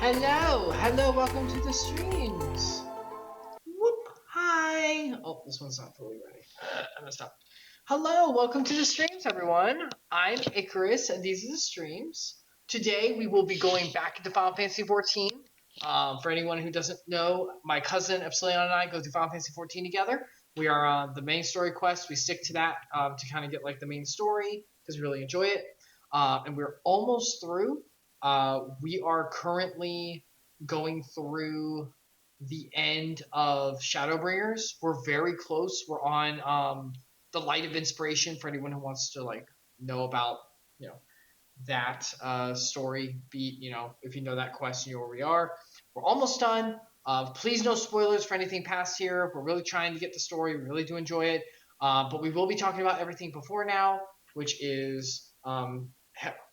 Hello, welcome to the streams. Whoop, hi. Oh, this one's not fully ready. I'm gonna stop. Hello, welcome to the streams, everyone. I'm Icarus, and these are the streams. Today, we will be going back into Final Fantasy XIV. For anyone who doesn't know, my cousin Epsilion and I go through Final Fantasy XIV together. We are on the main story quest. We stick to that to kind of get like the main story because we really enjoy it. And we're almost through. We are currently going through the end of Shadowbringers. We're very close. We're on the Light of Inspiration for anyone who wants to like know about that story beat. If you know that quest, you know where we are. We're almost done. Please no spoilers for anything past here. We're really trying to get the story. We really do enjoy it. But we will be talking about everything before now, which is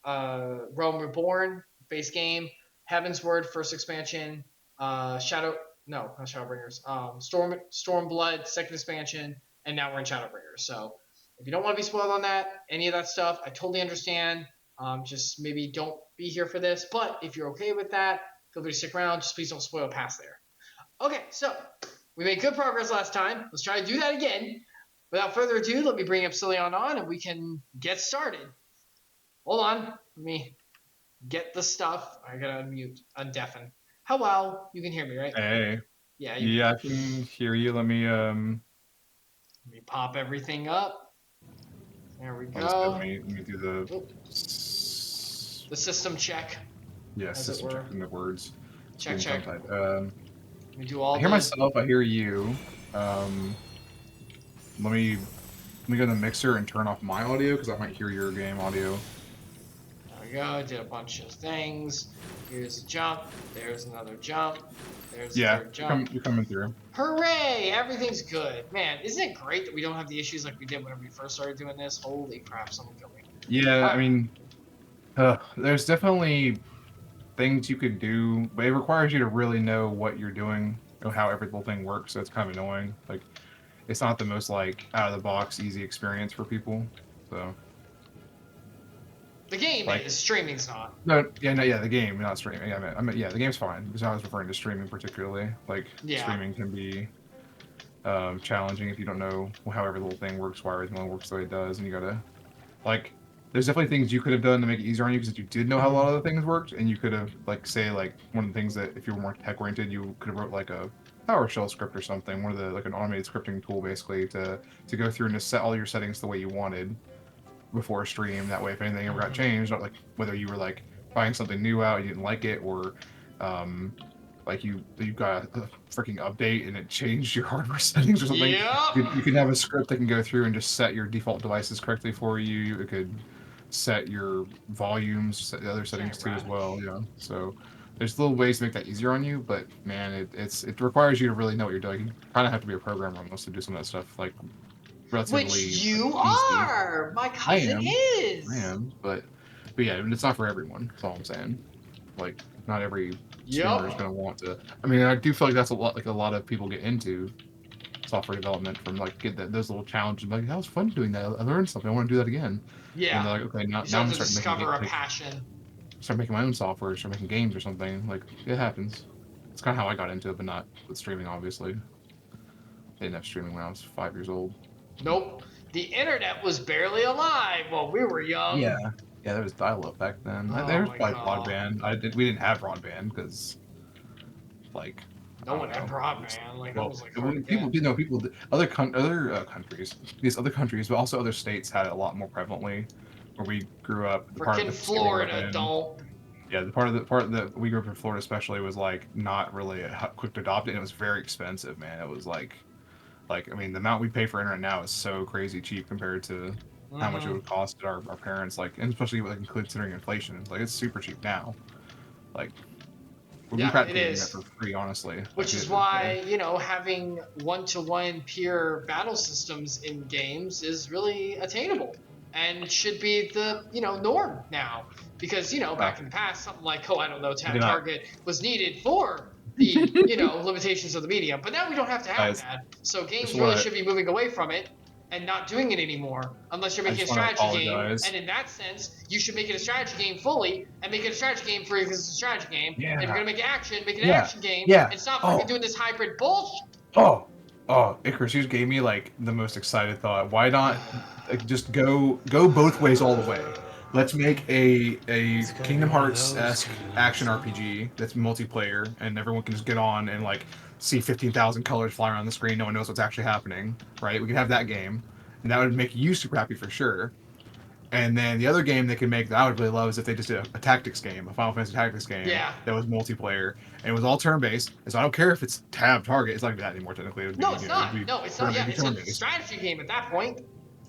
Rome Reborn, base game, Heaven's Word, first expansion, not Shadowbringers, Stormblood, second expansion, and now we're in Shadowbringers. So if you don't want to be spoiled on that, any of that stuff, I totally understand. Just maybe don't be here for this, but if you're okay with that, feel free to stick around. Just please don't spoil past there. Okay, so we made good progress last time. Let's try to do that again. Without further ado, let me bring Epsilion on and we can get started. Hold on, let me get the stuff. I gotta undeafen. Hello, you can hear me, right? Hey. Yeah, I can hear you. Let me pop everything up. There we go. let me do the system check. Yeah, system check in the words. Check. Let me do all. I hear myself. I hear you. Let me go to the mixer and turn off my audio because I might hear your game audio. There we go. I did a bunch of things. Here's a jump. There's another jump. There's a third jump. You're coming through. Hooray! Everything's good. Man, isn't it great that we don't have the issues like we did when we first started doing this? Holy crap, someone killed me. Yeah, I mean, there's definitely things you could do, but it requires you to really know what you're doing, know how every little thing works, so it's kind of annoying. Like, it's not the most, like, out-of-the-box, easy experience for people, so... The game is, streaming's not. The game, not streaming. I mean, the game's fine. Because I was referring to streaming particularly. Like, streaming can be challenging if you don't know how every little thing works, why everything works the way it does, and you gotta... Like, there's definitely things you could have done to make it easier on you because you did know how a lot of the things worked, and you could have, like, say, like, one of the things that if you were more tech-oriented, you could have wrote, like, a PowerShell script or something, one of the, like, an automated scripting tool, basically, to go through and just set all your settings the way you wanted before a stream. That way, if anything ever got changed, like whether you were like buying something new out, you didn't like it, or like you got a freaking update and it changed your hardware settings or something. Yeah. You can have a script that can go through and just set your default devices correctly for you. It could set your volumes, set the other settings too as well. Yeah. So there's little ways to make that easier on you, but man, it requires you to really know what you're doing. You kind of have to be a programmer almost to do some of that stuff. Like. Which you are! My cousin is! I am, but yeah, it's not for everyone, that's all I'm saying. Like, not every streamer is going to want to... I mean, I do feel like that's a lot of people get into software development from, like, get those little challenges. Like, that was fun doing that. I learned something. I want to do that again. Yeah. And they're like, okay, now I'm going to discover a passion. Start making my own software, start making games or something. Like, it happens. It's kind of how I got into it, but not with streaming, obviously. I didn't have streaming when I was 5 years old. Nope. The internet was barely alive while we were young. Yeah, there was dial-up back then. There was probably broadband. We didn't have broadband because, like, no one had broadband. Like, well, that was like other countries, these other countries, but also other states had it a lot more prevalently. Where we grew up, the part of Florida don't. Yeah, the part that we grew up in Florida, especially, was like not really quick to adopt it, and it was very expensive, man. It was like I mean, the amount we pay for internet now is so crazy cheap compared to how much it would cost our parents, like, and especially like considering inflation. Like, it's super cheap now. Like, we practically get it for free, honestly. Which is why, having one-to-one peer battle systems in games is really attainable and should be the, norm now. Because, back in the past, something like, Target was needed for the limitations of the medium, but now we don't have to have that. So games really should be moving away from it and not doing it anymore unless you're making a strategy game. And in that sense, you should make it a strategy game fully and make it a strategy game for because it's a strategy game. Yeah. And if you're gonna make it action, make it an action game. Yeah. And stop fucking doing this hybrid bullshit. Oh, Icarus, you just gave me like the most excited thought. Why not just go both ways all the way? Let's make a Kingdom Hearts-esque action RPG that's multiplayer, and everyone can just get on and like see 15,000 colors fly around the screen. No one knows what's actually happening, right? We can have that game, and that would make you super happy for sure. And then the other game they could make that I would really love is if they just did a tactics game, a Final Fantasy tactics game that was multiplayer and it was all turn-based. And so I don't care if it's tab target. It's not that anymore technically. It would no, it's not. No, it's not. Yeah, it's a strategy game at that point.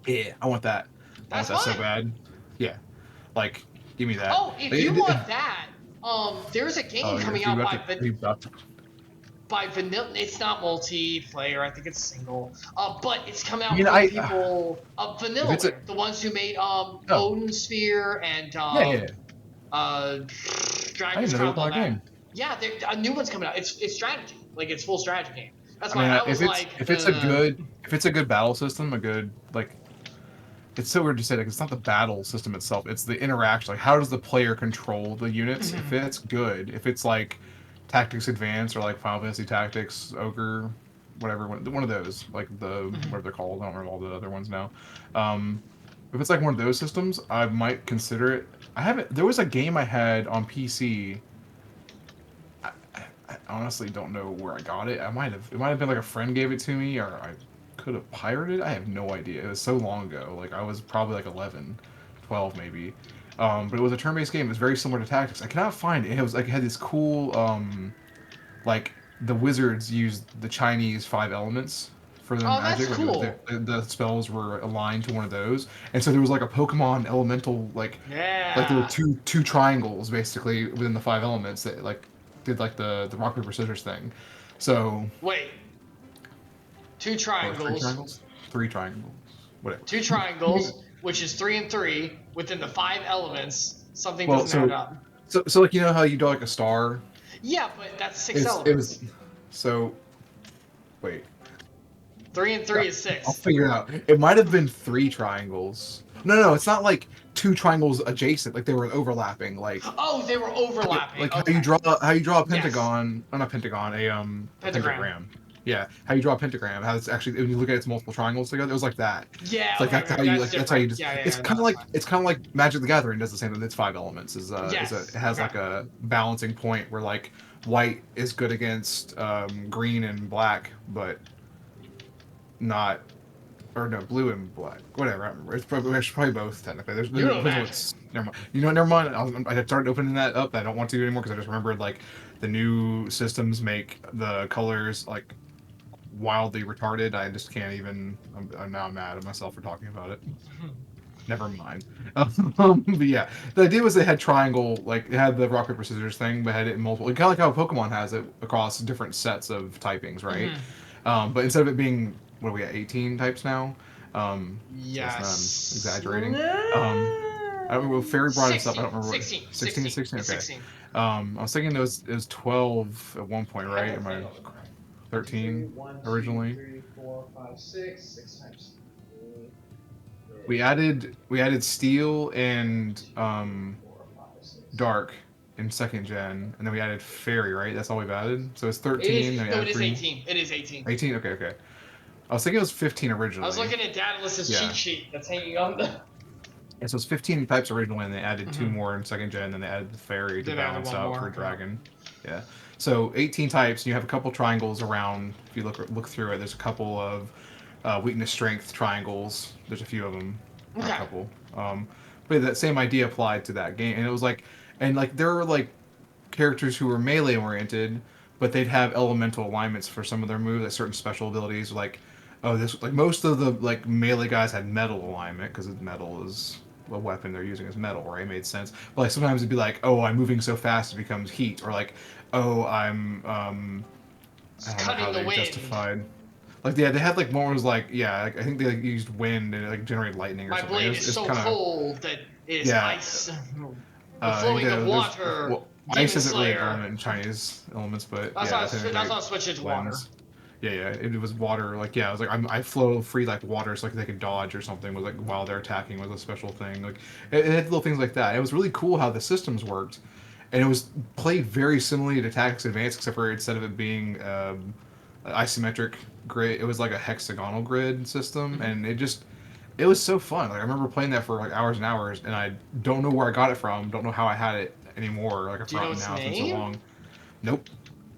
Yeah, I want that. That's I want that so bad. Yeah, like give me that. Oh, if you want that, there's a game coming out by Vanilla. It's not multiplayer. I think it's single. But it's coming out for people. Vanilla, the ones who made Odin Sphere and Dragon's Crown. All that. Yeah, a new one's coming out. It's strategy. Like it's full strategy game. That's why I was if it's a good battle system, a good like. It's so weird to say that it's not the battle system itself. It's the interaction. Like how does the player control the units? If it's good, if it's like Tactics Advanced or like Final Fantasy Tactics Ogre, whatever, one of those, like the whatever they're called. I don't remember all the other ones now. If it's like one of those systems, I might consider it. There was a game I had on PC. I honestly don't know where I got it. It might have been like a friend gave it to me, or I could have pirated it. I have no idea. It was so long ago. Like I was probably like 11, 12 maybe. But it was a turn-based game. It was very similar to Tactics. I cannot find it. It was like it had this cool, like the wizards used the Chinese 5 elements for their magic. That's cool. The spells were aligned to one of those, and so there was like a Pokemon elemental, like there were two triangles basically within the 5 elements that like did like the rock paper scissors thing. So wait, 2 triangles. 3 triangles. Whatever. 2 triangles, which is 3 and 3 within the 5 elements. Something doesn't add up. So like you know how you draw like a star. Yeah, but that's 6 elements. Wait. 3 and 3 is 6. I'll figure it out. It might have been 3 triangles. No, it's not like 2 triangles adjacent. Like they were overlapping. Like they were overlapping. Like how you draw a pentagon, not a pentagon, a pentagram. Yeah, how you draw a pentagram. How it's actually when you look at its multiple triangles together, it was like that. Yeah, it's like that's how you That's how you just. It's kind of like Magic the Gathering does the same thing. It's 5 elements. It has like a balancing point where like white is good against green and black, but not. Or no, blue and black. Whatever. I remember. It's probably both technically. Never mind. Never mind. I started opening that up. I don't want to do anymore because I just remembered like the new systems make the colors like wildly retarded. I just can't even. I'm now mad at myself for talking about it. Never mind. But yeah, the idea was they had triangle, like it had the rock paper scissors thing, but had it in multiple. Kind of like how Pokemon has it across different sets of typings, right? But instead of it being what are we at 18 types now? Yes. So exaggerating. I remember Fairy brought 16, us up. I don't remember. 16. 16. 16. Okay. 16. I was thinking it was 12 at one point, right? Am I 13 originally? 3, 4, 5, 6. 6 times 3. We added steel and dark in 2nd gen, and then we added fairy, right? That's all we've added. So it's 13. It is 18. It is 18. 18. Okay. I was thinking it was 15 originally. I was looking at Daedalus' cheat sheet that's hanging on the. Yeah, so it's 15 types originally, and they added 2 more in 2nd gen, and then they added the fairy to balance out for a dragon. Yeah. So 18 types, and you have a couple triangles around. If you look through it, there's a couple of weakness strength triangles. There's a few of them. Okay. A couple. But that same idea applied to that game, and it was like, there were like characters who were melee oriented, but they'd have elemental alignments for some of their moves, like certain special abilities, like. Most of the like melee guys had metal alignment because metal is a weapon they're using as metal, right? It made sense. But like sometimes it'd be like, oh, I'm moving so fast it becomes heat, or like, oh, I'm I don't know how they justified. Like they had like one was like I think they like, used wind and like generated lightning or something. My blade is so cold that it is ice. The flowing of water. Ice isn't really an element in Chinese elements, but that's not switching to water. Yeah. It was water. Like, yeah, I was like, I flow free like water, so like they could dodge or something with like while they're attacking was a special thing. Like, it had little things like that. It was really cool how the systems worked, and it was played very similarly to Tactics Advance, except for instead of it being isometric grid, it was like a hexagonal grid system, Mhm. and it was so fun. Like, I remember playing that for like hours and hours, and I don't know where I got it from. Don't know how I had it anymore. Like, I've Do you know forgotten its now. It's been so name? long. Nope.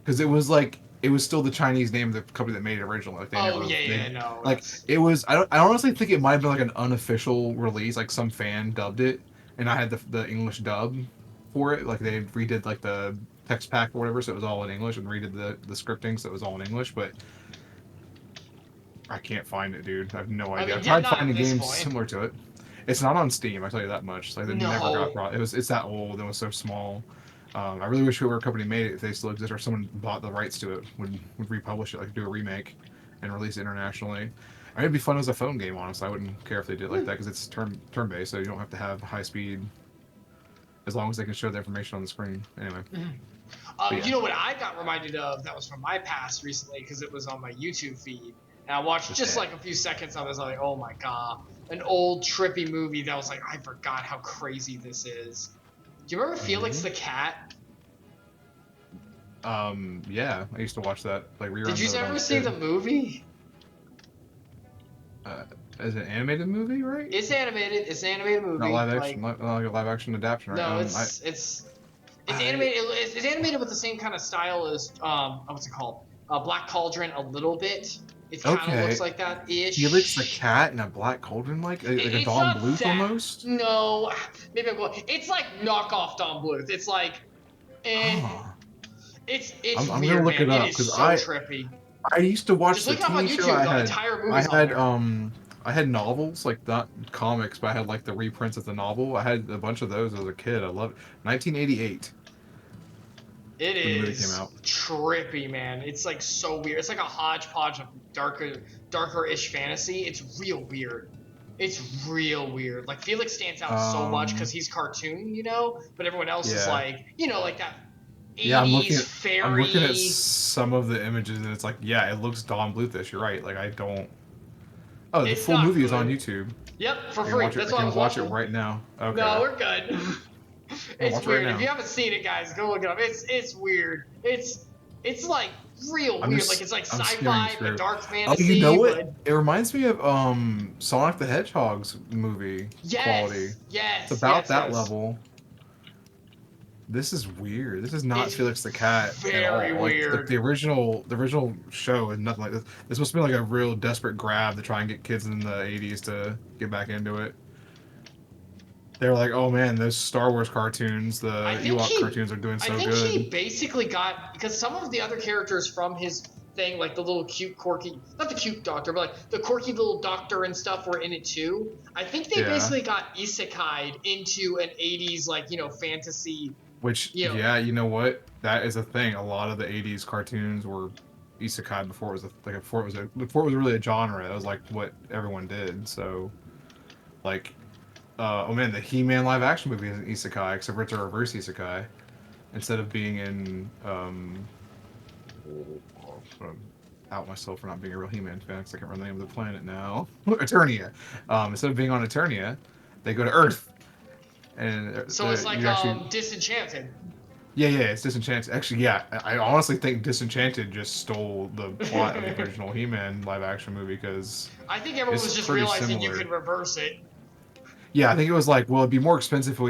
Because it was like it was still the Chinese name of the company that made it originally. Like, they Oh never yeah, they yeah, no, like that's it was. I honestly think it might have been like an unofficial release. Like, some fan dubbed it, and I had the English dub for it. Like, they redid like the text pack or whatever, so it was all in English, and redid the scripting, so it was all in English. But I can't find it, dude. I have no I idea. mean, I've yeah, tried not at finding this games point. similar to it. It's not on Steam. I tell you that much. Like, it never got No. brought. It's that old. It was so small. I really wish whoever company made it, if they still exist, or someone bought the rights to it, would republish it, like do a remake, and release it internationally. I mean, it'd be fun as a phone game, honestly. I wouldn't care if they did it like that because it's turn based, so you don't have to have high speed as long as they can show the information on the screen. Anyway, Mhm. but yeah, You know what I got reminded of that was from my past recently because it was on my YouTube feed. And I watched what's just that? like a few seconds of it. I was like, oh my God. An old trippy movie that was like, I forgot how crazy this is. Do you remember Felix Movie? the Cat? Yeah, I used to watch that like Did reruns you of it ever on see the kid. movie? Uh, as an animated movie, right? It's animated. It's an animated Not movie. live action, Like, not like a live action adaptation, right? no, it's I animated. It's animated with the same kind of style as what's it called? Black Cauldron a little bit. It kind of looks okay. like that Felix the ish. cat in a black cauldron, like a It's Dawn not Bluth that. almost. No, maybe I'm going. It's like knockoff Don Bluth. It's like, eh, Huh. it's I'm gonna weird, look man. it It up is because so trippy. I used to watch Just the look it up on TV show. YouTube. The entire I movie's on had there. I had novels, like not comics, but I had like the reprints of the novel. I had a bunch of those as a kid. I love it. 1988 It when the movie came is out. trippy, man. It's like so weird. It's like a hodgepodge of darker-ish fantasy. It's real weird. It's real weird. Like Felix stands out so much because Um, he's cartoon, you know, but everyone else is yeah, like, you know, like that yeah. 80s I'm looking at fairy. some of the images, and it's like, yeah, it looks Dawn Bluthish. You're right. Like, I don't. Oh, the It's full not movie is on good. YouTube. Yep, for I can free. watch it. That's I what I can was watch it watching. right now. No, Okay, we're good. I'll It's watch it right weird. If you now. haven't seen it, guys, go look it up. It's weird. It's like real I'm weird. Like just it's like I'm skimming sci-fi but through. dark Oh, you know fantasy. what? But It reminds me of Sonic the Hedgehog's movie quality. yes, It's yes, about yes, that yes. level. This is weird. This is not It's Felix the Cat at very all. Like weird. the original show is nothing like this. This must be like a real desperate grab to try and get kids in the '80s to get back into it. They're like, oh man, those Star Wars cartoons, I the think Ewok he, cartoons are doing I so think he good. basically got because some of the other characters from his thing, like the little cute, quirky, not the cute doctor, but like the quirky little doctor and stuff, were in it too. I think they Yeah. basically got isekai'd into an '80s like fantasy. Which, You know, yeah, you know what? That is a thing. A lot of the '80s cartoons were isekai before it was before it was really a genre. That was like what everyone did. So, like, oh man, the He-Man live action movie is an isekai, except for it's a reverse isekai. Instead of being in, I'm out myself for not being a real He-Man fan because I can't remember the name of the planet now. Eternia. Instead of being on Eternia, they go to Earth, and so it's like you actually Disenchanted. yeah, it's Disenchanted. Actually, yeah, I honestly think Disenchanted just stole the plot of the original He-Man live-action movie because I think everyone it's was just pretty realizing you similar. could reverse it. Yeah, I think it was like, well, it'd be more expensive if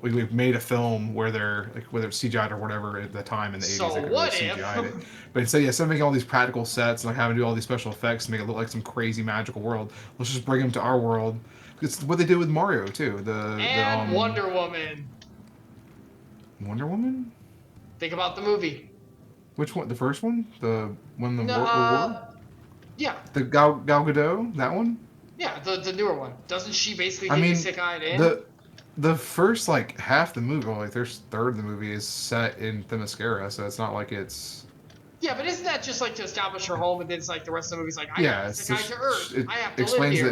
we made a film where they're like whether it's CGI'd or whatever at the time in the '80s they So could really what if? CGI'd it. But instead of making all these practical sets and like having to do all these special effects to make it look like some crazy magical world, let's just bring them to our world. It's what they did with Mario too. The And Wonder Woman. Wonder Woman. Think about the movie. Which one? The first one? The one in the No, war? yeah, The Gal Gadot, that one. yeah, the newer one. Doesn't she basically I get mean, isekai'd in? the the first like half the movie, well, like there's third of the movie is set in Themyscira, so it's not like it's Yeah, but isn't that just like to establish her home, and then it's like the rest of the movie's like, I got yeah. It's isekai'd to just Earth. it I have to live explains here.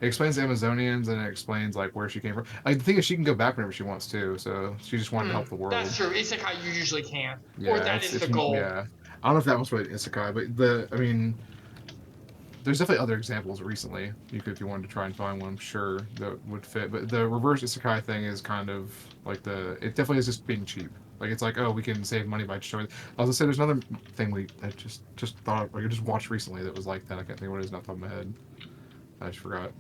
it explains the Amazonians and it explains like where she came from. Like the thing is, she can go back whenever she wants to, so she just wanted to help the That's world. true. Isekai you usually can't, or Yeah, that is it's the goal. yeah. I don't know if that was really isekai, but I mean, there's definitely other examples recently. If you wanted to try and find one, I'm sure that would fit. But the reverse isekai thing is kind of like it definitely is just being cheap. Like it's like, oh, we can save money by showing. I was gonna say there's another thing I just thought, like I just watched recently that was like that. I can't think what it is off the top of my head. I just forgot.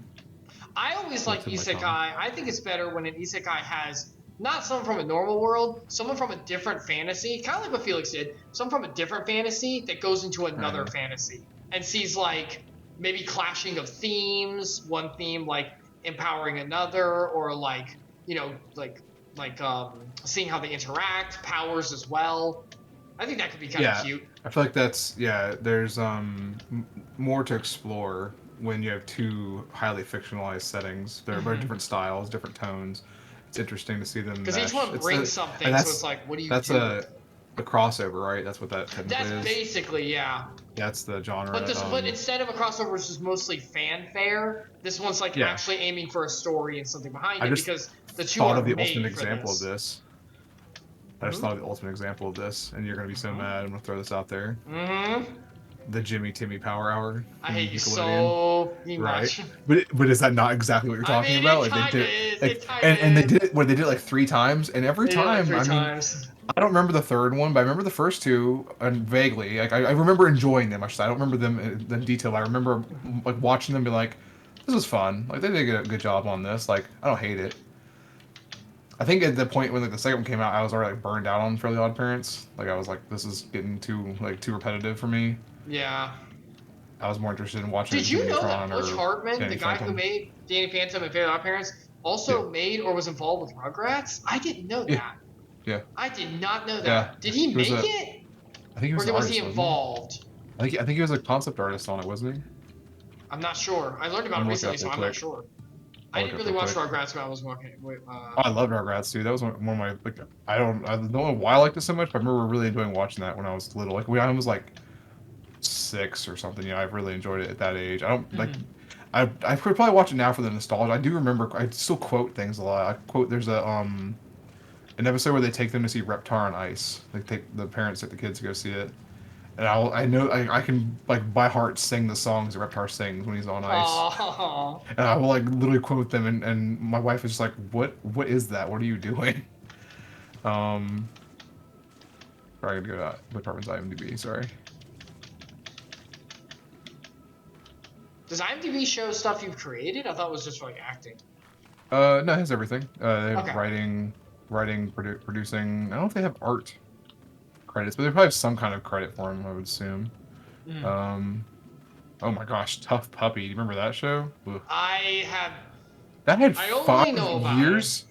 I always like isekai. I think it's better when an isekai has not someone from a normal world, someone from a different fantasy, kind of like what Felix did, someone from a different fantasy that goes into another fantasy and sees like maybe clashing of themes, one theme like empowering another, or like, you know, like seeing how they interact, powers as well. I think that could be kind of cute. I feel like there's more to explore when you have two highly fictionalized settings. They're very different styles, different tones. It's interesting to see them because each one brings something, so it's like, what do you do? That's a crossover, right? That's what that technically is. That's basically, yeah. That's the genre. But instead of a crossover, which is mostly fanfare, this one's like actually aiming for a story and something behind it, because the two are made for this. I just thought of the ultimate example of this. I just thought of the ultimate example of this, and you're gonna be so mad. I'm gonna throw this out there. The Jimmy Timmy Power Hour. I hate you so much. But is that not exactly what you're talking about? It kinda is. And they did it where they did it like 3 times, and every time, I don't remember the third one, but I remember the first 2 and vaguely. Like I remember enjoying them. I don't remember them in detail. But I remember like watching them, be like, "This was fun. Like they did a good job on this. Like I don't hate it." I think at the point when like the second one came out, I was already like burned out on Fairly Odd Parents. Like I was like, "This is getting too repetitive for me." Yeah. I was more interested in watching. Did you know that Butch Hartman, the guy who made Danny Phantom and Fairly Odd Parents, also made or was involved with Rugrats? I didn't know that. Yeah. I did not know that. Yeah. Did he make it? I think he was. Or was he involved? I think he was a concept artist on it, wasn't he? I'm not sure. I learned about it recently, so I'm not sure. I didn't really watch Rugrats when I was walking. I loved Rugrats too. That was one of my like. I don't know why I liked it so much, but I remember really enjoying watching that when I was little. Like when I was like 6 or something. You know, I really enjoyed it at that age. I don't like. I could probably watch it now for the nostalgia. I do remember. I still quote things a lot. I quote. There's an episode where they take them to see Reptar on Ice. The parents take the kids to go see it. And I can like by heart sing the songs that Reptar sings when he's on ice. Aww. And I will like literally quote them, and my wife is just like, what is that? What are you doing? Probably gonna go to Department's IMDb, sorry. Does IMDb show stuff you've created? I thought it was just for like acting. No, it has everything. They have writing, producing. I don't know if they have art credits, but they probably have some kind of credit for them, I would assume. Oh my gosh, Tough Puppy. Do you remember that show? Ugh. I have. That had 5 years.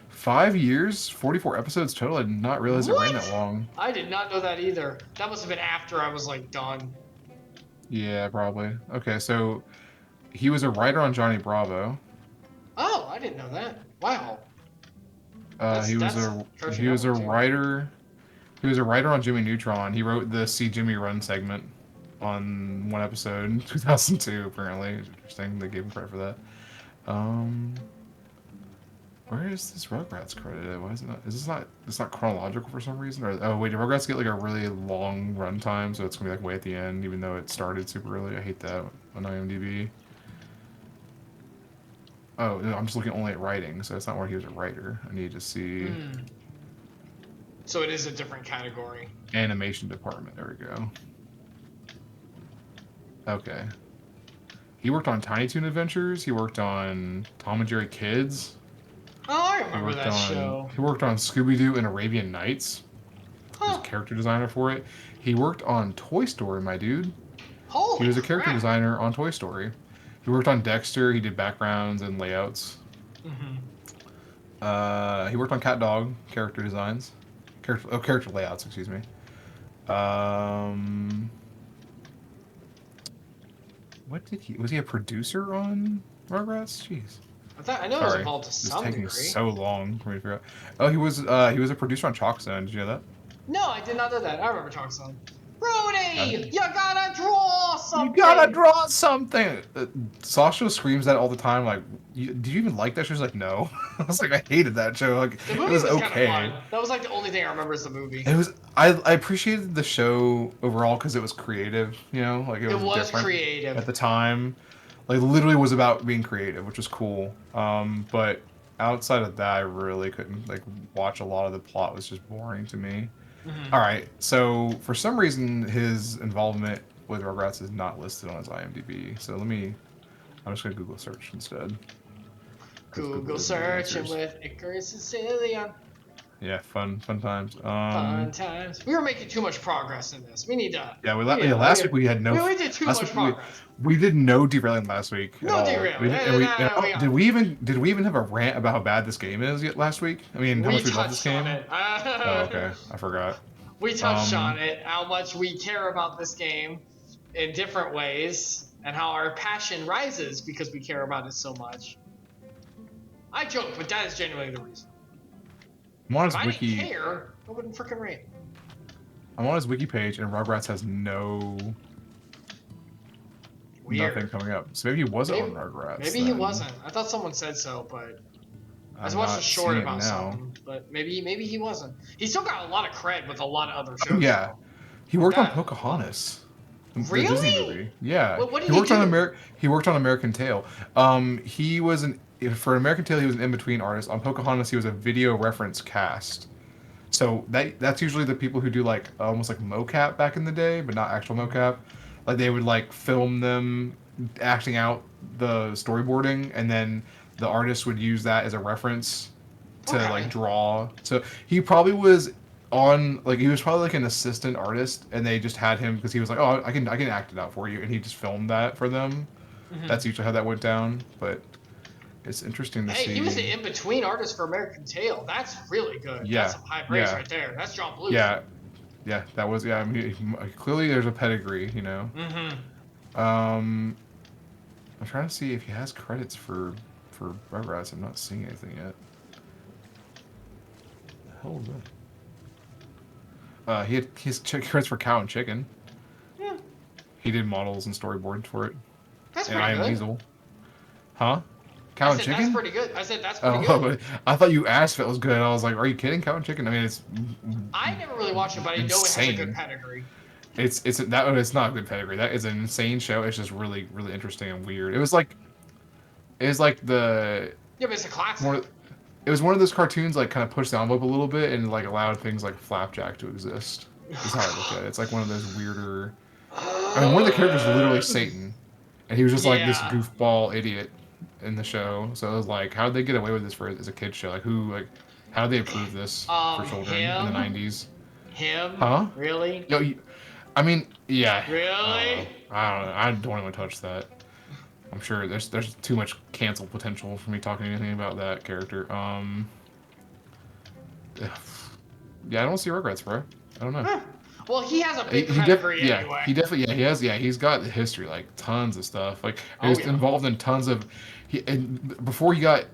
5 years, 44 episodes total. I did not realize it ran that long. I did not know that either. That must have been after I was like done. Yeah, probably. Okay, so he was a writer on Johnny Bravo. Oh, I didn't know that. Wow. He was a writer. He was a writer on Jimmy Neutron. He wrote the See Jimmy Run segment on one episode in 2002, apparently. It's interesting. They gave him credit for that. Where is this Rugrats credited? Why is it not? It's not chronological for some reason? Or, oh, wait, did Rugrats get like a really long runtime? So it's going to be like way at the end, even though it started super early. I hate that on IMDb. Oh, no, I'm just looking only at writing, so it's not where he was a writer. I need to see... So it is a different category. Animation department. There we go. Okay. He worked on Tiny Toon Adventures. He worked on Tom and Jerry Kids. Oh, I remember that show. He worked on Scooby-Doo and Arabian Nights. He was character designer for it. He worked on Toy Story, my dude. He was a character designer on Toy Story. He worked on Dexter. He did backgrounds and layouts. He worked on Cat Dog character designs. Character layouts, excuse me. What did he... Was he a producer on Rugrats? Jeez. I know he was involved to some degree. It's taking so long for me to figure out. Oh, he was a producer on Chalk Zone. Did you know that? No, I did not know that. I remember Chalk Zone. Rudy, you gotta draw something. You gotta draw something. Sasha screams that all the time. Like, do you even like that show? She's like, no. I was like, I hated that show. Like, the movie it was okay. Kind of fun. That was like the only thing I remember is the movie. It was. I appreciated the show overall because it was creative. You know, like it was different creative at the time. Like, literally was about being creative, which was cool. But outside of that, I really couldn't like watch a lot of the plot. Was just boring to me. Mm-hmm. All right, so for some reason, his involvement with Rugrats is not listed on his IMDb. So I'm just gonna Google search instead. Google searching with Icarus and Cillian. Yeah, fun times. Fun times. We were making too much progress in this. We need to. Yeah, last week we had no. We did too much progress. We did no derailing last week. No derailing. Did we even have a rant about how bad this game is yet last week? I mean, how much we love this game? Oh, okay, I forgot. We touched on it, how much we care about this game in different ways, and how our passion rises because we care about it so much. I joke, but that is genuinely the reason. I'm on his if wiki. I didn't care, I wouldn't freaking rant. I'm on his wiki page, and Rugrats has nothing coming up. So maybe he wasn't on Rugrats. Maybe he wasn't. I thought someone said so, but I was watching a short about something. But maybe he wasn't. He still got a lot of cred with a lot of other shows. Yeah, he worked on Pocahontas. Really? The Disney movie. Yeah. What did he worked do? He worked on American Tail. He was for American Tail he was an in-between artist. On Pocahontas he was a video reference cast. So that's usually the people who do like almost like mocap back in the day, but not actual mocap. Like they would like film them acting out the storyboarding, and then the artist would use that as a reference to like draw. So he probably was he was probably like an assistant artist, and they just had him because he was like, oh, I can act it out for you, and he just filmed that for them. Mm-hmm. That's usually how that went down, but it's interesting to see. Hey, he was the in-between artist for American Tail. That's really good. Yeah. That's some high praise right there. That's John Bluth. Yeah, that was I mean, clearly there's a pedigree, you know. Mm-hmm. I'm trying to see if he has credits for Rugrats. I'm not seeing anything yet. The hell is that? He had his credits for Cow and Chicken. Yeah. He did models and storyboards for it. That's pretty good. And I Am Weasel. Huh? Cow and Chicken? That's pretty good. I said that's pretty good. I thought you asked if it was good. I was like, are you kidding? Cow and Chicken? I mean, it's. I never really watched it, but I know it has a good pedigree. It's not a good pedigree. That is an insane show. It's just really, really interesting and weird. It was like the. Yeah, but it's a classic. It was one of those cartoons like kind of pushed the envelope a little bit and like allowed things like Flapjack to exist. Is how I look at it. It's like one of those weirder. I mean, one of the characters is literally Satan, and he was just like this goofball idiot in the show. So it was like, how did they get away with this as a kid's show? Like how did they approve this for children in the '90s? Him? Huh? Really? Yo, I mean, yeah. Really? I don't know. I don't even touch that. I'm sure there's too much cancel potential for me talking anything about that character. Yeah, I don't see Rugrats, bro. I don't know. Huh. Well, he has a big pedigree anyway. He definitely, he has, he's got history, like tons of stuff. Like he's involved in tons of, before he got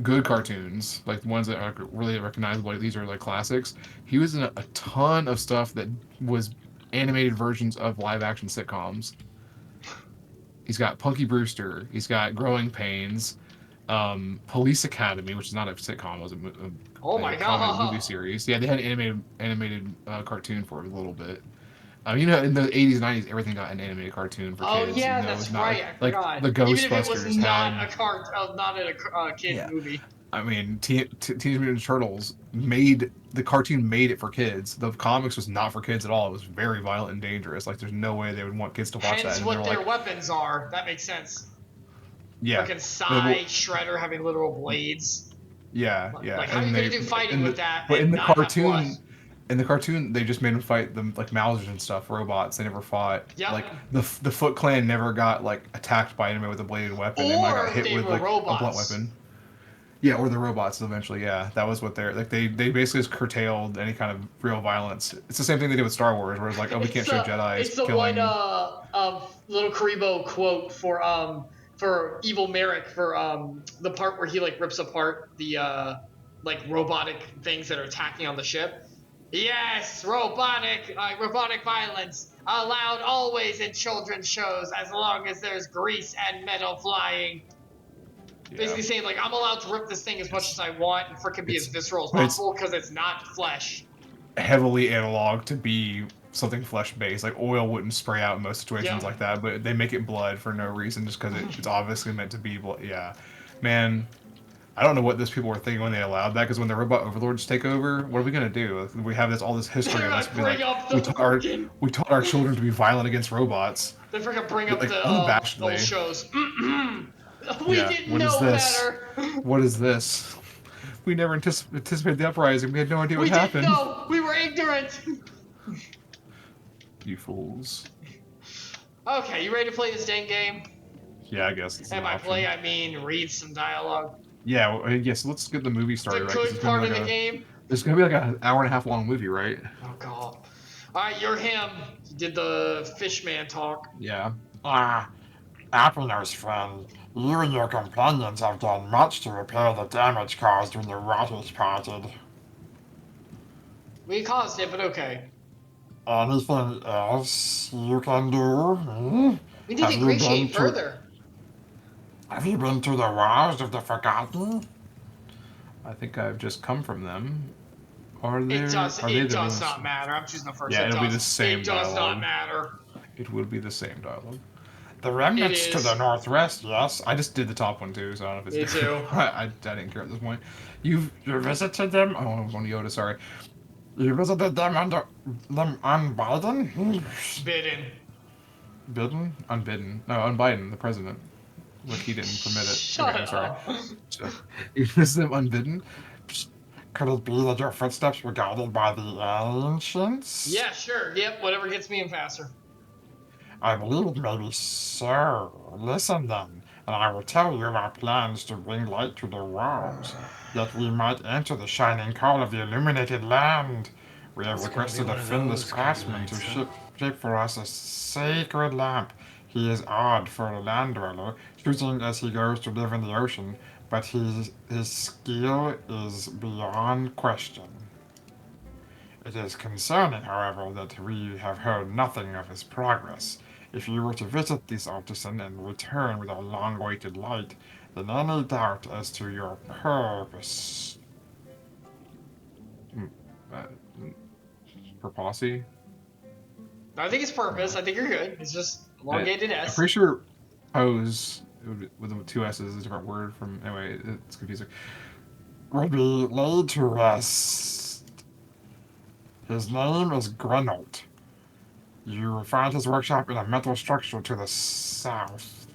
good cartoons, like the ones that are really recognizable, like these are like classics. He was in a ton of stuff that was animated versions of live action sitcoms. He's got Punky Brewster. He's got Growing Pains, Police Academy, which is not a sitcom, it was a movie series. Yeah, they had an animated cartoon for a little bit. You know, in the 80s and 90s, everything got an animated cartoon for kids. Oh yeah, that's right. I forgot. The Ghostbusters. Even if it was not a kid movie. I mean, Teenage Mutant Ninja Turtles the cartoon made it for kids. The comics was not for kids at all. It was very violent and dangerous. Like, there's no way they would want kids to watch that. Hence what their weapons are. That makes sense. Yeah. Freaking Psy, Shredder having literal blades. Yeah. Like, how are you gonna do fighting with that? But in the cartoon, they just made them fight them like Mausers and stuff, robots. They never fought. Yep. Like the Foot Clan never got like attacked by anybody with a bladed weapon. They might got hit with like a blunt weapon. Yeah, or the robots eventually. Yeah, that was what they're like. They basically just curtailed any kind of real violence. It's the same thing they did with Star Wars, where it's like, oh, we can't show Jedi. It's the one little Karibo quote for Evil Merrick for the part where he like rips apart the like robotic things that are attacking on the ship. Yes, robotic violence allowed always in children's shows as long as there's grease and metal flying. Yeah. Basically saying like I'm allowed to rip this thing as much as I want and freaking be as visceral as possible because it's not flesh. Heavily analog to be something flesh based. Like oil wouldn't spray out in most situations like that, but they make it blood for no reason just because it's obviously meant to be blood. Yeah, man. I don't know what those people were thinking when they allowed that. Because when the robot overlords take over, what are we gonna do? We have all this history of us being like, we taught our children to be violent against robots. They freaking bring up like, the old shows. We didn't know better. What is this? We never anticipated the uprising. We had no idea what happened. We didn't know. We were ignorant. You fools. Okay, you ready to play this dang game? Yeah, I guess. And by play, I mean read some dialogue. Yeah, yes. Let's get the movie started. The good part of the game. It's gonna be like an hour and a half long movie, right? Oh god. All right, you're him. You did the fishman talk. Yeah. Happiness, friend. You and your companions have done much to repair the damage caused when the rotters parted. We caused it, but okay. Anything else you can do? Hmm? We need to ingratiate further. Have you been to the wilds of the Forgotten? I think I've just come from them. It does not matter. I'm choosing the first. Yeah, it'll be the same dialogue. It does not matter. It will be the same dialogue. The remnants to the northwest, yes. I just did the top one too, so I don't know if it's Me too. I didn't care at this point. You visited them? Oh, I was on Yoda, sorry. You visited them on Biden? Bidden. Unbidden. No, on Biden, the president. Like he didn't permit it. Shut up. Sorry. So, you visited them unbidden? Could it be that your footsteps were guided by the ancients? Yeah, sure. Yep, whatever gets me in faster. I believe maybe so. Listen then, and I will tell you of our plans to bring light to the world, that we might enter the shining call of the illuminated land. We have requested a finless craftsman to shape for us a sacred lamp. He is odd for a land dweller, choosing as he goes to live in the ocean, but his skill is beyond question. It is concerning, however, that we have heard nothing of his progress. If you were to visit this artisan and return with our long-awaited light, then any doubt as to your purpose... Purposy? I think it's purpose. I think you're good. It's just elongated S. I'm pretty sure pose with the two S's is a different word from... Anyway, it's confusing. Will be laid to rest. His name is Grenold. You will find his workshop in a metal structure to the south.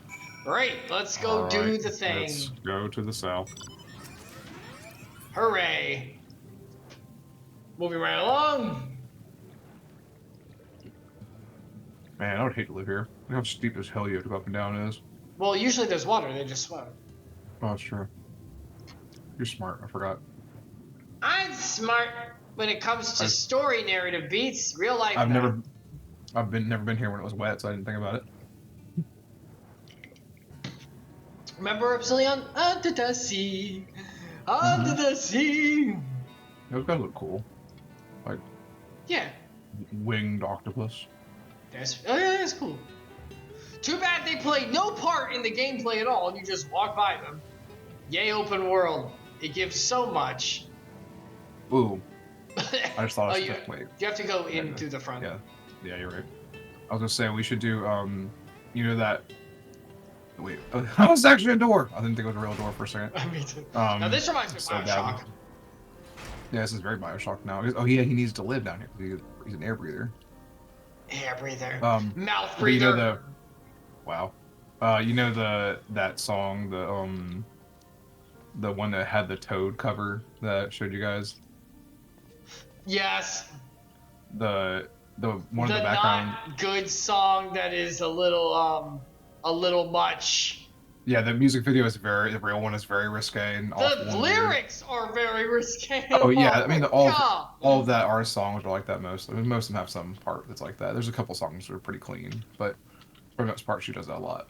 Great, let's go do the thing. Let's go to the south. Hooray! Moving right along. Man, I would hate to live here. Look how steep this hill you have to go up and down is. Well, usually there's water, they just swim. Oh, that's true. You're smart, I forgot. I'm smart when it comes to story narrative beats, real life. I've never been here when it was wet, so I didn't think about it. Remember Epsilion? Under the sea, under the sea. Those guys look cool. Like, yeah, winged octopus. That's cool. Too bad they play no part in the gameplay at all, and you just walk by them. Yay, open world. It gives so much. Ooh. I just thought wait. You have to go in through the front. Yeah, you're right. I was gonna say we should do you know that. Wait, that was actually a door. I didn't think it was a real door for a second. Me too. Now this reminds me of Bioshock. Yeah, this is very Bioshock now. Oh yeah, he needs to live down here. He's an air breather. Air breather. Mouth breather. You know you know that song, the one that had the Toad cover that I showed you guys. Yes. The one in the background. Not good song that is a little much. Yeah, the music video is the real one is very risque and the lyrics are very risque. Oh yeah, I mean all of that our songs are like that most. I mean, most of them have some part that's like that. There's a couple songs that are pretty clean, but for the most part she does that a lot.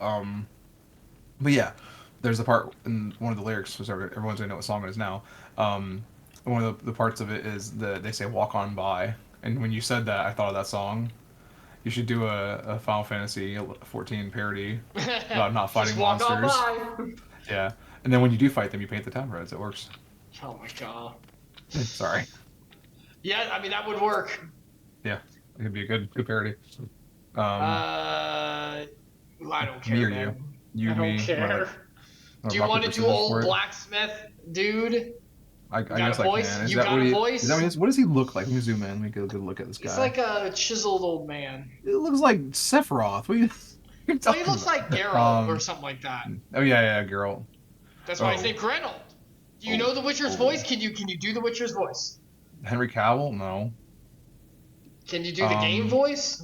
But yeah, there's a part in one of the lyrics, so everyone's gonna know what song it is now. one of the parts of it is that they say "walk on by," and when you said that, I thought of that song. You should do a Final Fantasy 14 parody about not Just fighting walk on monsters. by. Yeah, and then when you do fight them, you paint the town reds. It works. Oh my god. Sorry. Yeah, I mean that would work. Yeah, it could be a good parody. I don't care, Me or man. you, I don't me. care. Do you want to do old blacksmith, dude? I You got guess a I voice? can. Is You that got what a he? voice? Is that what he is? What does he look like? Let me zoom in. Let me get a good look at this guy. He's like a chiseled old man. It looks like Sephiroth. What are you Well, talking he looks about? like Geralt or something like that. Oh yeah, Geralt. That's why I say Geralt. Do you know the Witcher's voice? Can you do the Witcher's voice? Henry Cavill? No. Can you do the game voice?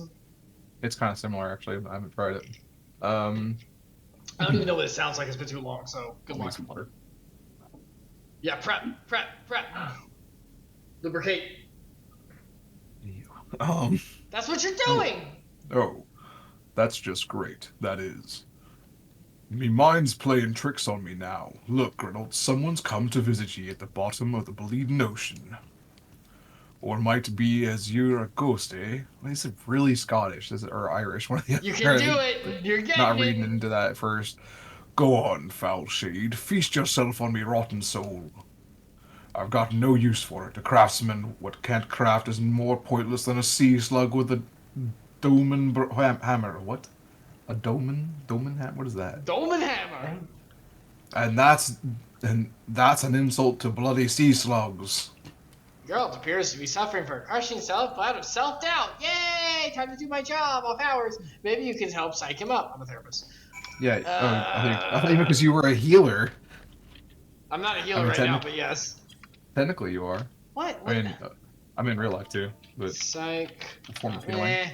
It's kind of similar, actually. I haven't tried it. I don't even know what it sounds like. It's been too long, so good luck. Yeah, prep. Lubricate. That's what you're doing! Oh, that's just great. That is. Me mind's playing tricks on me now. Look, Griddle, someone's come to visit ye at the bottom of the bleeding ocean. Or might be as you're a ghost, eh? Well, is it really Scottish? Is it, or Irish? One of the other. You can do it! You're getting Not it! reading into that at first. Go on, foul shade. Feast yourself on me rotten soul. I've got no use for it. A craftsman what can't craft is more pointless than a sea slug with a doman hammer. What? A doman? Doman hammer? What is that? Dolman hammer! And that's an insult to bloody sea slugs. Geralt appears to be suffering from a crushing self-cloud of self-doubt. Yay! Time to do my job off hours. Maybe you can help psych him up. I'm a therapist. Yeah, I think because you were a healer. I'm not a healer right now, but yes. Technically you are. What? I mean, in real life too, but psych. a form of healing.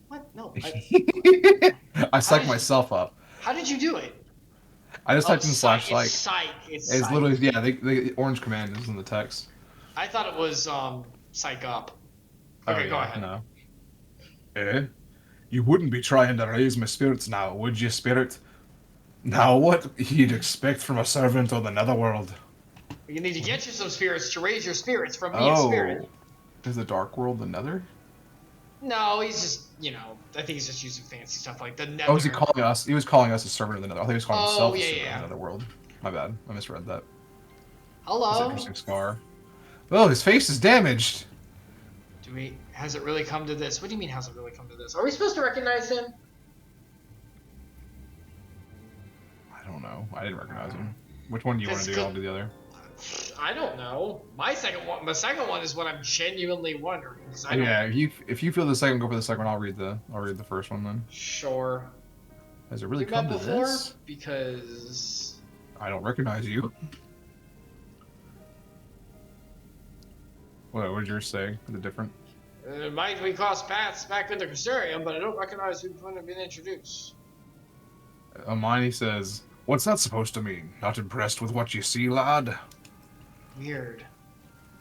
What? No. I psyched myself up. How did you do it? I just typed in /psych. It's psych. It's literally, yeah, the orange command is in the text. I thought it was psych up. Okay, go ahead. No. Eh? You wouldn't be trying to raise my spirits now, would you, spirit? Now what you'd expect from a servant of the netherworld? You need to get you some spirits to raise your spirits from being a spirit. Is the dark world the nether? No, he's just, I think he's just using fancy stuff like the nether. Oh, is he calling us? He was calling us a servant of the nether. I think he was calling himself a servant of the netherworld. My bad. I misread that. Hello? That's an interesting scar. Oh, his face is damaged. Has it really come to this? What do you mean, has it really come to this? Are we supposed to recognize him? I don't know. I didn't recognize him. Which one do you want to do? I'll do the other. I don't know. The second one is what I'm genuinely wondering. If you feel the second, go for the second one. I'll read the first one then. Sure. Has it really come to this? Because I don't recognize you. What did yours say? Is it different? Might we cross paths back into Crystarium, but I don't recognize who's going to be introduced. Mine says, "What's that supposed to mean? Not impressed with what you see, lad?" Weird.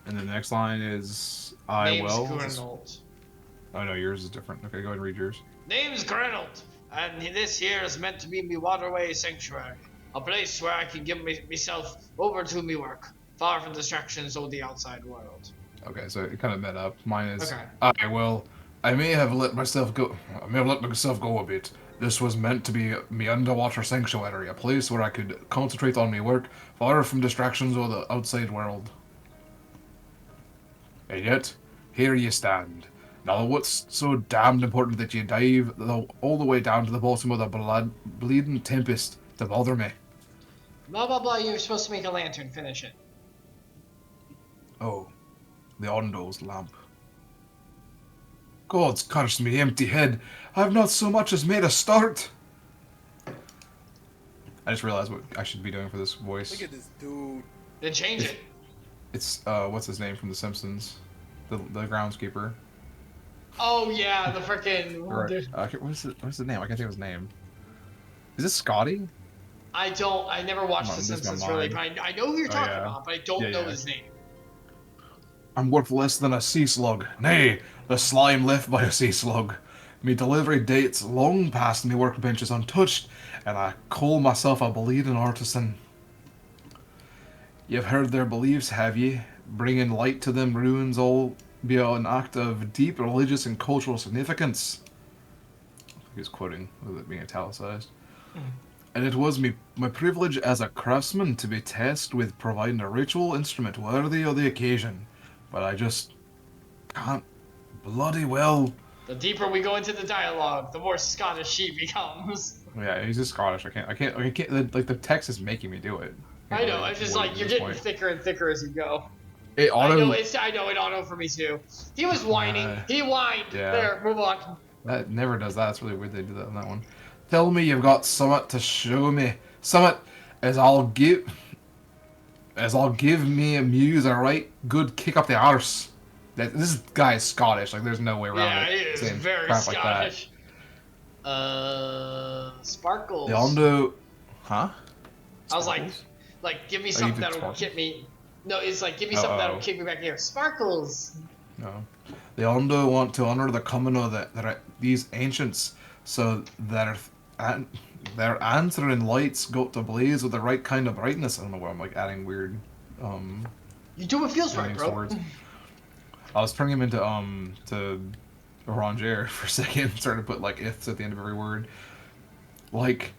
And the next line is, Name's Grenold. Oh no, yours is different. Okay, go ahead and read yours. Name's Grenold, and this here is meant to be me waterway sanctuary. A place where I can give myself over to me work, far from distractions of the outside world. Okay, so it kind of met up. Mine is, okay. I may have let myself go a bit. This was meant to be me underwater sanctuary, a place where I could concentrate on me work, far from distractions or the outside world. And yet, here you stand. Now what's so damned important that you dive all the way down to the bottom of the bleeding tempest to bother me? Blah blah blah, you're supposed to make a lantern, finish it. Oh, the Ondo's lamp. God's curse me empty head, I've not so much as made a start. I just realized what I should be doing for this voice. Look at this dude. Then change it. It's, what's his name from The Simpsons? The groundskeeper. Oh yeah, the frickin'... What's the name? I can't think of his name. Is it Scotty? I never watched The Simpsons really, but I know who you're talking about, but I don't know his name. I'm worth less than a sea slug. Nay, the slime left by a sea slug. Me delivery dates long past me workbenches untouched, and I call myself a bleeding artisan. You've heard their beliefs, have ye? Bringing light to them ruins all be an act of deep religious and cultural significance. He was quoting, with it being italicized. And it was my privilege as a craftsman to be tasked with providing a ritual instrument worthy of the occasion. But I just can't bloody well. The deeper we go into the dialogue, the more Scottish she becomes. Yeah, he's just Scottish. I can't. Like the text is making me do it. I know. It's just like you're getting thicker and thicker as you go. It auto. I know it auto for me too. He was whining. He whined. Yeah. There, move on. That never does that. It's really weird they do that on that one. Tell me you've got somewhat to show me. Somewhat as I'll give me a muse a right good kick up the arse. This guy is Scottish. Like there's no way around it. Yeah, he is very Scottish. Sparkles. Yondo, huh? I was like, give me something that'll kick me. No, it's like, give me something that'll kick me back here. Sparkles. No. The Ondo want to honor the coming of these ancients, so their answering lights go to blaze with the right kind of brightness. I don't know why I'm like adding weird. You do what feels right, bro. Words. I was turning him into to Ranger for a second, starting to put like ifs at the end of every word. Like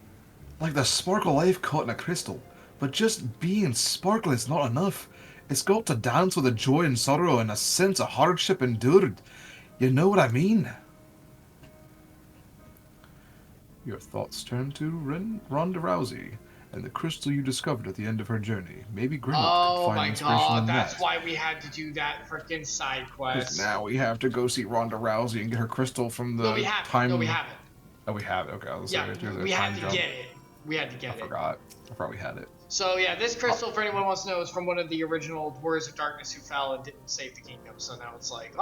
the sparkle life caught in a crystal. But just being sparkle is not enough. It's got to dance with a joy and sorrow and a sense of hardship endured. You know what I mean? Your thoughts turn to Ronda Rousey and the crystal you discovered at the end of her journey. Maybe Grimlock could find inspiration in that. That's why we had to do that freaking side quest. Now we have to go see Ronda Rousey and get her crystal from the time... No, we haven't. Oh, we have it. Okay, I was we had to get it. We had to get it. I forgot. I probably had it. So yeah, this crystal, for anyone who wants to know, is from one of the original Warriors of Darkness who fell and didn't save the kingdom. So now it's like,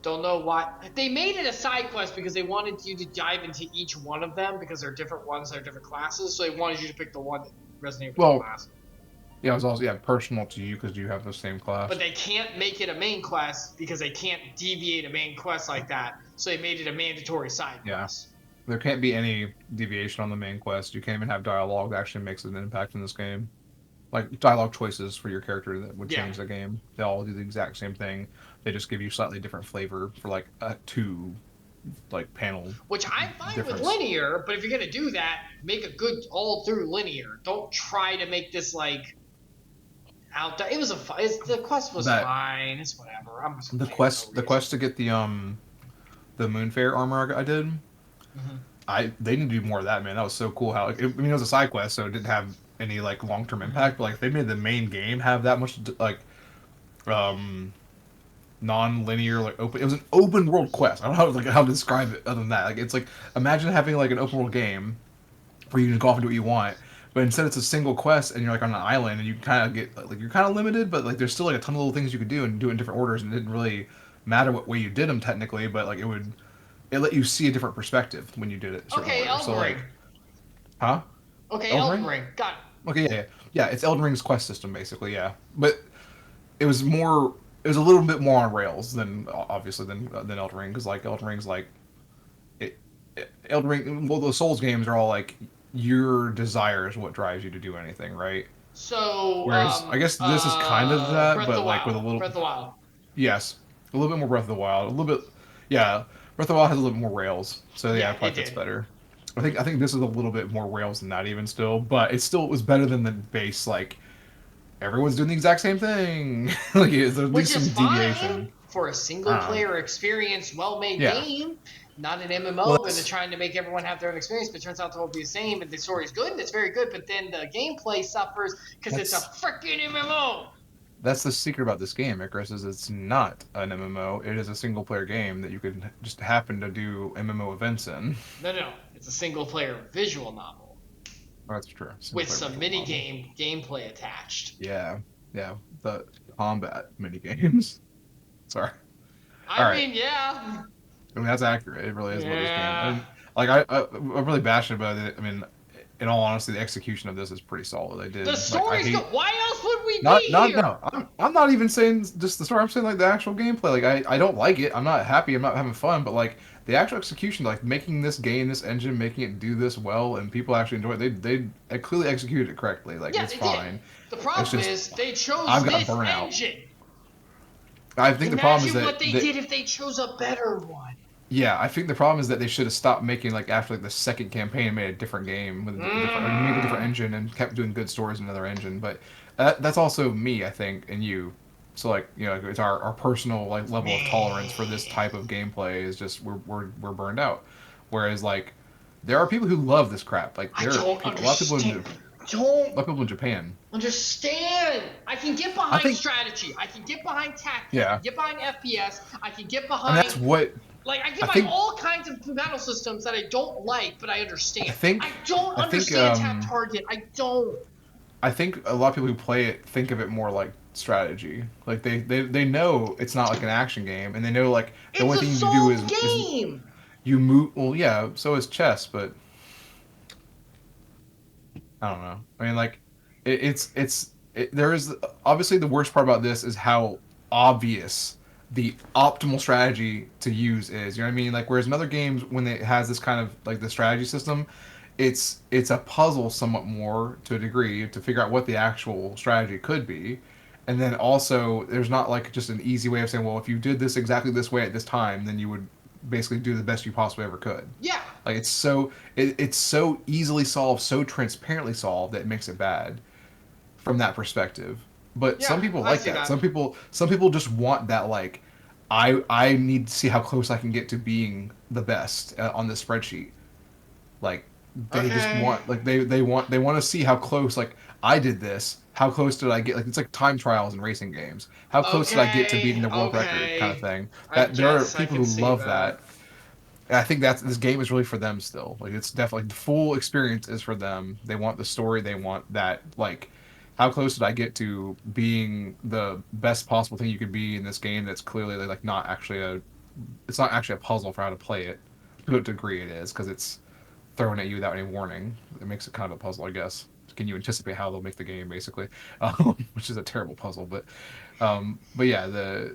don't know why. They made it a side quest because they wanted you to dive into each one of them because they're different ones, they're different classes. So they wanted you to pick the one that resonated with the class. Yeah, it was also personal to you because you have the same class. But they can't make it a main quest because they can't deviate a main quest like that. So they made it a mandatory side quest. There can't be any deviation on the main quest. You can't even have dialogue that actually makes an impact in this game. Like, dialogue choices for your character that would change the game. They all do the exact same thing. They just give you slightly different flavor for, like, a panel. Which I'm fine with linear, but if you're going to do that, make a good all-through linear. Don't try to make this, like, out there. The quest was fine. It's whatever. I'm just the quest to get the Moonfair armor I did... Mm-hmm. They need to do more of that, man. That was so cool. How it was a side quest, so it didn't have any like long-term impact. But like they made the main game have that much like non-linear like open. It was an open world quest. I don't know how to describe it other than that. Like it's like imagine having like an open world game where you can go off and do what you want, but instead it's a single quest and you're like on an island and you kind of get like you're kind of limited, but like there's still like a ton of little things you could do and do it in different orders, and it didn't really matter what way you did them technically, but like it let you see a different perspective when you did it. Okay, Elden Ring. Huh? Okay, Elden Ring. Got it. Okay, yeah. It's Elden Ring's quest system, basically, yeah. But it was a little bit more on rails than Elden Ring, because like Elden Ring's like Elden Ring. Well, the Souls games are all like your desire is what drives you to do anything, right? So whereas I guess this is kind of that, but like with a little Breath of the Wild. Yes, a little bit more Breath of the Wild, a little bit, yeah. Breath of the Wild has a little more rails, so yeah, probably fits better. I think this is a little bit more rails than that even still, but it was better than the base. Like everyone's doing the exact same thing. Like there's at least some deviation for a single player experience, well-made game, not an MMO. And they're trying to make everyone have their own experience, but it turns out to all be the same. But the story's good and it's very good, but then the gameplay suffers because it's a freaking MMO. That's the secret about this game, Icarus, is it's not an MMO. It is a single-player game that you could just happen to do MMO events in. No. It's a single-player visual novel. Oh, that's true. With some mini-game gameplay attached. Yeah. The combat mini-games. Sorry. I mean, that's accurate. It really is about this game. And, like, I'm really passionate about it. I mean... In all honesty, the execution of this is pretty solid. They did. The story's good. Why else would we be here? No, I'm not even saying just the story. I'm saying like the actual gameplay. Like I don't like it. I'm not happy. I'm not having fun. But like the actual execution, like making this game, this engine, making it do this well, and people actually enjoy it. They clearly executed it correctly. Like it's fine. The problem is they chose I've got this burnout. engine. I think the problem is that Imagine what they did if they chose a better one. Yeah, I think the problem is that they should have stopped making like after like the second campaign and made a different game with a different, or made a different engine and kept doing good stories in another engine. But that's also me, I think, and you. So like it's our personal like level of tolerance for this type of gameplay is just we're burned out. Whereas like there are people who love this crap. Like I there are don't a lot of people in don't a lot of people in Japan. understand. I can get behind think, strategy. I can get behind tactics. Yeah. I can get behind FPS. I can get And behind. that's what. Like I get behind all kinds of battle systems that I don't like, but I understand. I don't understand tap target. I don't. I think a lot of people who play it think of it more like strategy. Like they know it's not like an action game, and they know like the only thing you do is you move. Well, yeah, so is chess, but I don't know. I mean, like there is obviously the worst part about this is how obvious the optimal strategy to use is. You know what I mean? Like whereas in other games when it has this kind of like the strategy system, it's a puzzle somewhat more to a degree to figure out what the actual strategy could be. And then also there's not like just an easy way of saying, well, if you did this exactly this way at this time, then you would basically do the best you possibly ever could. Yeah. Like it's so easily solved, so transparently solved that it makes it bad from that perspective. But some people like that. Some people just want that like I need to see how close I can get to being the best on this spreadsheet. Like they just want like they want to see how close like I did this. How close did I get? Like it's like time trials in racing games. How close did I get to beating the world record kind of thing? That there are people who love that. And I think this game is really for them still. Like it's definitely the full experience is for them. They want the story. They want that like how close did I get to being the best possible thing you could be in this game that's clearly like not actually it's not actually a puzzle for how to play it. To a degree it is because it's thrown at you without any warning. It makes it kind of a puzzle, I guess. Can you anticipate how they'll make the game basically? Which is a terrible puzzle, but yeah,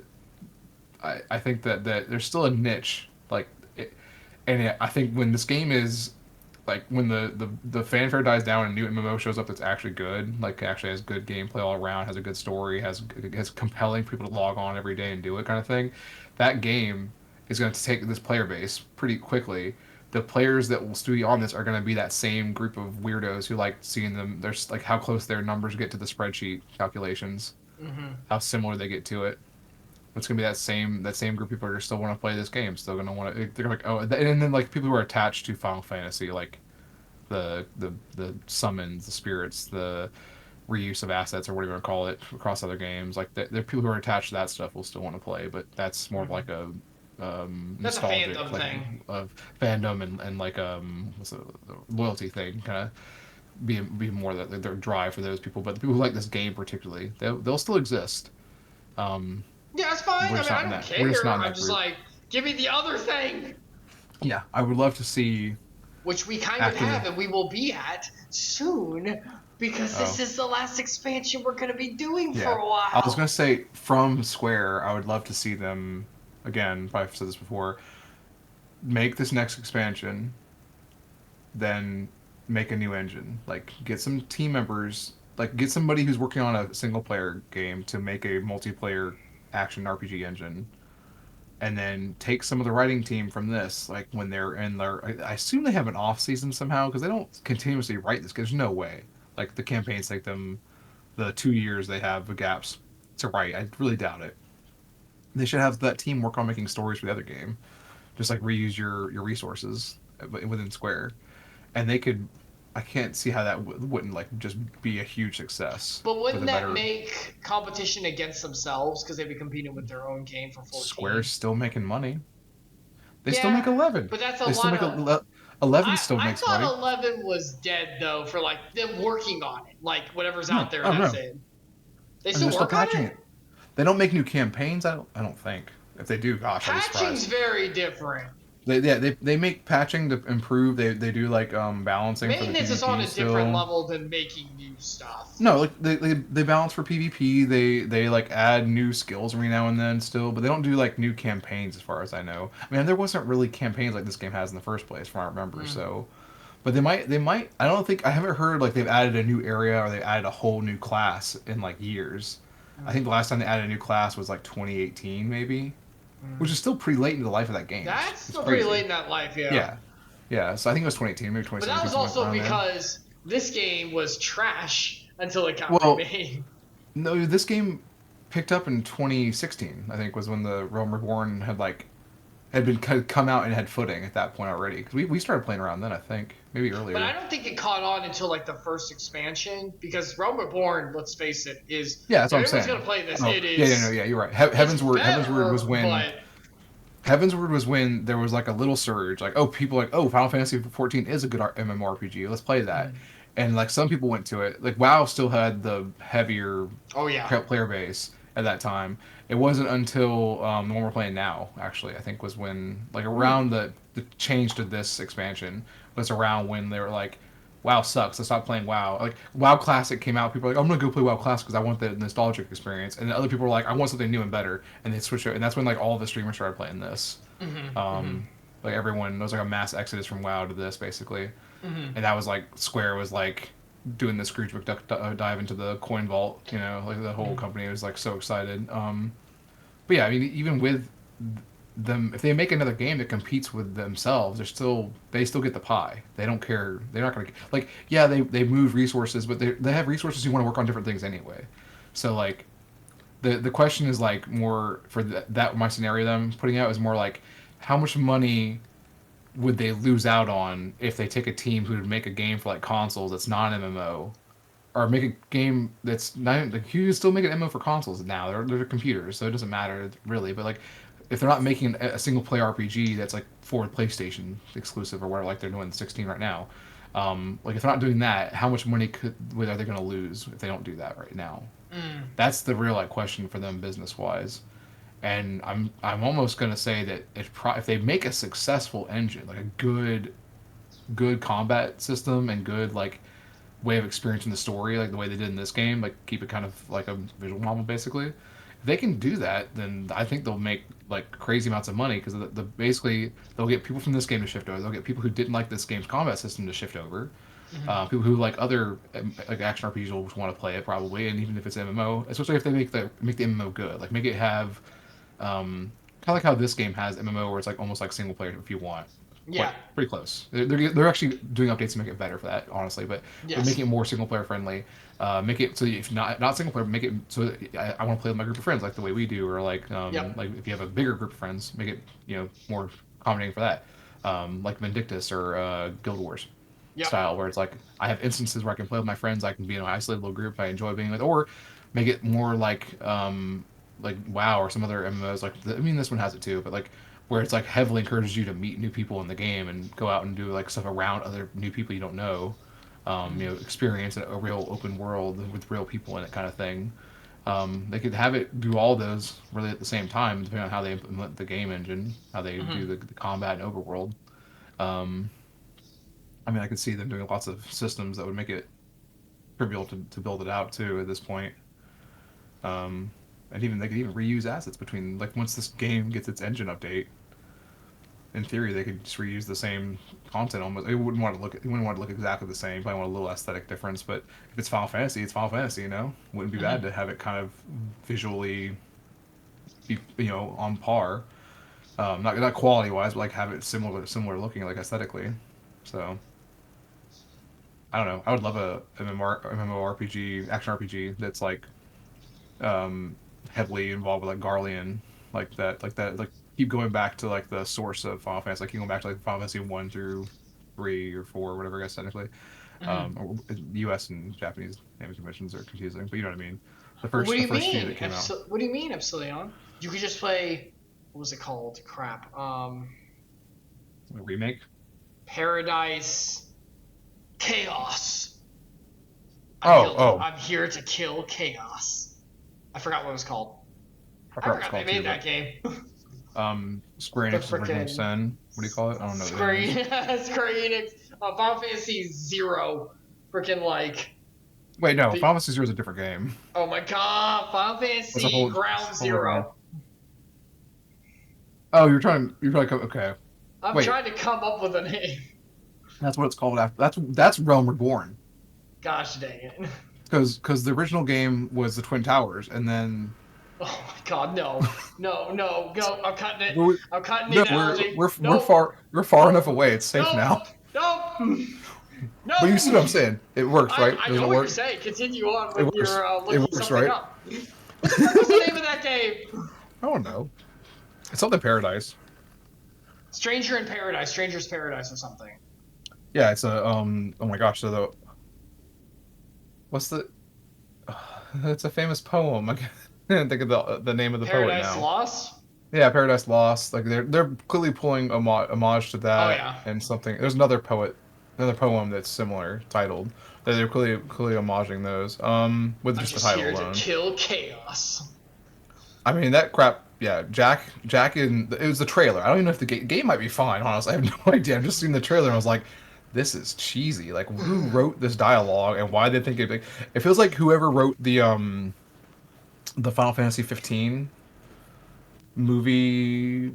I think that there's still a niche like I think when this game is like when the fanfare dies down and a new MMO shows up that's actually good, like actually has good gameplay all around, has a good story, has compelling people to log on every day and do it kind of thing, that game is going to take this player base pretty quickly. The players that will still be on this are going to be that same group of weirdos who like seeing them. There's like how close their numbers get to the spreadsheet calculations, how similar they get to it. It's gonna be that same group of people who still want to play this game, still gonna want to. They're like, oh, and then like people who are attached to Final Fantasy, like the summons, the spirits, the reuse of assets, or whatever you want to call it, across other games. Like the people who are attached to that stuff will still want to play, but that's more of like a nostalgic fandom thing of fandom and like what's the loyalty thing, kind of be more that their drive for those people. But the people who like this game particularly, they'll still exist. Yeah, it's fine. I mean, I don't care. I'm just like, give me the other thing. Yeah, I would love to see. Which we kind of have, and we will be at soon, because this is the last expansion we're going to be doing for a while. I was going to say, from Square, I would love to see them, again, I've said this before, make this next expansion, then make a new engine. Like, get some team members, like, get somebody who's working on a single-player game to make a multiplayer action RPG engine, and then take some of the writing team from this, like when they're in their, I assume they have an off season somehow because they don't continuously write this. There's no way, like the campaigns take them the 2 years they have the gaps to write. I really doubt it. They should have that team work on making stories for the other game, just like reuse your resources within Square, and they could. I can't see how that wouldn't like just be a huge success. But wouldn't that make competition against themselves because they'd be competing with their own game for 14? Square's still making money. They still make 11. But that's a lot of... 11 still makes money. I thought 11 was dead though for like them working on it, like whatever's out there. That's it. They still work on it. They don't make new campaigns. I don't think. If they do, gosh, I'd be surprised. Patching's very different. They make patching to improve. They do like balancing. Maintenance for the PvP is on a still. different level than making new stuff. No, like they balance for PvP. They like add new skills every now and then still, but they don't do like new campaigns as far as I know. I mean, there wasn't really campaigns like this game has in the first place, from what I remember. So, But they might. I don't think I haven't heard like they've added a new area or they added a whole new class in like years. I think the last time they added a new class was like 2018 maybe, which is still pretty late into the life of that game. That's It's still pretty crazy. late in that life, yeah. Yeah, yeah. So I think it was 2018, maybe But 2017. that was also around there. because this game was trash until it got Well, remade. no, this game picked up in 2016. I think was when the Realm Reborn had been come out and had footing at that point already. Because we started playing around then, I think, maybe earlier. But I don't think it caught on until like the first expansion because Realm Reborn, let's face it, is Yeah, that's what I'm if anyone's saying. gonna play this, Oh, it is. yeah, you're right. Heaven's Word was when but Heaven's Word was when there was like a little surge, like people like Final Fantasy 14 is a good MMORPG, let's play that, and like some people went to it. Like WoW still had the heavier player base at that time. It wasn't until the one we're playing now, actually, I think was when like around the change to this expansion was around when they were like, WoW sucks. Let's stop playing WoW. Like WoW Classic came out, people were like, I'm gonna go play WoW Classic because I want the nostalgic experience. And other people were like, I want something new and better. And they switched it, and that's when like all the streamers started playing this. Like everyone, there was like a mass exodus from WoW to this basically, and that was like Square was like doing the Scrooge McDuck dive into the coin vault. You know, like the whole company was like so excited. But yeah, I mean, even with them, if they make another game that competes with themselves, they still get the pie. They don't care. They're not gonna like. Yeah, they move resources, but they have resources who want to work on different things anyway. So like, the question is like more for that my scenario that I'm putting out is more like, how much money would they lose out on if they take a team who would make a game for like consoles that's non MMO, or make a game that's not like you can still make an MMO for consoles now. They're computers, so it doesn't matter really. But like, if they're not making a single player RPG that's like for PlayStation exclusive or whatever, like they're doing 16 right now, like if they're not doing that, how much money are they going to lose if they don't do that right now? That's the real like question for them business wise. And I'm almost going to say that if they make a successful engine, like a good combat system and good like way of experiencing the story, like the way they did in this game, like keep it kind of like a visual novel basically. If they can do that, then I think they'll make like crazy amounts of money because basically they'll get people from this game to shift over. They'll get people who didn't like this game's combat system to shift over. People who like other like action RPGs will want to play it probably, and even if it's MMO, especially if they make the MMO good, like make it have kind of like how this game has MMO where it's like almost like single player if you want. yeah, Pretty close. They're actually doing updates to make it better for that, honestly. But they're making it more single player friendly. Make it so if not single player, make it so I want to play with my group of friends like the way we do, or like like if you have a bigger group of friends, make it more accommodating for that. Like Vindictus or Guild Wars style, where it's like I have instances where I can play with my friends. I can be in an isolated little group I enjoy being with, or make it more like WoW or some other MMOs. Like I mean, this one has it too, but like where it's like heavily encourages you to meet new people in the game and go out and do like stuff around other new people you don't know. Experience a real open world with real people in it, kind of thing. They could have it do all those really at the same time, depending on how they implement the game engine, how they do the combat and overworld. I mean, I could see them doing lots of systems that would make it trivial to build it out too at this point. And even they could even reuse assets between like once this game gets its engine update. In theory, they could just reuse the same content almost. It wouldn't want to look exactly the same. Probably want a little aesthetic difference. But if it's Final Fantasy, it's Final Fantasy. Wouldn't be bad to have it kind of visually be on par. Not quality wise, but like have it similar looking like aesthetically. So I don't know. I would love a MMORPG, action RPG that's like heavily involved with like Garlean, like that, like keep going back to like the source of Final Fantasy, like keep going back to like Final Fantasy 1 through 3 or 4, whatever I guess technically. U.S. and Japanese naming conventions are confusing, but you know what I mean. The first few that came out. What do you mean, Epsilion? You could just play. What was it called? Crap. A remake. Paradise Chaos. I'm here to kill chaos. I forgot what it was called. I forgot they made that game. Square Enix original Sin. What do you call it? I don't know. Square Enix. Final Fantasy Zero. Freaking like. Wait, no. Final Fantasy Zero is a different game. Oh my god! Final Fantasy Ground Zero. Oh, you're trying to okay. I'm trying to come up with a name. That's what it's called after. That's Realm Reborn. Gosh dang it. Because the original game was the Twin Towers, and then Oh my god, no. No, no, no. I'm cutting it. we're, I'm cutting the no, analogy. we're Nope. far enough away. It's safe Nope. now. Nope. But you Nope. see what I'm saying? It works, right? I Doesn't know it what work? you're saying. Continue on It with works. your It looking works, something right? up. What the frick was the name of that game? I don't know. It's something Paradise. Stranger in Paradise, Stranger's Paradise or something. Yeah, it's a oh my gosh, so what's the it's a famous poem. I can't think of the name of the poet Paradise now. Lost? Yeah, Paradise Lost. Like they're clearly pulling homage to that Oh yeah. and something. There's another poem that's similar titled that they're clearly homaging those. With I'm just the just title here alone. to kill chaos. I mean that crap. Yeah, Jack it was the trailer. I don't even know if the game might be fine. Honestly, I have no idea. I've just seen the trailer and I was like, this is cheesy. Like who wrote this dialogue and why they think it? It feels like whoever wrote the Final Fantasy 15 movie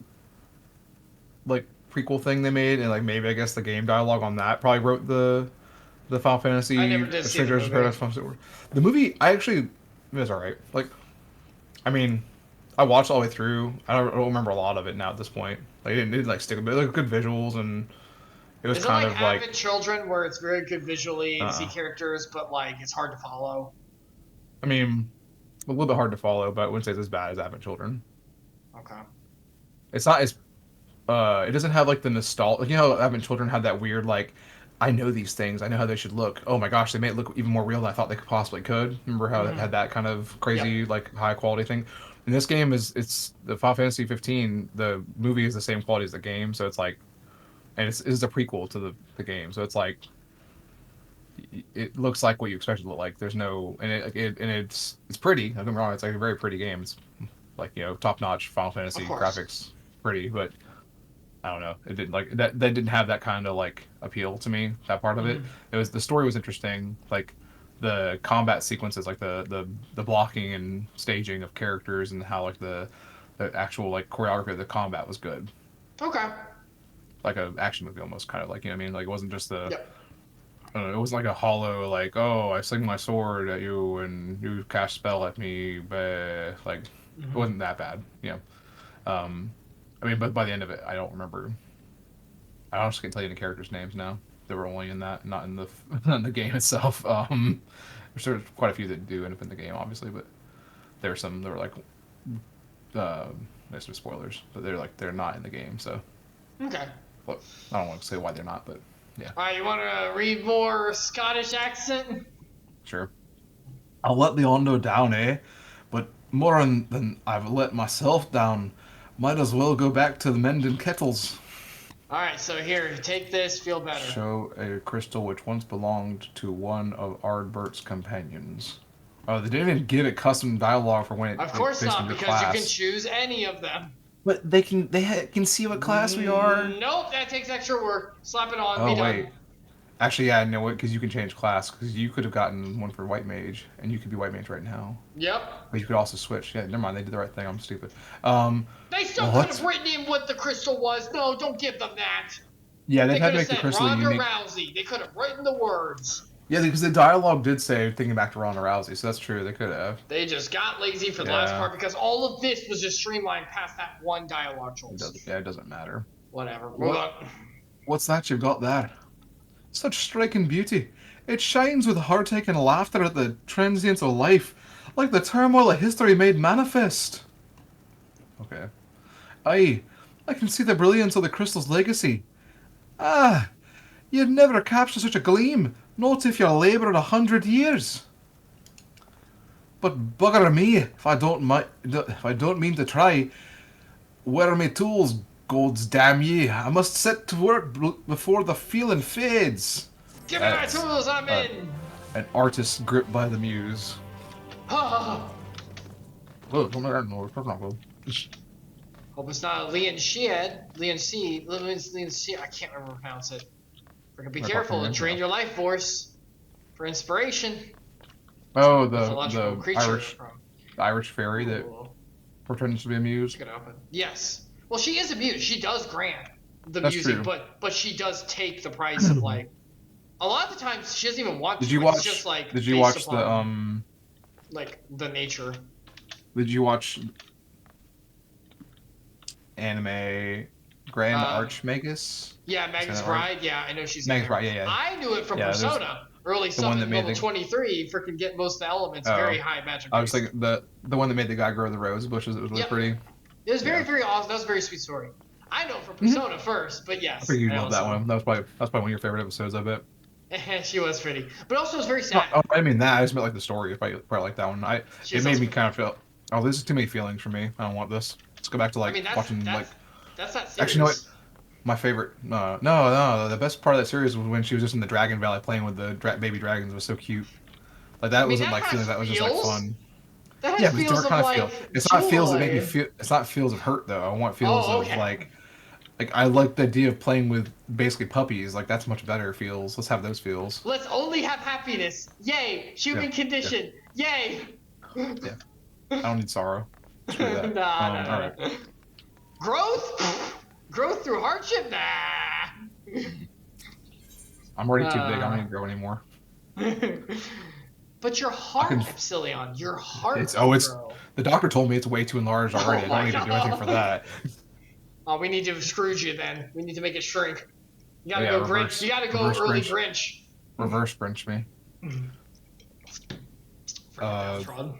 like prequel thing they made, and like maybe I guess the game dialogue on that probably wrote the Final Fantasy I never did see the Strangers movie. Paradise. The movie I actually it was alright. Like I mean, I watched all the way through. I don't remember a lot of it now at this point. Like it didn't like stick, but like good visuals and it was Is it kind like of like Advent Children where it's very good visually and see characters, but like it's hard to follow? I mean a little bit hard to follow, but I wouldn't say it's as bad as Advent Children. Okay. It's not as it doesn't have like the nostalgia. Like, you know how Advent Children had that weird like I know these things. I know how they should look. Oh my gosh, they made it look even more real than I thought they possibly could. Remember how it had that kind of crazy like high quality thing? In this game it's the Final Fantasy 15. The movie is the same quality as the game, so it's like, and it's a prequel to the game, so it's like it looks like what you expect it to look like. There's no and it's pretty. Don't get me wrong, it's like a very pretty game. It's like top notch Final Fantasy graphics, pretty, but I don't know. It didn't like that. That didn't have that kind of like appeal to me. That part of it. It was the story was interesting. Like the combat sequences, like the blocking and staging of characters, and how like the actual like choreography of the combat was good. Okay. Like an action movie almost, kind of like what I mean. Like it wasn't just the. Yep. I don't know, it wasn't like a hollow like, oh, I sling my sword at you and you cast spell at me, but like it wasn't that bad. I mean, but by the end of it, I don't remember. I honestly can't tell you the characters' names now. They were only in that, not in the in the game itself. There's quite a few that do end up in the game, obviously, but there were some that were like, there's some spoilers, but they're not in the game. So, Okay. Well, I don't want to say why they're not, but yeah. All right, you want to read more Scottish accent? Sure. I'll let the Ondo down, eh? But more than I've let myself down. Might as well go back to the mending kettles. All right, so here, take this, feel better. Show a crystal which once belonged to one of Ardbert's companions. Oh, they didn't even give it custom dialogue for when it. Of course based not, on your because class. you can choose any of them. But they can see what class we are. Nope, that takes extra work. Slap it on. Oh be done. wait, actually, yeah, I know it because you can change class. Because you could have gotten one for White Mage, and you could be White Mage right now. Yep. But you could also switch. Yeah, never mind. They did the right thing. I'm stupid. They still could have written in what the crystal was. No, don't give them that. Yeah, They had to could have make the said crystal Ronda unique. Rousey. They could have written the words. Yeah, because the dialogue did say thinking back to Ronda Rousey, so that's true. They could have. They just got lazy for the last part because all of this was just streamlined past that one dialogue choice. It doesn't matter. Whatever. Move on. What's that you've got there? Such striking beauty. It shines with heartache and laughter at the transience of life, like the turmoil of history made manifest. Okay. Aye, I can see the brilliance of the crystal's legacy. Ah, you'd never capture such a gleam, not if you laboured 100 years. But bugger me if I don't mean to try. Where are my tools, gods damn ye? I must set to work before the feeling fades. Give me my tools, I'm in! An artist gripped by the muse. Ha Oh, not good. Hope it's not Leon Shead. Leon Shead. I can't remember how to pronounce it. Freaking be careful and drain your life force for inspiration. Oh, Mythological creature the Irish fairy that pretends to be a muse. Yes. Well, she is a muse. She does grant the That's music, true. but she does take the price of like. A lot of the times she doesn't even want to. Did you It's watch? just like Did you based watch upon like the nature. Did you watch anime Grand Archmagus? Yeah, Magus that right? Bride. Yeah, I know she's Magus in there. Bride. Yeah, yeah. I knew it from Yeah, there's Persona. Early the one that summon made level the. 23, freaking get most of the elements, very Oh, high magic I was base. thinking the one that made the guy grow the rose bushes. It was really Yep. pretty. It was very, Yeah. very awesome. That was a very sweet story. I know from Persona first, but I yes. think you I love that also- one. That's probably one of your favorite episodes. I bet. She was pretty, but also it was very sad. Oh, I mean that. I just meant like the story. Probably like that one. She It was made also me pretty. kind of feel. Oh, this is too many feelings for me. I don't want this. Let's go back to like I mean, watching like. that's not serious. Actually, you know what? My favorite. No. The best part of that series was when she was just in the Dragon Valley playing with the baby dragons. It was so cute. Like that wasn't like feelings. That was just like fun. That Yeah, has but it's feels different of kind like of feel. It's not feels that make me joy. feel. It's not feels of hurt though. I want feels Oh, okay. of like I like the idea of playing with basically puppies. Like that's much better feels. Let's have those feels. Let's only have happiness. Yay! Human condition. Yay! Yeah. I don't need sorrow. Screw that. Nah. All right. Growth? Growth through hardship? Nah. I'm already too big. I don't need to grow anymore. But your heart, can- Epsilion, your heart. It's can it's grow. the doctor told me it's way too enlarged already. Oh I my don't need to do anything for that. Oh, we need to Scrooge you then. We need to make it shrink. You gotta Yeah, go reverse- Grinch. You gotta go reverse early Grinch. Grinch. Reverse Grinch me. Freaking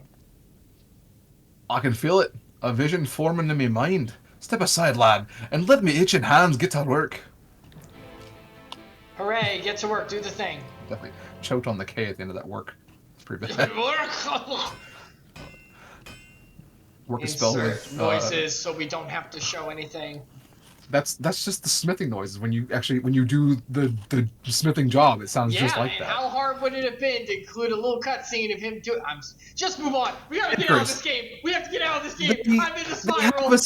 I can feel it. A vision forming in my mind. Step aside, lad, and let me itching hands get to work. Hooray! Get to work. Do the thing. Definitely choked on the K at the end of that work. It's pretty bad. Work is spelled Insert with noises so we don't have to show anything. That's just the smithing noises. When you do the smithing job, it sounds just like and that. how hard would it have been to include a little cutscene of him doing? Just move on. We gotta get out of this game. We have to get out of this game. I'm in a spiral.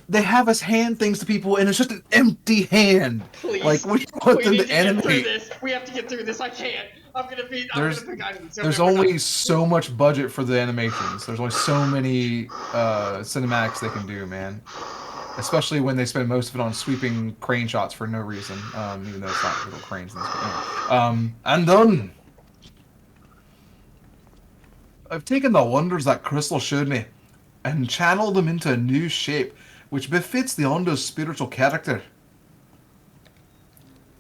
They have us hand things to people, and it's just an empty hand. Please. Like, what do you want We them need to to get through animate? this. We have to get through this. I can't. I'm gonna pick items. There's only so much budget for the animations. There's only so many cinematics they can do, man. Especially when they spend most of it on sweeping crane shots for no reason, even though it's not real cranes in this. But anyway. And done. I've taken the wonders that Crystal showed me, and channeled them into a new shape, which befits the Ondo's spiritual character.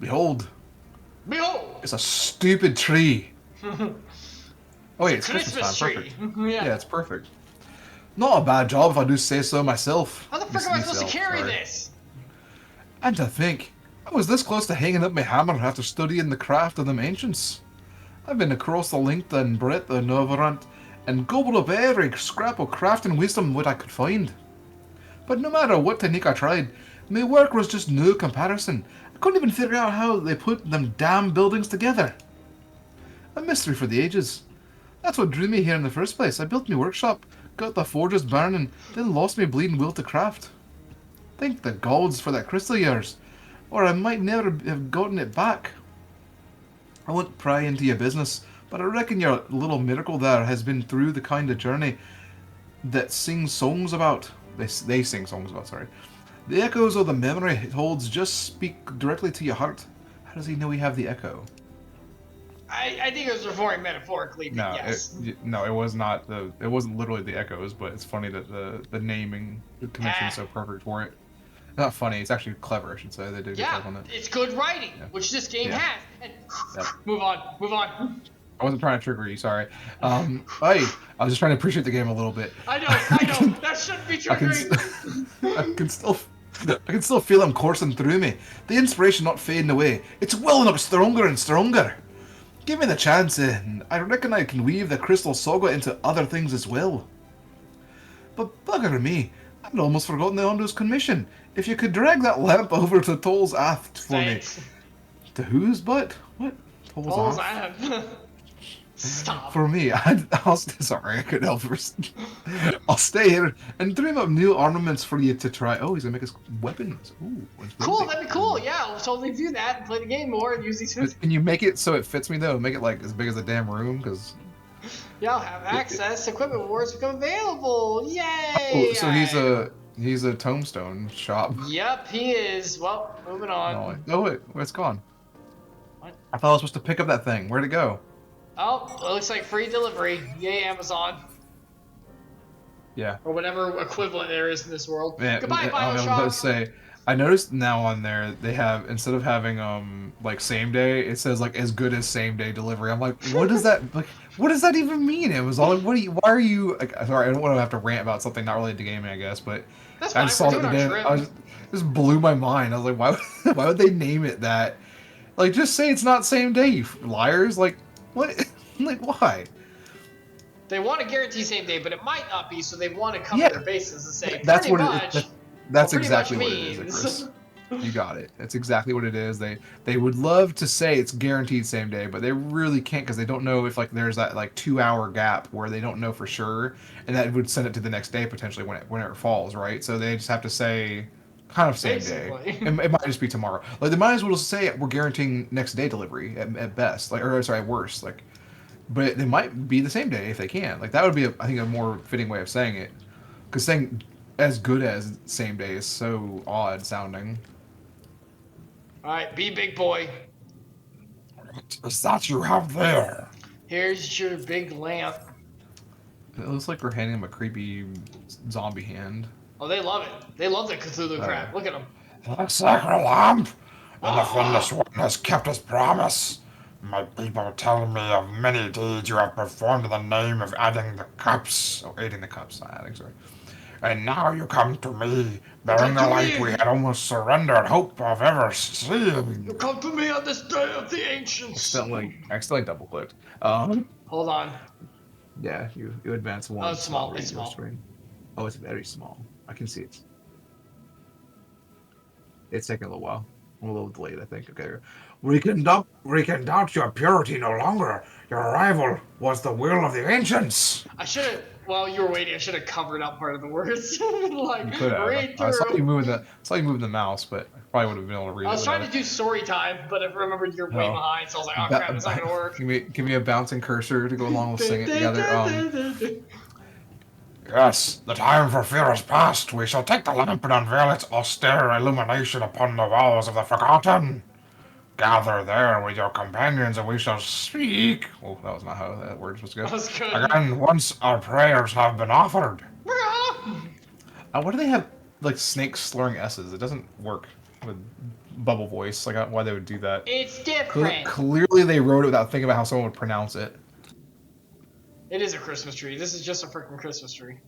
Behold. Behold. It's a stupid tree. Oh wait, it's Christmas time. tree. Perfect. Yeah. Yeah, it's perfect. Not a bad job if I do say so myself. How the frick am I supposed to carry this? And to think, I was this close to hanging up my hammer after studying the craft of them ancients. I've been across the length and breadth of Novarant and gobbled up every scrap of craft and wisdom what I could find. But no matter what technique I tried, my work was just no comparison. I couldn't even figure out how they put them damn buildings together. A mystery for the ages. That's what drew me here in the first place. I built my workshop, got the forges burning, then lost my bleeding will to craft. Thank the gods for that crystal of yours, or I might never have gotten it back. I won't pry into your business, but I reckon your little miracle there has been through the kind of journey that sing songs about. They sing songs about, sorry. The echoes of the memory it holds just speak directly to your heart. How does he know we have the echo? I think it was referring metaphorically, but No, yes. it was not it wasn't literally the echoes, but it's funny that the naming convention is so perfect for it. Not funny, it's actually clever, I should say. They did a good job on it. It's good writing, which this game has. And move on. I wasn't trying to trigger you, sorry. I was just trying to appreciate the game a little bit. I know. That shouldn't be triggering. I can still feel him coursing through me. The inspiration not fading away. It's welling up stronger and stronger. Give me the chance, and I reckon I can weave the Crystal Saga into other things as well. But bugger me, I'd almost forgotten the Ondo's commission. If you could drag that lamp over to Toll's aft for me. To whose butt? What? Toll's aft? Stop. For me, sorry, I couldn't help it. I'll stay here and dream up new armaments for you to try. Oh, he's gonna make us weapons. Ooh, cool, that'd be cool. Yeah, I'll totally do that and play the game more and use these. Can you make it so it fits me though? Make it like as big as a damn room, because. Yeah, I'll have access. Equipment rewards become available. Yay! Oh, so He's a tombstone shop. Yep, he is. Well, moving on. No, oh wait, it's gone. What? I thought I was supposed to pick up that thing. Where'd it go? Oh, it looks like free delivery. Yay, Amazon. Yeah. Or whatever equivalent there is in this world. Yeah, Goodbye, I was about to say. I noticed now on there they have, instead of having like same day, it says like as good as same day delivery. I'm like, what does that like? What does that even mean? It was all like, why are you? Like, sorry, I don't want to have to rant about something not related to gaming, I guess, but That's I fine. just saw it today. Just blew my mind. I was like, why would they name it that? Like, just say it's not same day, you liars! Like, what? Like, why? They want to guarantee same day, but it might not be, so they want to cover their bases and say that's pretty what much. That's pretty exactly much what it is, means. Chris. You got it. That's exactly what it is. They would love to say it's guaranteed same day, but they really can't because they don't know if like there's that like 2 hour gap where they don't know for sure, and that would send it to the next day potentially when it falls, right? So they just have to say kind of same Basically. day. It might just be tomorrow. Like they might as well just say we're guaranteeing next day delivery at best, like or sorry at worst, like. But they might be the same day if they can. Like that would be I think a more fitting way of saying it, because saying as good as same day is so odd sounding. Alright, be big boy. What is that you have there? Here's your big lamp. It looks like we're handing him a creepy zombie hand. Oh, they love it. They love the Cthulhu crap. Look at them. The sacred lamp! And the Finless One has kept his promise. My people tell me of many deeds you have performed in the name of adding the cups. Oh, aiding the cups, not adding, sorry. And now you come to me, bearing the light we had almost surrendered hope of ever seeing. You come to me on this day of the ancients. I accidentally double clicked. Hold on. Yeah, you advance one. Oh, it's small. It's small. Screen. Oh, it's very small. I can see it. It's taking a little while. I'm a little delayed, I think. Okay. We can doubt your purity no longer. Your arrival was the will of the ancients. I should have. While you were waiting, I should have covered up part of the words. Like, You could have. read through. I saw you moving the mouse, but I probably would have been able to read it. I was trying to do story time, but I remembered you're way behind, so I was like, oh crap, it's not gonna work. Give me a bouncing cursor to go along with singing together. Yes, the time for fear is past. We shall take the lamp and unveil its austere illumination upon the walls of the forgotten. Gather there with your companions and we shall speak. Oh, that was not how that word was supposed to go. That was good. Again, once our prayers have been offered. Why do they have like snakes slurring S's? It doesn't work with bubble voice. Like why they would do that? It's different. Clearly, they wrote it without thinking about how someone would pronounce it. It is a Christmas tree. This is just a freaking Christmas tree.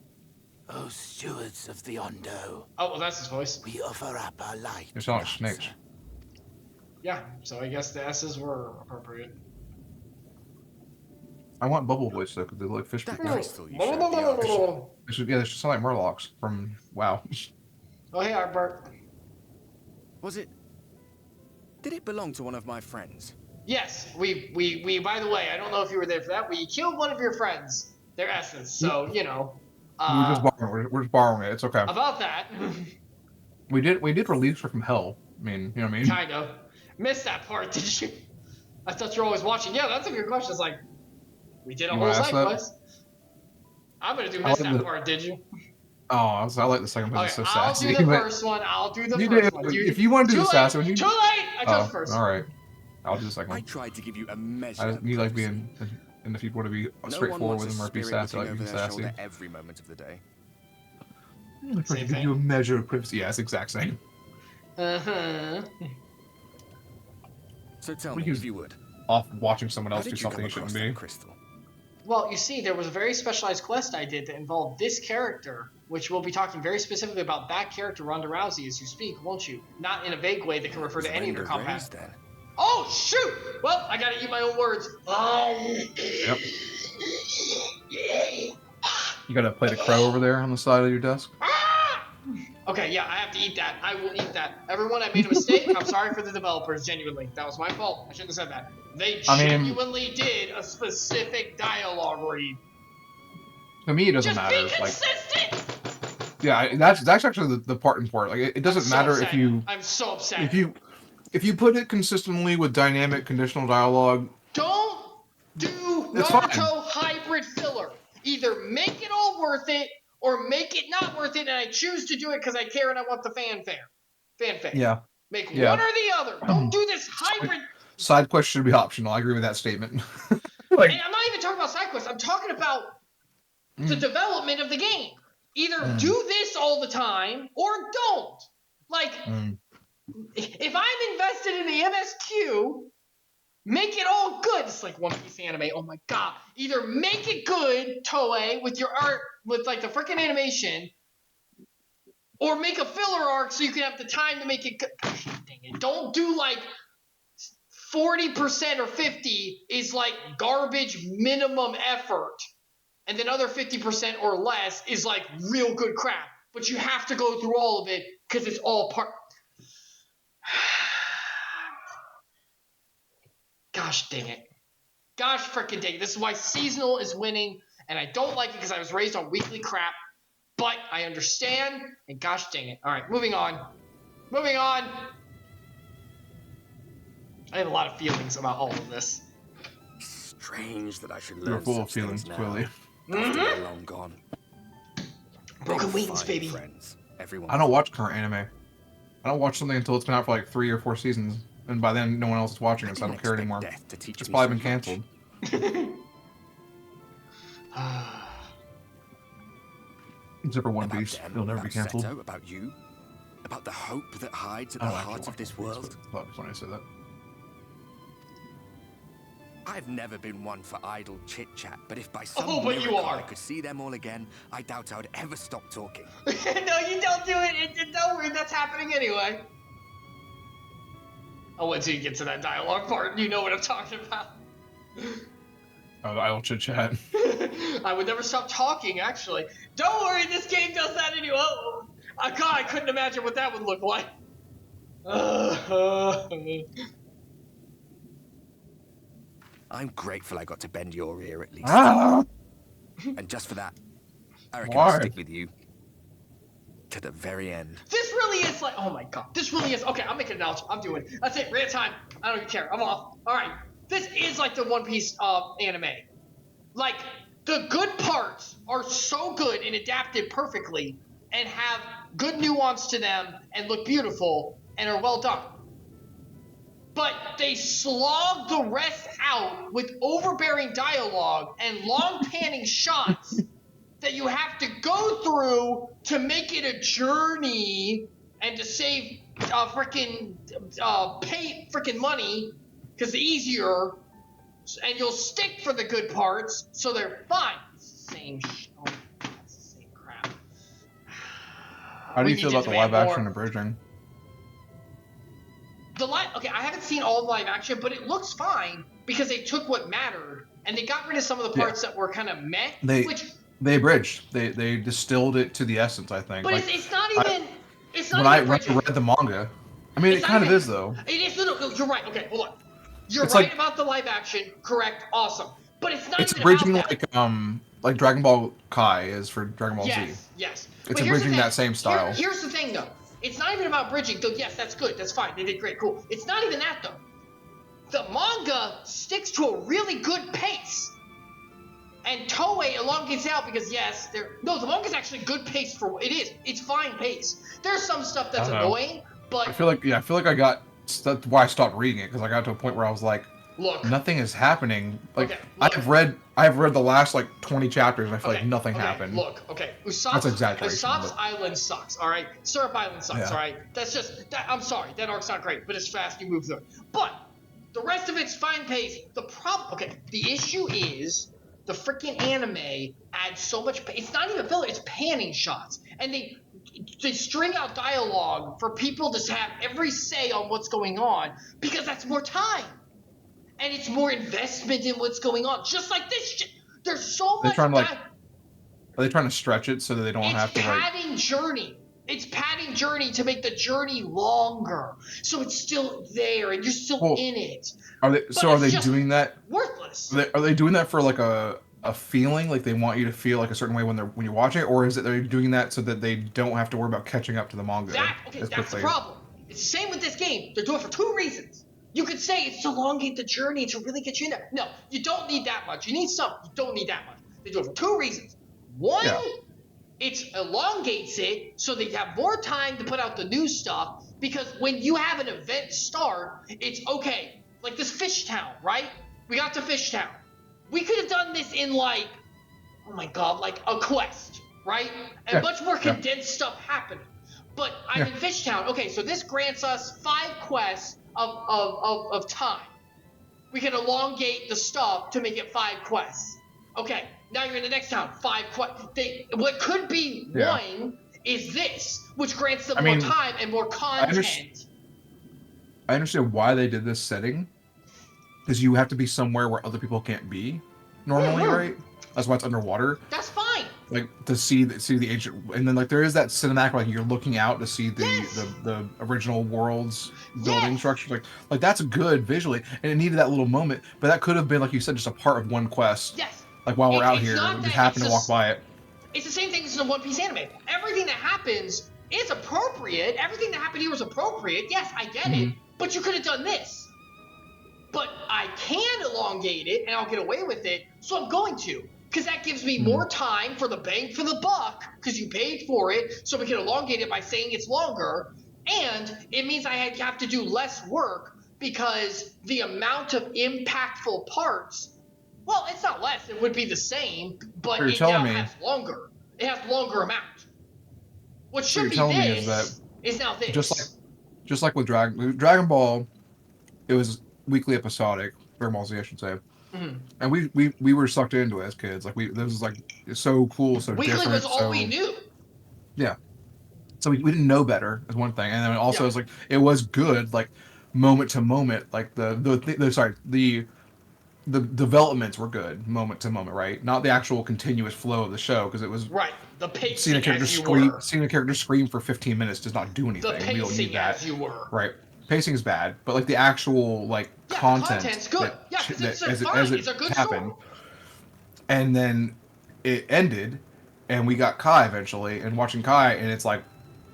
Oh, stewards of the Ondo. Oh, well, that's his voice. We offer up our light. They sound like snakes. Yeah, so I guess the S's were appropriate. I want bubble voice though, because they look like fish That people. crystal you showed the auction. They should sound like Murlocs from WoW. Oh, hey, Arbart. Was it? Did it belong to one of my friends? Yes, we. By the way, I don't know if you were there for that. We killed one of your friends. Their S's. So you know. We're just borrowing it. It's okay. About that. We did release her from hell. I mean, you know what I mean? Kind of. Missed that part, did you? I thought you were always watching. Yeah, that's a good question. It's like, we did a whole side quest. I'm gonna do miss that part, did you? Oh, I like the second one. It's so sassy. I'll do the first one. I'll do the first one. If you want to do the sassy one, too late. I chose the first one. All right. I'll do the second I one. tried to give you a measure. You like being, and if you want to be straightforward with them or be sassy, I like being sassy. Every moment of the day. I'm trying to give you a measure of privacy. Yeah, it's the exact same. So tell me, if you would. Off watching someone How else did do you something come you shouldn't across be. that crystal? Well, you see, there was a very specialized quest I did that involved this character, which we'll be talking very specifically about that character, Ronda Rousey, as you speak, won't you? Not in a vague way that can refer to any of your combat. Oh, shoot! Well, I gotta eat my own words. Yep. You gotta play the crow over there on the side of your desk? Okay, yeah, I have to eat that. I will eat that. Everyone, I made a mistake. I'm sorry for the developers, genuinely. That was my fault. I shouldn't have said that. They genuinely did a specific dialogue read. To me, it doesn't matter. Just be consistent! Yeah, that's actually the part important. Like, it doesn't matter if you... I'm so upset. If you put it consistently with dynamic conditional dialogue... Don't do Naruto hybrid filler. Either make it all worth it, or make it not worth it and I choose to do it because I care and I want the fanfare. Yeah. Make Yeah. one or the other. Don't do this hybrid. Side quests should be optional. I agree with that statement. And I'm not even talking about side quests. I'm talking about the development of the game. Either do this all the time or don't. Like, if I'm invested in the MSQ, make it all good. It's like One Piece anime. Oh my god. Either make it good, Toei, with your art, with like the freaking animation, or make a filler arc so you can have the time to make it good. Gosh, dang it. Don't do like 40% or 50 is like garbage minimum effort. And then other 50% or less is like real good crap. But you have to go through all of it because it's all part. Gosh dang it. Gosh freaking dang it. This is why seasonal is winning. And I don't like it because I was raised on weekly crap. But I understand. And gosh dang it. Alright, moving on. Moving on. I have a lot of feelings about all of this. Strange that I should learn You're full of such things feelings, now. clearly. After they're long gone. Broken They were wings, fine baby. Friends. Everyone. I don't watch current anime. I don't watch something until it's been out for like 3 or 4 seasons, and by then no one else is watching it, so I don't care anymore. Death to teach It's me probably so been much. canceled. Except for One About Piece, them, it'll never be about canceled. Seto, about you, about the hope that hides at I the don't actually heart of watch this One Piece, world. but I thought when I said that. I've never been one for idle chit-chat, but if by some Oh, but you miracle are. I could see them all again, I doubt I would ever stop talking. No, you don't do it. Don't worry, that's happening anyway. I'll wait till you get to that dialogue part. You know what I'm talking about. Oh, the idle chit chat. I would never stop talking, actually. Don't worry, this game does that anyway. Oh, God, I couldn't imagine what that would look like. I'm grateful I got to bend your ear at least. Ah! And just for that, I reckon Why? I'll stick with you. To the very end. This really is like, oh my god, this really is, okay, I'm making an announcement, I'm doing it. That's it, we're at time, I don't even care, I'm off. Alright, this is like the One Piece anime. Like, the good parts are so good and adapted perfectly and have good nuance to them and look beautiful and are well done. But they slog the rest out with overbearing dialogue and long panning shots that you have to go through to make it a journey and to save pay freaking money because it's easier, and you'll stick for the good parts, so they're fine. It's the same oh my god, it's the same crap. How do you feel about the live action abridging? Okay, I haven't seen all the live action, but it looks fine because they took what mattered and they got rid of some of the parts that were kind of meh. They abridged. They distilled it to the essence, I think. But like, it's not even. When I read the manga, I mean, it kind of is though. It is. No, you're right. Okay, hold on. You're It's right like, about the live action. Correct. Awesome. But it's not. It's even abridging about that. like Dragon Ball Kai is for Dragon Ball Z. Yes. It's abridging that same style. Here's the thing, though. It's not even about bridging. Though, yes, that's good. That's fine. They did great. Cool. It's not even that, though. The manga sticks to a really good pace. And Toei elongates out because, yes, the manga's actually good pace for what it is. It's fine pace. There's some stuff that's annoying, but... I feel like that's why I stopped reading it, because I got to a point where I was like, look, nothing is happening. Like, okay, I've read the last, 20 chapters, and I feel like nothing happened. Look, That's exaggeration. Usopp's Island sucks, alright? Syrup Island sucks, alright? That's just, I'm sorry, that arc's not great, but it's fast, you move through it. But, the rest of it's fine pace. The issue is... the freaking anime adds so much. It's not even filler. It's panning shots, and they string out dialogue for people to have every say on what's going on because that's more time, and it's more investment in what's going on. Just like this shit. There's so much. Are they trying to stretch it so that they don't have to It's padding journey to make the journey longer, so it's still there and you're still in it. Are they doing that? Worthless. Are they doing that for like a feeling, like they want you to feel like a certain way when you're watching it, or is it they're doing that so that they don't have to worry about catching up to the manga? That's the problem. It's the same with this game. They're doing it for 2 reasons. You could say it's to elongate the journey to really get you in there. No, you don't need that much. You need some. You don't need that much. They do it for 2 reasons. One, it elongates it so that you have more time to put out the new stuff. Because when you have an event start, it's okay. Like this Fish Town, right? We got to Fish Town. We could have done this in like, oh my god, like a quest, right? And much more condensed stuff happening. But I'm in Fish Town. Okay, so this grants us 5 quests of time. We can elongate the stuff to make it 5 quests. Okay, now you're in the next town. 5 quests. What could be 1 is this, which grants them more time and more content. I understand why they did this setting, because you have to be somewhere where other people can't be normally, right? That's why it's underwater. That's fine. Like to see the ancient, and then like there is that cinematic, like you're looking out to see the original world's building structure. Like that's good visually, and it needed that little moment. But that could have been, like you said, just a part of one quest. Yes. Like while we're out here, we just happen to walk by it. It's the same thing as in the One Piece anime. Everything that happens is appropriate. Everything that happened here was appropriate. Yes, I get it. But you could have done this. But I can elongate it, and I'll get away with it, so I'm going to. Because that gives me more time for the bang for the buck, because you paid for it, so we can elongate it by saying it's longer. And it means I have to do less work, because the amount of impactful parts, well, it's not less, it would be the same, but it now has longer. It has longer amount. What should be this is now this. Just like with Dragon Ball, it was weekly episodic, Dragon Ball Z, I should say. And we were sucked into it as kids. Like this was like so cool, so weekly different. Was all we knew. Yeah. So we didn't know better is one thing, and then also it was like it was good, like moment to moment. Like the developments were good moment to moment, right? Not the actual continuous flow of the show, because it was the pacing. Seeing a character scream for 15 minutes does not do anything. We don't need that. Right. Pacing is bad, but like the actual content's good. It's a good happened. Story. And then it ended, and we got Kai eventually, and watching Kai, and it's like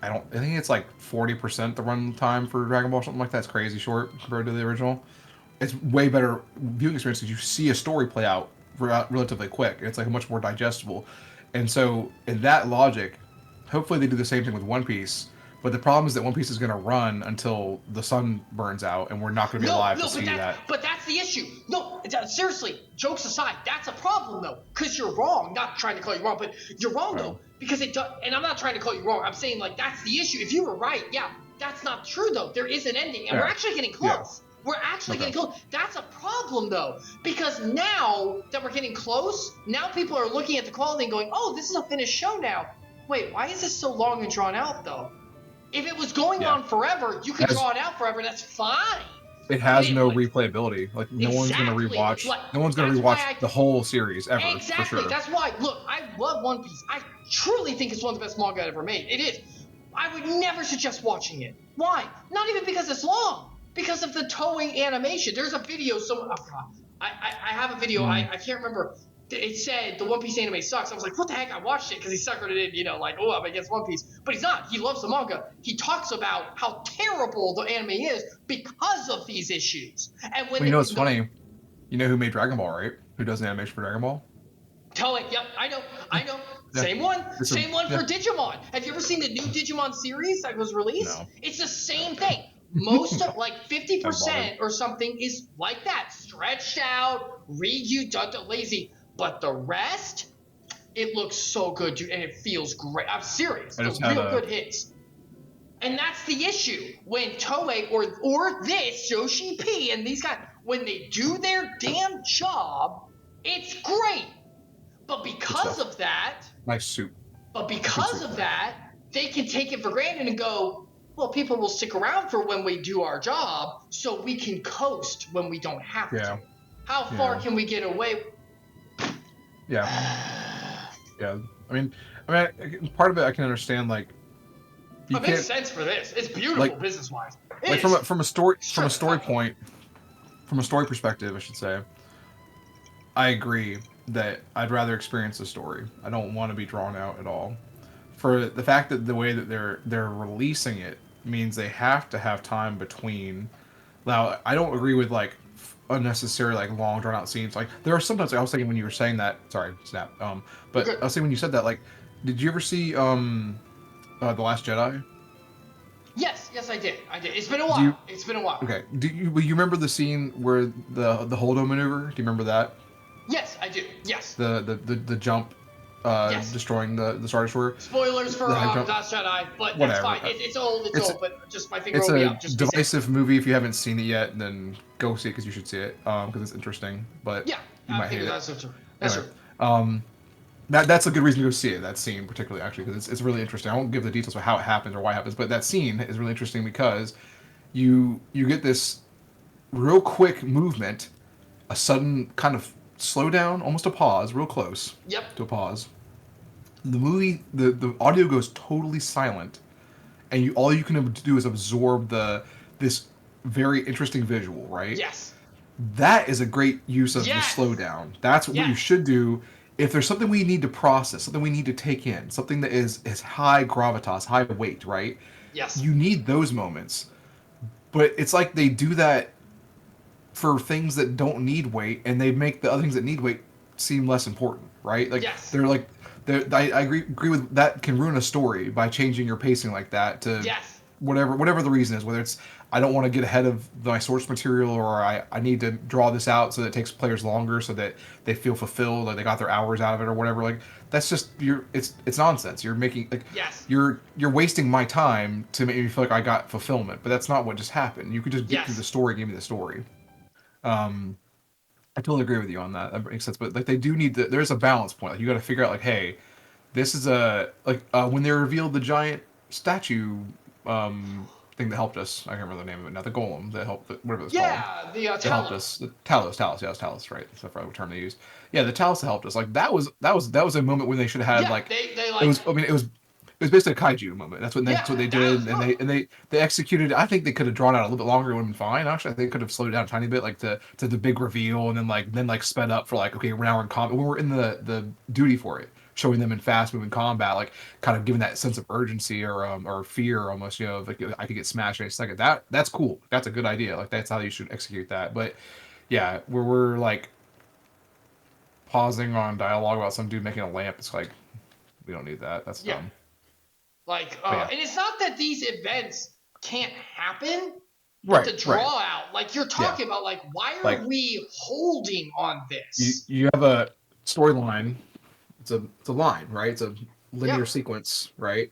I think it's like 40% the run time for Dragon Ball, something like that. It's crazy short compared to the original. It's way better viewing experience because you see a story play out relatively quick. It's like much more digestible. And so in that logic, hopefully they do the same thing with One Piece. But the problem is that One Piece is going to run until the sun burns out, and we're not going to be alive to see that. But that's the issue. No, seriously, jokes aside, that's a problem, though. Because you're wrong. Not trying to call you wrong, but you're wrong, though. Because it does, and I'm not trying to call you wrong. I'm saying, like, that's the issue. If you were right, that's not true, though. There is an ending, and we're actually getting close. We're actually getting close. That's a problem, though. Because now that we're getting close, now people are looking at the quality and going, oh, this is a finished show now. Wait, why is this so long and drawn out, though? If it was going on forever, you could draw it out forever. That's fine. It has no replayability. Like no one's going to rewatch. No one's going to rewatch the whole series ever. Exactly. For sure. That's why. Look, I love One Piece. I truly think it's one of the best manga ever made. It is. I would never suggest watching it. Why? Not even because it's long. Because of the Toei animation. There's a video. I have a video. I can't remember. It said the One Piece anime sucks. I was like, what the heck? I watched it because he suckered it in, like, oh, I'm against One Piece. But he's not. He loves the manga. He talks about how terrible the anime is because of these issues. And when it's funny. You know who made Dragon Ball, right? Who does the animation for Dragon Ball? Toei. Yep, I know. Same one. Same one for Digimon. Have you ever seen the new Digimon series that was released? No. It's the same thing. Most of, like 50% or something is like that. Stretched out, done lazy. But the rest, it looks so good, dude, and it feels great. I'm serious. Those real good hits. And that's the issue. When Toei or this, Joshi P, and these guys, when they do their damn job, it's great. But because of that... Nice soup. But because of that, they can take it for granted and go, well, people will stick around for when we do our job, so we can coast when we don't have to. How far can we get away... Yeah. I mean, part of it I can understand. Like, it makes sense for this. It's beautiful business-wise. Like from a story point, from a story perspective, I should say. I agree that I'd rather experience the story. I don't want to be drawn out at all. For the fact that the way that they're releasing it means they have to have time between. Now, I don't agree with unnecessary long drawn out scenes. Like there are sometimes I was thinking when you were saying that. Sorry, snap. But I was thinking when you said that Did you ever see The Last Jedi? Yes, I did. It's been a Do you while. It's been a while. okay? Do you remember the scene where the Holdo maneuver? Do you remember that? Yes, I do. Yes. The jump, Yes. destroying the Star Destroyer. Spoilers for The high jump. Last Jedi, but that's Whatever. fine. It's old. It's old. But just my finger It's will be a up. Just be safe. divisive movie. If you haven't seen it yet, then go see it because you should see it. Because it's interesting, but Yeah, you I might think hate that's it. true. That's Anyway, true. that's a good reason to go see it. That scene particularly, actually, because it's really interesting. I won't give the details of how it happens or why it happens, but that scene is really interesting because you get this real quick movement, a sudden kind of slowdown, almost a pause, real close Yep. to a pause. The movie, the audio goes totally silent, and all you can do is absorb this very interesting visual, right? Yes. That is a great use of the Yes. slowdown. That's what you should do if there's something we need to process, something we need to take in, something that is high gravitas, high weight, right? Yes. You need those moments. But it's like they do that for things that don't need weight, and they make the other things that need weight seem less important, right? Like Yes. they're like, I agree with that. Can ruin a story by changing your pacing like that to Yes. whatever the reason is. Whether it's I don't want to get ahead of my source material, or I need to draw this out so that it takes players longer, so that they feel fulfilled, like they got their hours out of it, or whatever. Like that's just it's nonsense. You're making like Yes. you're wasting my time to make me feel like I got fulfillment, but that's not what just happened. You could just get through the story, give me the story. I totally agree with you on that. That makes sense. But like they do need there's a balance point. Like you got to figure out like, hey, this is when they revealed the giant statue thing that helped us. I can't remember the name of it now. The golem that helped, whatever it was called. Yeah, the That helped us. The Talos. Yeah, it was Talos, right? That's the term they used. Yeah, the Talos that helped us. Like that was a moment when they should have had like they like it was. I mean, it was basically a kaiju moment. That's what they did, and good. they executed. I think they could have drawn out a little bit longer. It would have been fine. Actually, I think they could have slowed down a tiny bit, like to the big reveal, and then sped up for like, okay, now we're in combat. When we're in the duty for it, showing them in fast moving combat, like kind of giving that sense of urgency or fear almost. You know, like I could get smashed in a second. That's cool. That's a good idea. Like that's how you should execute that. But yeah, where we're like pausing on dialogue about some dude making a lamp, it's like we don't need that. That's dumb. Like, Yeah. and it's not that these events can't happen. Right. The draw out, like you're talking about, like why are we holding on this? You have a storyline. It's a line, right? It's a linear sequence, right?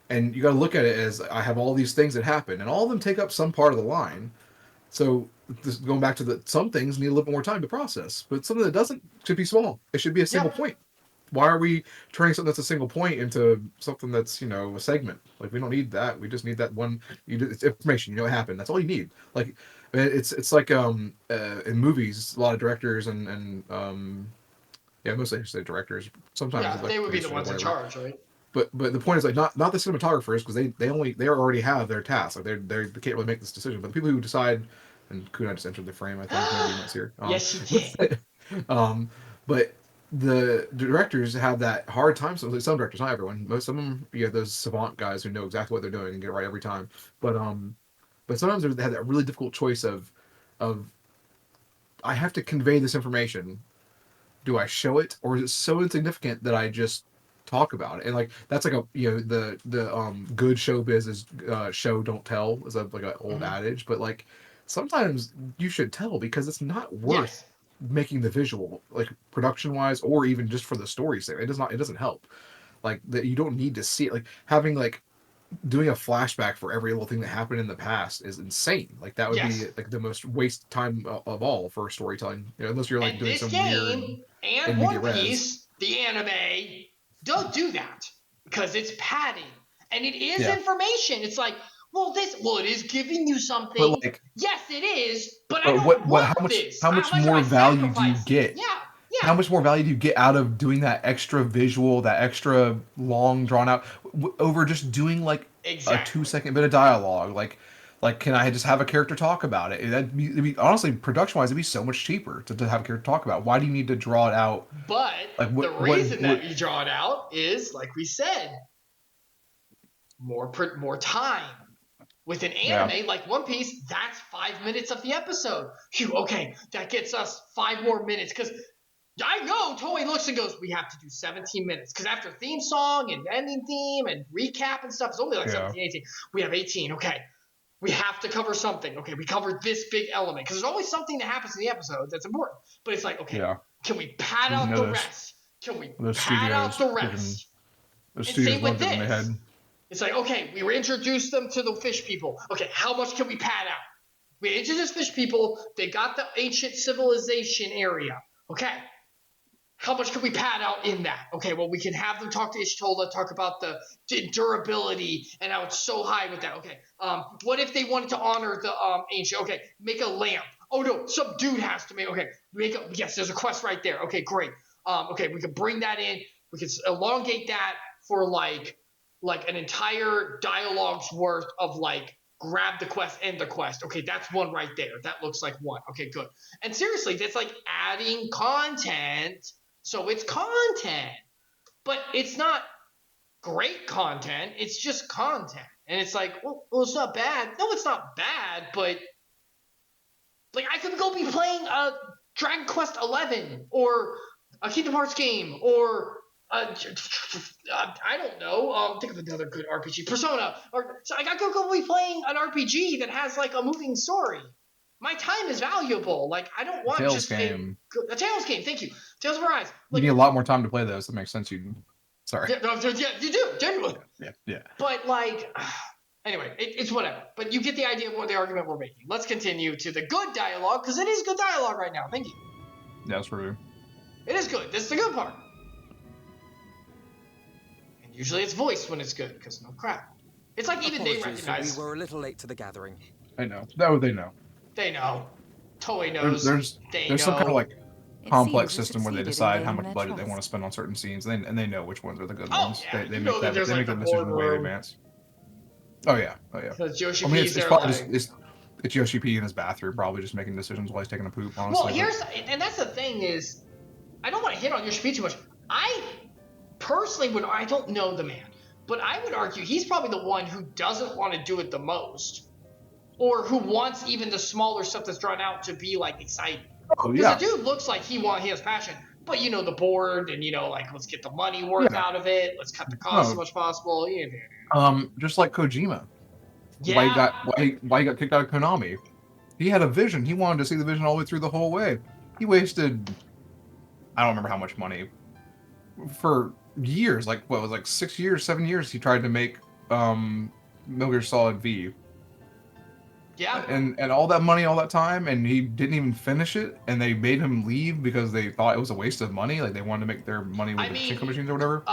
And you got to look at it as I have all these things that happen, and all of them take up some part of the line. So going back to some things need a little bit more time to process, but something that doesn't should be small. It should be a single point. Why are we turning something that's a single point into something that's a segment? Like we don't need that. We just need that one. It's information. You know what happened. That's all you need. Like it's like in movies, a lot of directors and mostly I should say directors. Sometimes they would be the ones in charge, right? But the point is like not the cinematographers, because they already have their tasks. Like they can't really make this decision. But the people who decide, and Kuna just entered the frame. I think maybe he was here. Yes, he did. But the directors have that hard time. So some directors, not everyone. Most of them, you have those savant guys who know exactly what they're doing and get it right every time. But sometimes they have that really difficult choice of I have to convey this information. Do I show it, or is it so insignificant that I just talk about it? And like that's like the good showbiz is show don't tell is like an old adage, but like sometimes you should tell because it's not worth making the visual, like production wise, or even just for the story's sake. It doesn't help. Like that you don't need to see it. Like having doing a flashback for every little thing that happened in the past is insane. Like that would be like the most waste time of all for storytelling. Unless you're like doing some weird and One Piece, the anime, don't do that because it's padding and it is information. It's like, it is giving you something. But like, yes, it is. But I don't want this. How much more value do you get? Yeah. How much more value do you get out of doing that extra visual, that extra long drawn out, over just doing like a 2-second bit of dialogue? Like, can I just have a character talk about it? It'd be honestly, production wise, it'd be so much cheaper to have a character talk about it. Why do you need to draw it out? But the reason that you draw it out is, like we said, more time. With an anime like One Piece, that's 5 minutes of the episode. Phew, okay, that gets us 5 more minutes because I know. Toei looks and goes, we have to do 17 minutes. Because after theme song and ending theme and recap and stuff, it's only like 17, 18. We have 18. Okay. We have to cover something. Okay. We covered this big element. Because there's always something that happens in the episode that's important. But it's like, okay, can we pad out the rest? Can we pad out the rest? Those And studios same with loved it when they this. had. It's like, okay, we introduced them to the fish people. Okay, how much can we pad out? We introduced fish people. They got the ancient civilization area. Okay. How much can we pad out in that? Okay, well, we can have them talk to Ishtola, talk about the durability and how it's so high with that. Okay, what if they wanted to honor the ancient? Okay, make a lamp. Oh, no, some dude has to make, okay, yes, there's a quest right there. Okay, great. Okay, we can bring that in. We can elongate that for like an entire dialogue's worth of like, grab the quest, end the quest. Okay, that's one right there. That looks like one. Okay, good. And seriously, that's like adding content. So it's content, but it's not great content. It's just content. And it's like, well, it's not bad. No, it's not bad, but like I could go be playing a Dragon Quest 11 or a Kingdom Hearts game or I don't know. Think of another good RPG, Persona. Or so I could go be playing an RPG that has like a moving story. My time is valuable. Like I don't want Tales just game. a Tales game. Thank you, Tales of Arise. Like, You need a lot more time to play those. That makes sense. Sorry. Yeah, you do genuinely. Yeah. But like, anyway, it's whatever. But you get the idea of what the argument we're making. Let's continue to the good dialogue because it is good dialogue right now. Thank you. Yeah, that's true. It is good. This is the good part. And usually it's voiced when it's good because no crap. It's like even they recognize. We were a little late to the gathering. I know. That they know. They know. Toei knows. There's some kind of like complex system where they decide how much budget they want to spend on certain scenes, and they know which ones are the good ones. Yeah. They make that decision way in advance. Oh yeah. Because Yoshi it's probably just it's Yoshi P in his bathroom, probably just making decisions while he's taking a poop. Honestly, and that's the thing is, I don't want to hit on Yoshi P too much. I personally I don't know the man, but I would argue he's probably the one who doesn't want to do it the most. Or who wants even the smaller stuff that's drawn out to be like exciting. Oh yeah. Because the dude looks like he has passion, but the board and like let's get the money worth out of it. Let's cut the cost as much as possible. Just like Kojima. Yeah. Why he got kicked out of Konami? He had a vision. He wanted to see the vision all the way through the whole way. He wasted I don't remember how much money for years. Like what was like 6 years, 7 years. He tried to make Metal Gear Solid V. Yeah. And all that money, all that time, and he didn't even finish it, and they made him leave because they thought it was a waste of money. Like they wanted to make their money with the Pachinko machines or whatever.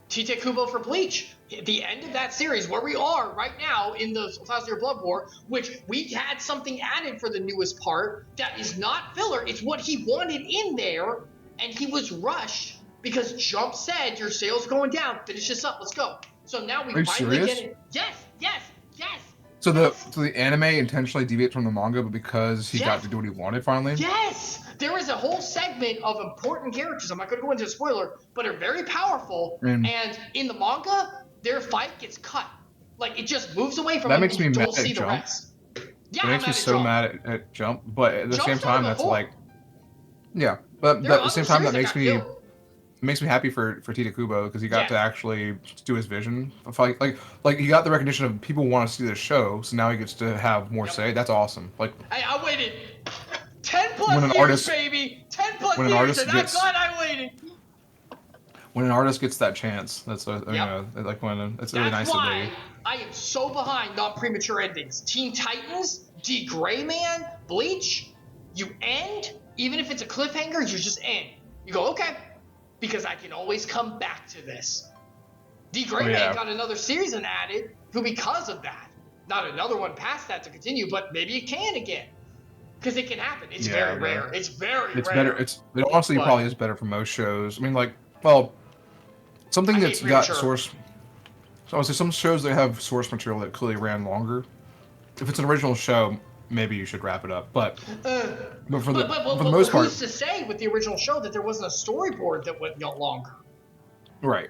Tite Kubo for Bleach. The end of that series, where we are right now in the 1,000-Year Blood War, which we had something added for the newest part that is not filler. It's what he wanted in there, and he was rushed because Jump said, your sales going down. Finish this up. Let's go. So now we finally get it. Yes. So the anime intentionally deviates from the manga, but because he got to do what he wanted finally? Yes! There is a whole segment of important characters, I'm not going to go into a spoiler, but are very powerful, and in the manga, their fight gets cut. Like, it just moves away from that them makes me and you mad don't see at the Jump. rest. Yeah, It makes me so mad at Jump, but at the same time, that's like... Yeah, but at the same time, that makes me... It makes me happy for Tite Kubo because he got to actually do his vision. Like he got the recognition of people want to see the show, so now he gets to have more say. That's awesome. Like I waited 10 plus years, baby. 10 plus years, and I'm glad I waited. When an artist gets that chance, that's like when it's really nice. That's why I am so behind non-premature endings. Teen Titans, D. Gray Man, Bleach. You end, even if it's a cliffhanger, you just end. You go okay. Because I can always come back to this. D. Gray Man got another season added because of that. Not another one past that to continue, but maybe it can again. Because it can happen. It's very rare. It's very rare. Better. It honestly probably is better for most shows. I mean, something that's got source. So I would say some shows that have source material that clearly ran longer. If it's an original show, maybe you should wrap it up. But for the most part, who's to say with the original show that there wasn't a storyboard that went longer? Right.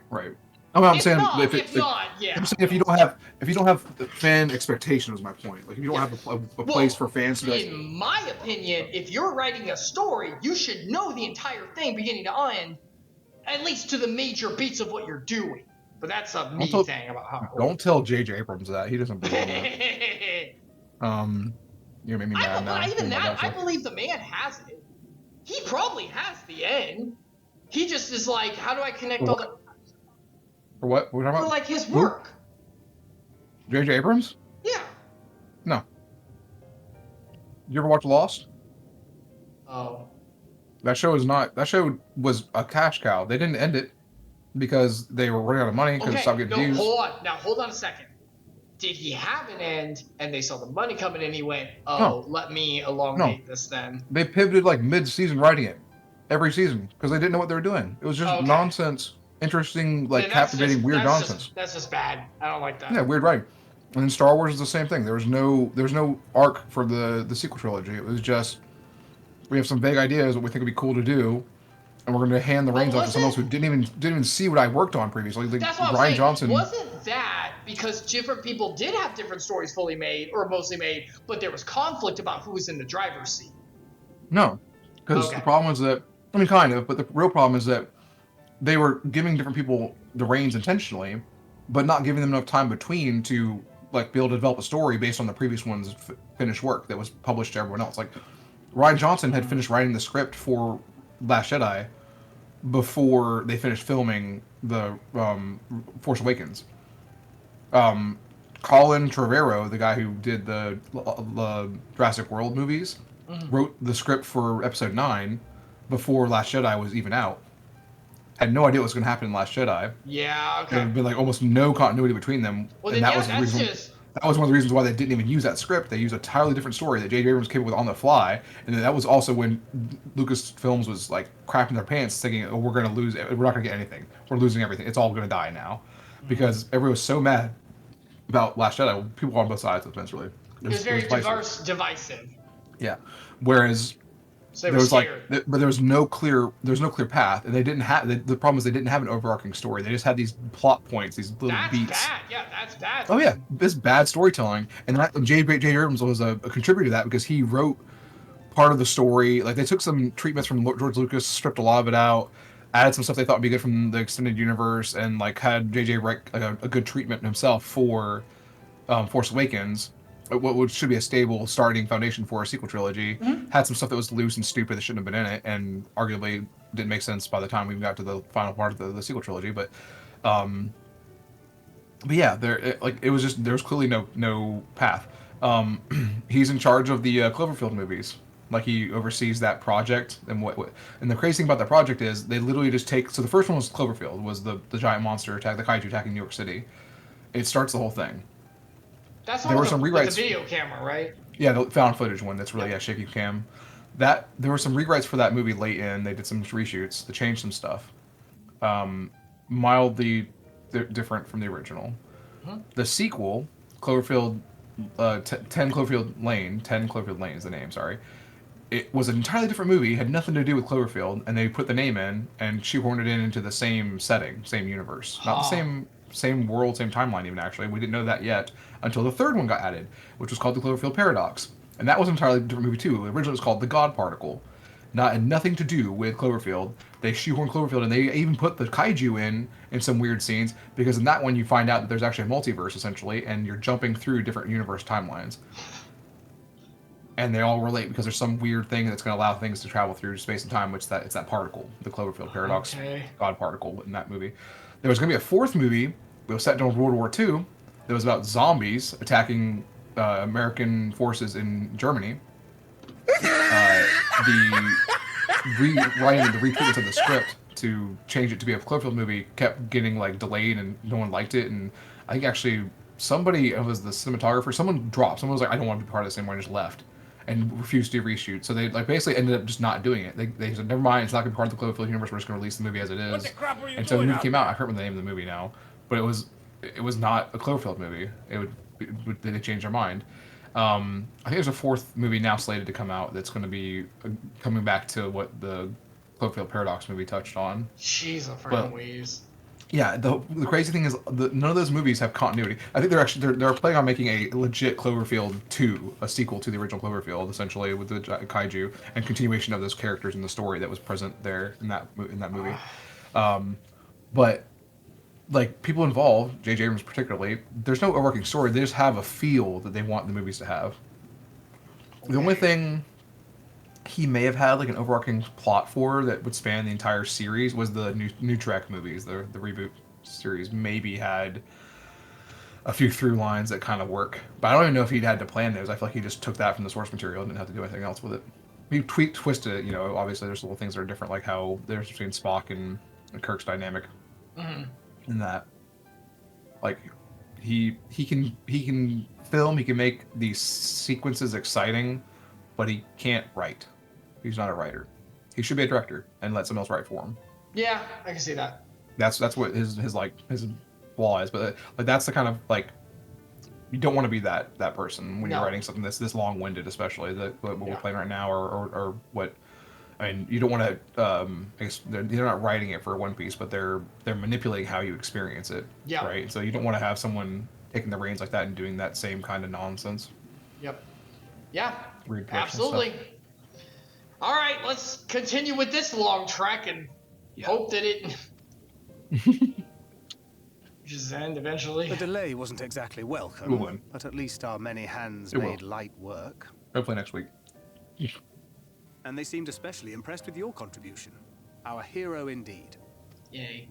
Oh, I'm If saying not, if, it, if not, yeah. I'm saying if you don't have fan expectation is my point. Like if you don't have a place for fans to be like, in my opinion, if you're writing a story, you should know the entire thing beginning to end, at least to the major beats of what you're doing. But that's a me thing about how. Don't tell J.J. Abrams that. He doesn't believe in that. You made me mad now. Even that, I believe the man has it. He probably has the end. He just is like, how do I connect all the... For what? What are we talking For about? like his work. J.J. Abrams? Yeah. No. You ever watch Lost? Oh. That show was a cash cow. They didn't end it because they were running out of money because it stopped getting views. Hold on a second. Did he have an end and they saw the money coming in, he went, oh, let me elongate this then? They pivoted like mid-season writing it. Every season. Because they didn't know what they were doing. It was just nonsense, interesting, captivating, weird nonsense. That's just bad. I don't like that. Yeah, weird writing. And then Star Wars is the same thing. There was no arc for the sequel trilogy. It was just, we have some vague ideas what we think would be cool to do, and we're going to hand the reins off to someone else who didn't even see what I worked on previously. Like that's what Ryan Johnson. Wasn't that because different people did have different stories fully made or mostly made, but there was conflict about who was in the driver's seat? No, because the problem was that, I mean, kind of, but the real problem is that they were giving different people the reins intentionally, but not giving them enough time between to be able to develop a story based on the previous one's finished work that was published to everyone else. Like Ryan Johnson had finished writing the script for Last Jedi before they finished filming the Force Awakens. Colin Trevorrow, the guy who did the Jurassic World movies, wrote the script for Episode 9 before Last Jedi was even out. Had no idea what was going to happen in Last Jedi. Yeah, okay. There had been almost no continuity between them. Well, and that was one of the reasons why they didn't even use that script. They used a entirely different story that J.J. Abrams came up with on the fly. And then that was also when Lucasfilms was crapping their pants, thinking, "Oh, we're going to lose. We're not going to get anything. We're losing everything. It's all going to die now," because everyone was so mad about Last Jedi. People on both sides of the fence, really. It was very divisive. Yeah, whereas. So there was but there was no clear path, and they didn't have. The problem is they didn't have an overarching story. They just had these plot points, these little beats. That's bad. Yeah, that's bad. Oh yeah, this bad storytelling, and J.J. Abrams was a contributor to that because he wrote part of the story. They took some treatments from George Lucas, stripped a lot of it out, added some stuff they thought would be good from the extended universe, and had J.J. write a good treatment himself for Force Awakens. What should be a stable starting foundation for a sequel trilogy, had some stuff that was loose and stupid that shouldn't have been in it, and arguably didn't make sense by the time we got to the final part of the sequel trilogy. But yeah, there was clearly no path. He's in charge of the Cloverfield movies. He oversees that project, and and the crazy thing about that project is they literally just take. So the first one was Cloverfield, was the giant monster attack, the kaiju attacking New York City. It starts the whole thing. That's there were some rewrites. The video camera, right? Yeah, the found footage one. That's really shaky cam. There were some rewrites for that movie late in. They did some reshoots to change some stuff, mildly different from the original. The sequel, Cloverfield, 10 Cloverfield Lane is the name. Sorry, it was an entirely different movie. Had nothing to do with Cloverfield, and they put the name in and shoehorned it into the same setting, same universe, not the same world, same timeline. Even actually, we didn't know that yet until the third one got added, which was called the Cloverfield Paradox, and that was an entirely different movie too. Originally, it was called the God Particle, nothing to do with Cloverfield. They shoehorned Cloverfield, and they even put the kaiju in some weird scenes, because in that one you find out that there's actually a multiverse essentially, and you're jumping through different universe timelines, and they all relate because there's some weird thing that's going to allow things to travel through space and time, which it's that particle, the Cloverfield Paradox, God Particle in that movie. There was going to be a fourth movie that was set during World War II that was about zombies attacking American forces in Germany. The retweets of the script to change it to be a Cloverfield movie kept getting delayed, and no one liked it. And I think actually somebody, it was the cinematographer, someone was like, I don't want to be part of this anymore, and just left and refused to reshoot. So they basically ended up just not doing it. They said, never mind, it's not going to be part of the Cloverfield universe. We're just going to release the movie as it is. What the crap are you doing? So the movie came out. I can't remember the name of the movie now, but it was not a Cloverfield movie. They changed their mind. I think there's a fourth movie now slated to come out that's going to be coming back to what the Cloverfield Paradox movie touched on. Jeez, a freaking wheeze. Yeah, the crazy thing is none of those movies have continuity. I think they're planning on making a legit Cloverfield 2, a sequel to the original Cloverfield, essentially with the kaiju and continuation of those characters in the story that was present there in that movie. But like people involved, J.J. Abrams particularly, there's no overarching story. They just have a feel that they want the movies to have. The only thing he may have had like an overarching plot for that would span the entire series was the new Trek movies, the reboot series. Maybe had a few through lines that kind of work, but I don't even know if he'd had to plan those. I feel like he just took that from the source material and didn't have to do anything else with it. He twisted it, you know. Obviously, there's little things that are different, like how there's between Spock and Kirk's dynamic. In that, like he can film, he can make these sequences exciting, but he can't write. He's not a writer. He should be a director and let someone else write for him. Yeah, I can see that. That's what his flaw is. But like that's the kind of like you don't want to be that person when you're writing something that's this long-winded, especially what we're playing right now, or what. I mean, you don't want to. I guess they're not writing it for One Piece, but they're manipulating how you experience it. Yeah. Right. So you don't want to have someone taking the reins like that and doing that same kind of nonsense. Yep. Yeah. Absolutely. Stuff. All right, let's continue with this long trek and hope that it just end eventually. The delay wasn't exactly welcome, but at least our many hands made light work. Hopefully next week. And they seemed especially impressed with your contribution. Our hero indeed. Yay.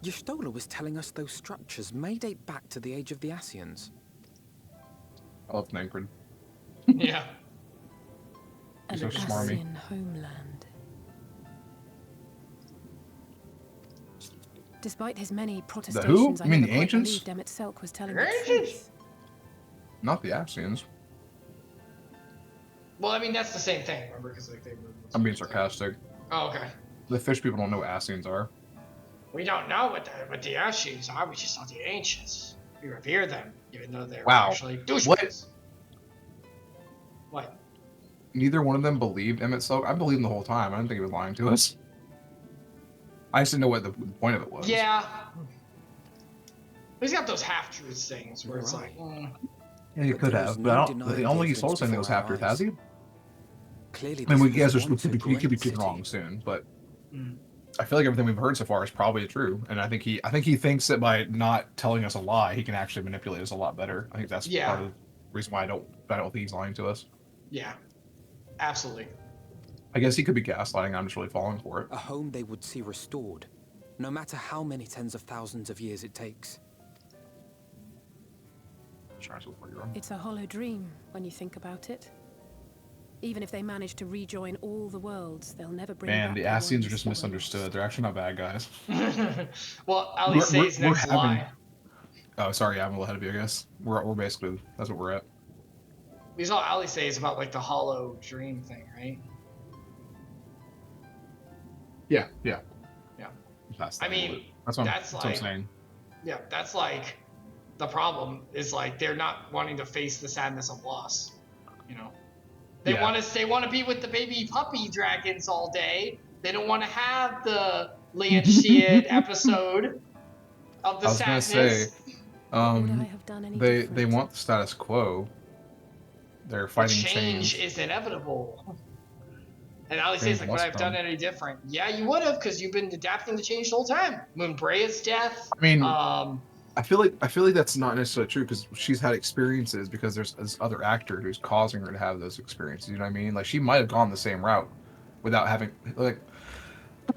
Y'shtola was telling us those structures may date back to the age of the Asians. I love Nankrid. Yeah. An so smarmy. Asian homeland. Despite his many protestations, I mean, never the ancients? believed Emmett Selk was telling The the ancients? truth. Not the Asians. Well, I mean that's the same thing, remember? Because like they were. I'm being sarcastic. Oh, okay. The fish people don't know what Asians are. We don't know what the Ashes are. We just know the ancients. We revere them, even though they're Wow. actually douchebags. What? Neither one of them believed Emmett Selk. I believed him the whole time. I didn't think he was lying to us. I just didn't know what the point of it was. Yeah. He's got those half-truths things where it's like, Yeah, he could have, but I don't think he sold something that was half-truth, has he? Clearly, I mean, we this guess was he once a could be great wrong city. soon, but I feel like everything we've heard so far is probably true, and I think he thinks that by not telling us a lie, he can actually manipulate us a lot better. I think that's part of the reason why I don't think he's lying to us. yeah, absolutely. I guess he could be gaslighting. I'm just really falling for it. A home they would see restored, no matter how many tens of thousands of years it takes. It's a hollow dream when you think about it. Even if they manage to rejoin all the worlds, they'll never bring back The the Asians are ones just that were misunderstood. lost. They're actually not bad guys. Well, Ali says next line. Oh, sorry, I'm a little ahead of you, I guess. We're basically, that's what we're at. We saw Ali say is about like the hollow dream thing, right? Yeah. I mean, that's what that's I'm saying. Yeah, that's like the problem is like they're not wanting to face the sadness of loss. You know, they want to be with the baby puppy dragons all day. They don't want to have the Leontiad episode of the sadness. I was gonna say, Would I have done any they different? want the status quo. They're fighting Change is inevitable. And Ali says, like, would I have done any different? Yeah, you would have, because you've been adapting to change the whole time. Moonbrea's death. I mean, I feel like that's not necessarily true because she's had experiences because there's this other actor who's causing her to have those experiences. You know what I mean? Like she might have gone the same route without having like.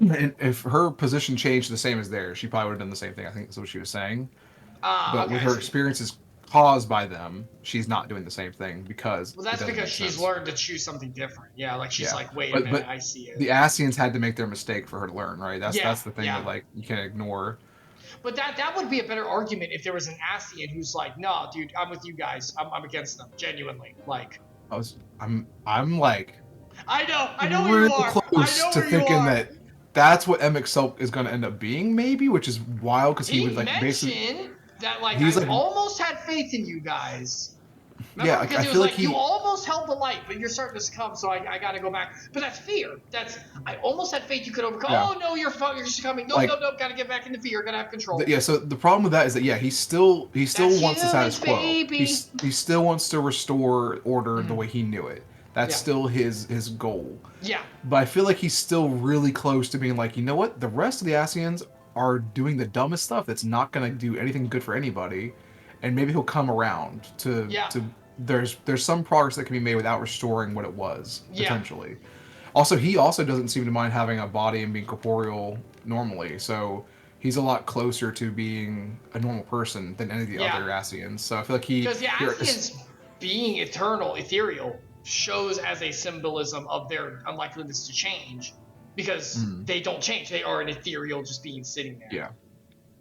And if her position changed the same as theirs, she probably would have done the same thing. I think that's what she was saying. But with her experiences caused by them, she's not doing the same thing because. Well, that's because she's learned to choose something different. Yeah, like she's like, wait a minute, I see it. The Asians had to make their mistake for her to learn, right? That's the thing that like you can't ignore. But that would be a better argument if there was an Asian who's like, no, dude, I'm with you guys. I'm against them, genuinely. Like, I'm like. I know where you are. Close to thinking that's what Emmett Selk is going to end up being, maybe, which is wild because he was like basically that like I almost had faith in you guys. Remember? Yeah, Because I he was feel like, like he. you almost held the light, but you're starting to succumb, so I got to go back. But that's fear. I almost had faith you could overcome. Yeah. Oh no, you're succumbing. No, Like- no, got to get back into fear. Got to have control. Yeah, so the problem with that is that he still That's wants the status humans, quo. baby. He still wants to restore order the way he knew it. That's Yeah. still his goal. Yeah. But I feel like he's still really close to being like, you know what? The rest of the Asians are doing the dumbest stuff that's not going to do anything good for anybody, and maybe he'll come around to there's some progress that can be made without restoring what it was potentially. Also, he also doesn't seem to mind having a body and being corporeal normally, so he's a lot closer to being a normal person than any of the other Asians. So I feel like because the Asians being eternal, ethereal, shows as a symbolism of their unlikeliness to change, because they don't change. They are an ethereal just being sitting there. Yeah.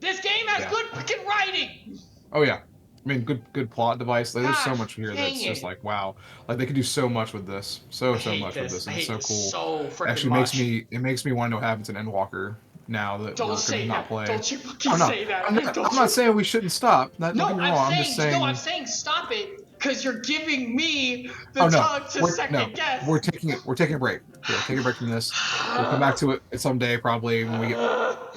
This game has good freaking writing. Oh yeah. I mean, good plot device. Like, there's so Gosh, much here that's dang just it. like, wow. Like, they could do so much with this. So much with this. I And it's hate so this cool. so freaking Actually much. makes me want to know what happens in Endwalker now that Don't we're say gonna not that. play. Don't you fucking say that. I'm not saying we shouldn't stop. Don't get me wrong. I'm just saying. No, I'm saying stop it, because you're giving me the tug to second guess. We're taking a break. We're taking a break from this. We'll come back to it someday, probably when we get.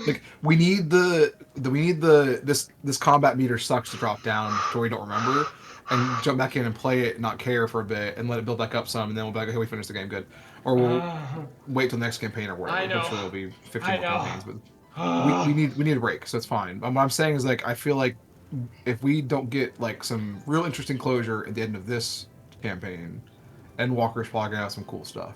Like, we need this combat meter sucks to drop down to where we don't remember, and jump back in and play it, and not care for a bit, and let it build back up some, and then we'll be like, okay, we finished the game, good. Or we'll wait till the next campaign or whatever. I know. Eventually there'll be 15 more campaigns, but we need a break, so it's fine. What I'm saying is, like, I feel like if we don't get like some real interesting closure at the end of this campaign, Endwalker's probably gonna have some cool stuff.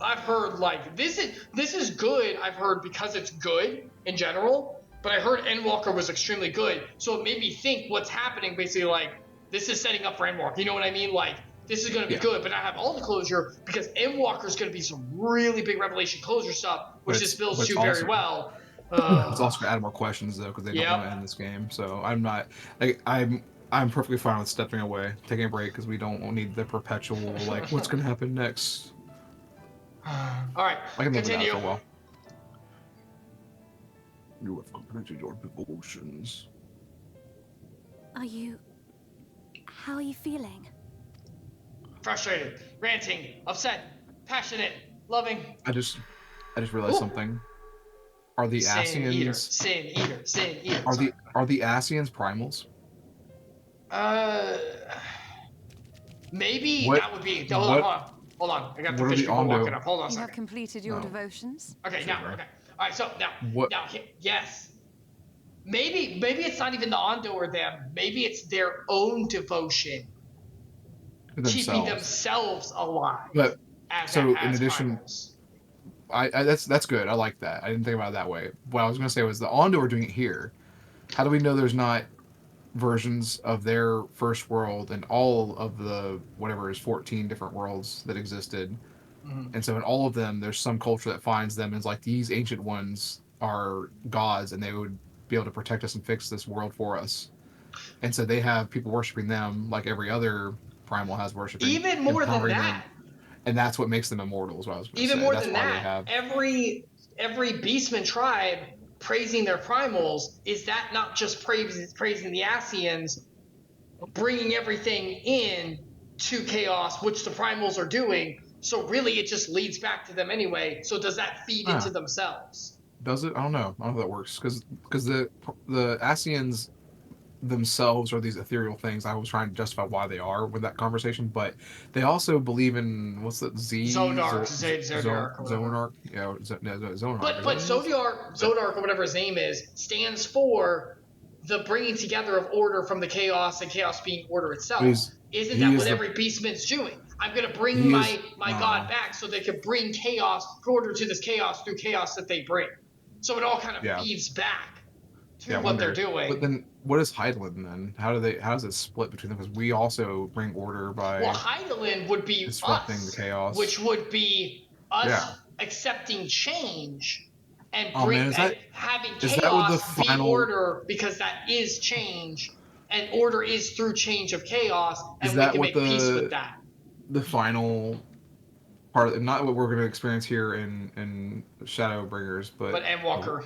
I've heard like this is good. I've heard because it's good in general, but I heard Endwalker was extremely good, so it made me think what's happening. Basically, like, this is setting up for Endwalker. You know what I mean? Like, this is gonna be good, but not have all the closure, because Endwalker's gonna be some really big revelation closure stuff, which this builds to very well. It's also gonna add more questions though, because they don't want to end this game. So I'm not like I'm perfectly fine with stepping away, taking a break, because we don't need the perpetual like what's gonna happen next. All right, I can live with that continue. for a while. You have completed your devotions. How are you feeling? Frustrated, ranting, upset, passionate, loving. I just realized something. Are the Asians Sin eater. Are the Asians primals? Maybe What- that would be. Hold on. I got the what are fish the people Ondo? walking up. Hold on a You have second. completed your No. devotions? Okay, now. Okay. All right. So now. What- Now. Yes. Maybe it's not even the Ondo or them. Maybe it's their own devotion, keeping themselves alive. But as so as in addition, primals. that's good. I like that. I didn't think about it that way. What I was gonna say was the Ondo are doing it here. How do we know there's not versions of their first world and all of the whatever is 14 different worlds that existed? And so in all of them, there's some culture that finds them as like these ancient ones are gods, and they would be able to protect us and fix this world for us. And so they have people worshiping them like every other primal has worshiping. Even more than empowering that. them. And that's what makes them immortal, is what I was going to say. Even more That's than why they that, have... every Beastman tribe praising their primals, is that not just praising the Asians, bringing everything in to chaos, which the primals are doing? So really, it just leads back to them anyway. So does that feed into themselves? Does it? I don't know. I don't know if that works, because the Asians themselves are these ethereal things. I was trying to justify why they are with that conversation, but they also believe in what's that? Zonarch. Zonarch. Yeah, Zonarch. But Zonarch or whatever his name is, stands for the bringing together of order from the chaos, and chaos being order itself. Isn't that what every Beastman's doing? I'm gonna bring my god back so they can bring chaos, order to this chaos through chaos that they bring. So it all kind of feeds back to what they're doing. But then, what is Heidelin then? How does it split between them? Because we also bring order by. Well, Heidelin would be disrupting us, the chaos, which would be us accepting change and having chaos be order, because that is change, and order is through change of chaos, and we can make peace with that. The final part, not what we're going to experience here in Shadowbringers, but Endwalker.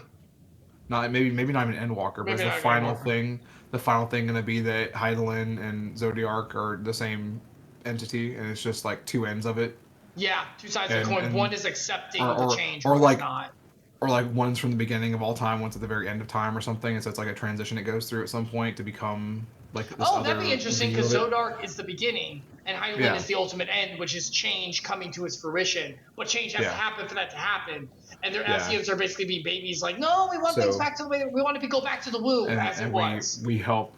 Not maybe not even Endwalker, but Maybe is the not final Endwalker. thing. The final thing going to be that Hydaelyn and Zodiark are the same entity, and it's just like two ends of it, Yeah, two sides of the coin. and One is accepting or the or, change, or one is like not. or like one's from the beginning of all time, one's at the very end of time, or something. And so it's like a transition it goes through at some point to become like this Oh, other that'd be interesting view because of it. Zodark is the beginning and Hydaelyn Yeah. is the ultimate end, which is change coming to its fruition. But change has to Yeah. happen for that to happen. And their Yeah. Epsilions are basically being babies, like, no, we want things So- back to the way we want to go back to the womb as it And was. we help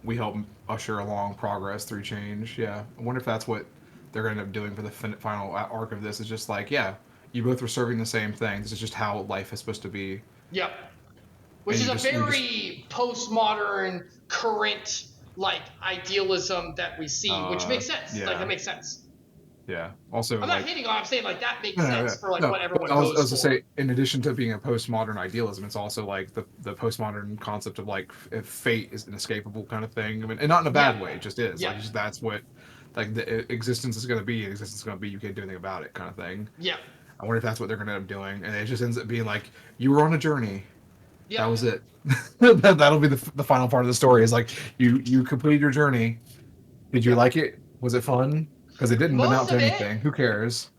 usher along progress through change. Yeah, I wonder if that's what they're going to end up doing for the final arc of this. Is just like, yeah, you both were serving the same thing. This is just how life is supposed to be. Yep. Which And is you a just- we very postmodern, current, like, idealism that we see, which makes sense. yeah. Like, that makes sense. Yeah. Also, I'm like, not hating on it, I'm saying, like, that makes no, sense for, like, what everyone I was goes to for. say, in addition to being a postmodern idealism, it's also like the postmodern concept of like if fate is inescapable kind of thing. I mean, and not in a bad way, it just is. Yeah. Like, just, that's what like the existence is going to be. And existence is going to be. You can't do anything about it, kind of thing. Yeah. I wonder if that's what they're going to end up doing, and it just ends up being like you were on a journey. Yeah. That was it. That'll be the final part of the story. Is like you completed your journey. Did you like it? Was it fun? Because it didn't Most amount to of it. anything. Who cares?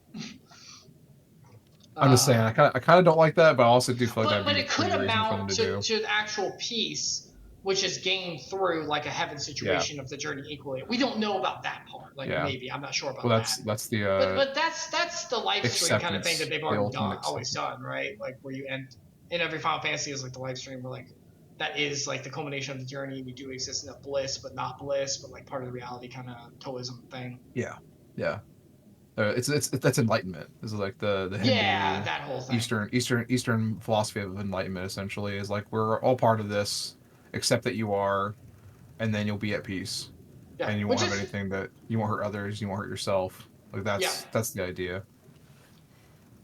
I'm just saying, I kind of don't like that, but I also do feel like But that'd be it could pretty reasonable for them amount to do. to actual peace, which is gained through like a heaven situation of the journey equally. We don't know about that part. Like Yeah. maybe I'm not sure about Well, that. that's the But that's the live stream kind of thing acceptance, that they've the already ultimate always done, right? Like where you end in every Final Fantasy is like the live stream where like that is like the culmination of the journey. We do exist in a bliss, but not bliss, but like part of the reality kind of toism thing. yeah. It's that's enlightenment. Is like the Hindu that whole thing. Eastern philosophy of enlightenment essentially is like we're all part of this, accept that you are, and then you'll be at peace, and you won't have anything that you won't hurt others, you won't hurt yourself. Like that's the idea.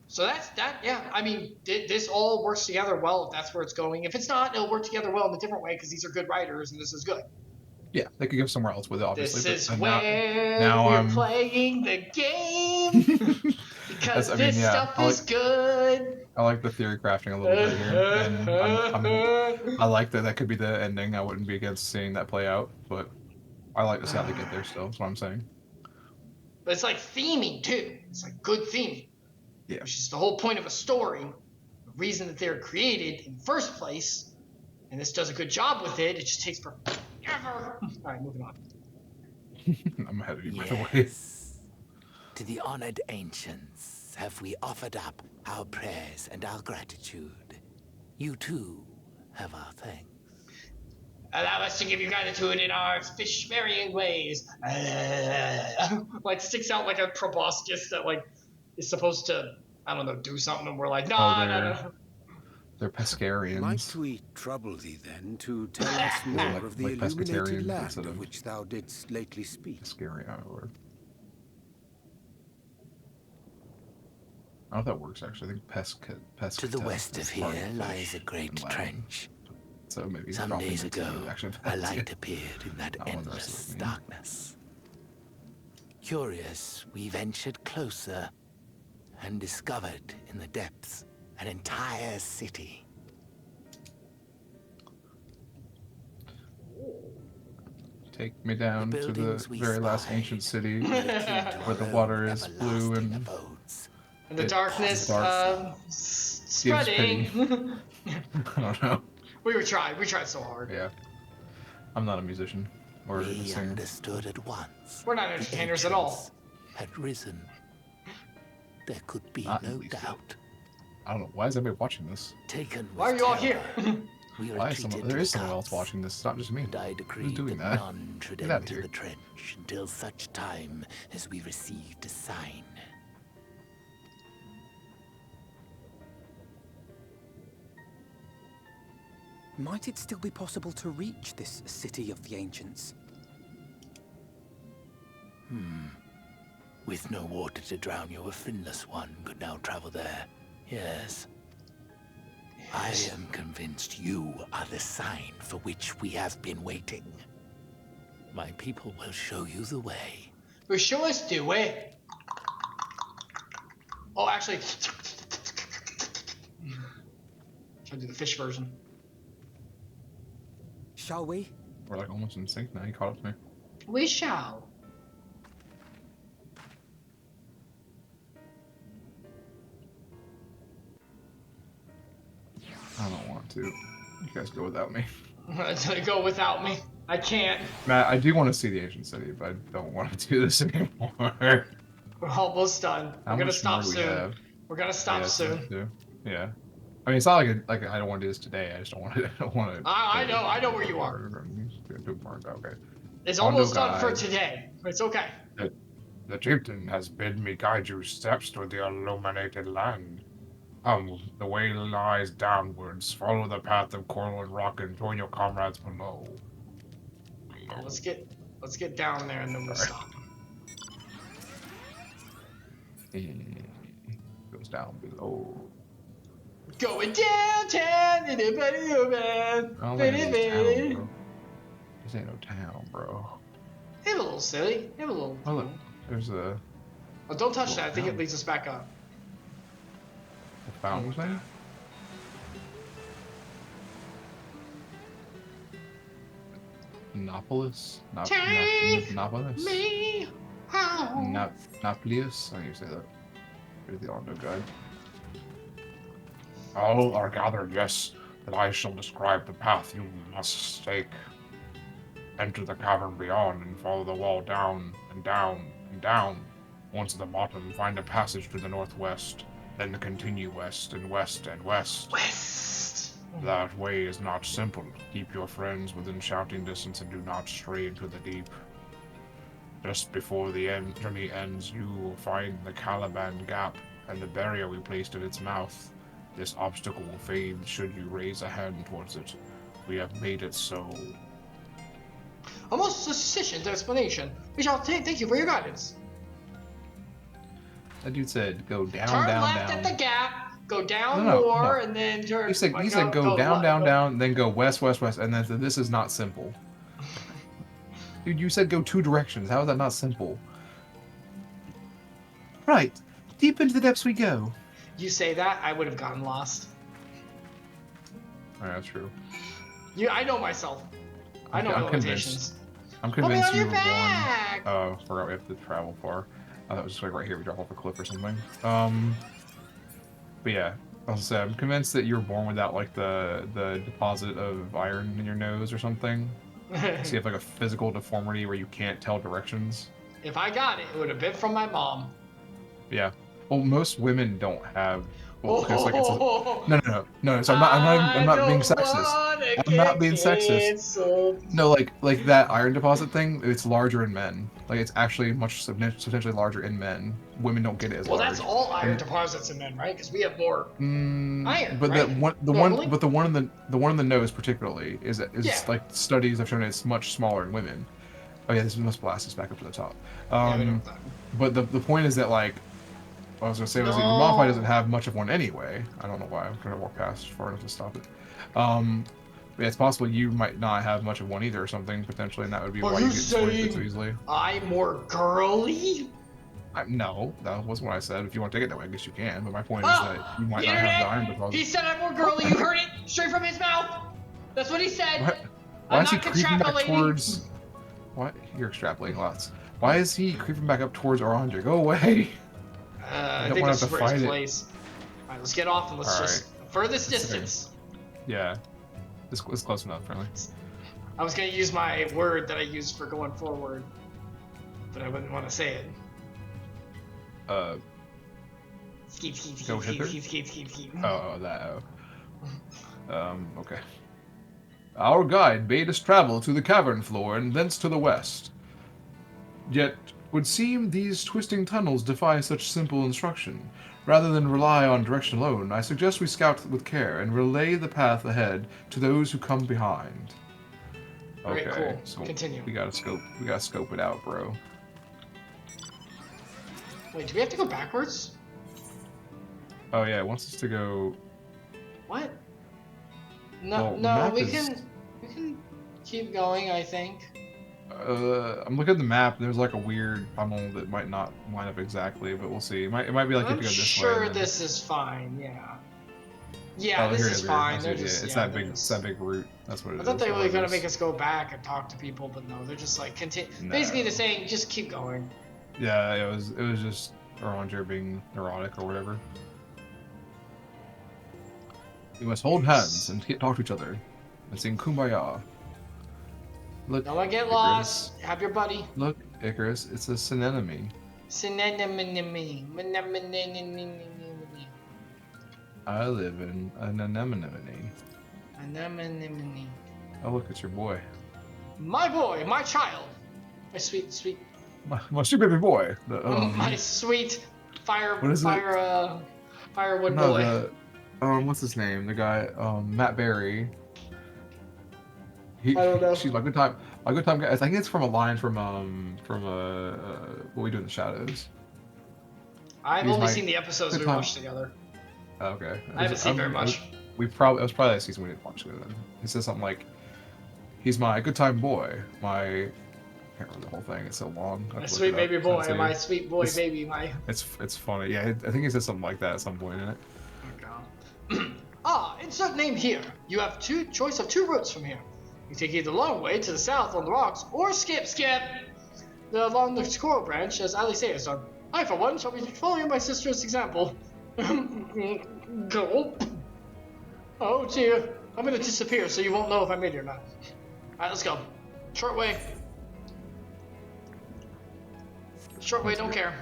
So that's that. Yeah, I mean, this all works together well if that's where it's going. If it's not, it'll work together well in a different way because these are good writers and this is good. Yeah, they could go somewhere else with it, obviously. This but is where now we're I'm playing the game because this stuff is good. I like the theory crafting a little bit here, and I like that could be the ending. I wouldn't be against seeing that play out, but I like to see how they get there still. That's what I'm saying. But it's like theming too. It's like good theming. Yeah. Which is the whole point of a story, the reason that they're created in the first place. And this does a good job with it. It just takes forever. All right, moving on. I'm ahead of you, by the way. Yes. To the honored ancients have we offered up our prayers and our gratitude. You too have our thanks. Allow us to give you gratitude in our fish varying ways. Like sticks out like a proboscis that like is supposed to, I don't know, do something, and we're like, no. They're pescarians. Might we trouble thee then to tell us more of the like illuminated pescatarian land instead of of which thou didst lately speak? Pescarian, or I don't know if that works actually. I think pesca. To the west of here lies a great trench. So maybe some days ago, a light appeared in that I don't know what the rest endless of it means. darkness. Curious, we ventured closer and discovered in the depths an entire city. Take me down to the buildings we very last spied ancient city where where the water is blue and And the darkness spreading. I don't know. We tried so hard. Yeah. I'm not a musician or a we singer. understood at once. We're not the entertainers at all. ancients had risen. There could be Not in no least. doubt. I don't know. Why is everybody watching this? Taken Why are with you all terror, here? we Why is retreated there to is the someone else camps, watching this. It's not just me. and I decreed doing that that? none should Get outta enter here. the trench until such time as we received a sign. Might it still be possible to reach this city of the ancients? With no water to drown you, a finless one could now travel there. Yes. I am convinced you are the sign for which we have been waiting. My people will show you the way. Well, show us the way. Oh, actually, try to do the fish version. Shall we? We're like almost in sync now. You caught up to me. We shall. I don't want to. You guys go without me. Go without me. I can't. Matt, I do want to see the ancient city, but I don't want to do this anymore. We're almost done. We're gonna stop soon. We're gonna stop soon. Yeah. I mean, it's not like I don't want to do this today. I just don't want to. I don't want to. I know where you are. Okay. It's almost done for today. It's okay. The chieftain has bid me guide you steps to the illuminated land. The way lies downwards. Follow the path of coral and rock and join your comrades below. Let's get down there and then we'll stop. Goes down below. Going downtown in a video van. This ain't no town, bro. They have a little silly. They have a little. Oh look, there's a. Oh, don't touch that. I think it leads us back up. A fountain thing? Nopolis? Nopolis? Me home. Noplius? How do you say that? Here's the audio guide. All are gathered, yes, that I shall describe the path you must take. Enter the cavern beyond and follow the wall down and down and down. Once at the bottom, find a passage to the northwest, then continue west and west and west. West! That way is not simple. Keep your friends within shouting distance and do not stray into the deep. Just before the journey ends, you will find the Caliban Gap and the barrier we placed in its mouth. This obstacle will fade should you raise a hand towards it. We have made it so. A most sufficient explanation. We shall thank you for your guidance. That dude said go down, turn down, left down. at the gap, go down more, and then turn. He said go down, down, down, then go west, west, west, and then said this is not simple. Dude, you said go 2 directions. How is that not simple? Right. Deep into the depths we go. You say that, I would have gotten lost. Alright, that's true. I know myself. I know limitations. I'm convinced you were born. Back. Oh, forgot we have to travel far. I thought it was just like right here. We drop off a cliff or something. But yeah, as I said, I'm convinced that you were born without like the deposit of iron in your nose or something. So you have like a physical deformity where you can't tell directions. If I got it, it would have been from my mom. Yeah. Well, most women don't have. Well, it's like it's a, no. So I'm not being sexist. I'm not being sexist. No, like that iron deposit thing. It's larger in men. Like it's actually much substantially larger in men. Women don't get it as large. Well, that's all iron deposits in men, right? Because we have more iron. But right? the one in the nose particularly is like studies have shown it's much smaller in women. Oh yeah, this must blast us back up to the top. But the point is that like. What I was gonna say was that your mom probably doesn't have much of one anyway. I don't know why. I'm gonna walk past far enough to stop it. But yeah, it's possible you might not have much of one either, or something potentially, and that would be why you get swayed so easily. I'm more girly. No, that wasn't what I said. If you want to take it that way, I guess you can. But my point is that you might not have the iron deposit. He said I'm more girly. You heard it straight from his mouth. That's what he said. Why is he creeping back towards? What? You're extrapolating lots. Why is he creeping back up towards Oranja? Go away. I think that's where his place. Alright, let's get off and let's just furthest distance. Yeah, it's close enough, friendly. I was gonna use my word that I used for going forward, but I wouldn't want to say it. Skeet. Oh, that. Okay. Our guide bade us travel to the cavern floor and thence to the west. Yet. Would seem these twisting tunnels defy such simple instruction. Rather than rely on direction alone, I suggest we scout with care and relay the path ahead to those who come behind. Okay, cool. So continue. We gotta scope it out, bro. Wait, do we have to go backwards? Oh yeah, it wants us to go. What? No, we can keep going, I think. I'm looking at the map. There's like a weird tunnel that might not line up exactly, but we'll see. It might be like you have to go this way. I'm sure this is fine. Yeah. Yeah, this here it is is. fine. Yeah, They're just it's yeah, that they're big. just- It's that big root. That's what it I is. thought they were gonna Gorgeous. make us go back and talk to people, but no, they're just like continue. No. Basically, they're saying just keep going. Yeah, it was just Oranger being neurotic or whatever. You must hold hands and talk to each other and sing Kumbaya. Look, No one get Icarus. lost. Have your buddy. Look, Icarus, it's a synonymy. Synonym. I live in an anemone. Anemone. Oh, look, it's your boy. My boy, my child, my sweet, My sweet baby boy. my sweet What is it? firewood No, boy. what's his name? The guy, Matt Berry. I don't know. She's my good time. My good time guy. I think it's from a line from What We Do in the Shadows. I've he's only my seen the episodes good we time. watched together. Oh, okay. I haven't seen very much. It was probably that season we didn't watch it. He says something like, "He's my good time boy. My." I can't remember the whole thing. It's so long. I have My to sweet look it up. baby boy, That's it. my sweet boy It's- baby, my. It's funny. Yeah, I think he said something like that at some point in it. Insert name here. You have choice of two routes from here. You take either the long way to the south on the rocks, or skip along the squirrel branch, as Ali has done. I, for one, shall be following my sister's example. Go. Oh dear, I'm gonna disappear, so you won't know if I made it or not. Alright, let's go. Short way. Short way, don't care.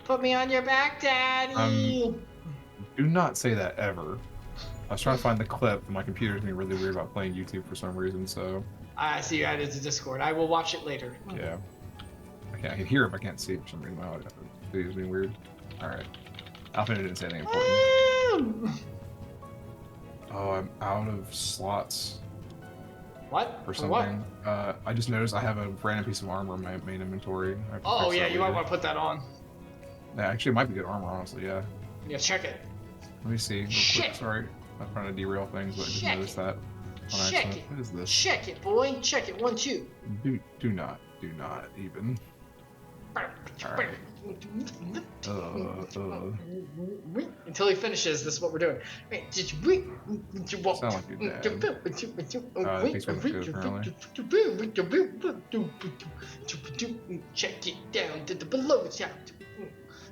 Put me on your back, Daddy. Do not say that ever. I was trying to find the clip, and my computer's being really weird about playing YouTube for some reason. So I see you added to Discord. I will watch it later. yeah, I can hear it, but I can't see it for some reason. My audio video's being weird. All right, Alpha didn't say anything important. Oh, I'm out of slots What? for For what? something. I just noticed I have a random piece of armor in my main inventory. I have to Oh fix yeah, that you might later. want to put that on. Yeah, actually, it might be good armor, honestly. Yeah. Yeah, check it. Let me see. Real Shit. quick. Sorry, I'm trying to derail things, but I just Check noticed it. that. On Check accident. it. What is this? Check it, boy. Check it. 1, 2. Do not even. Alright. Until he finishes, this is what we're doing. Sound like your dad. That makes me feel good, Check it down to the below shot.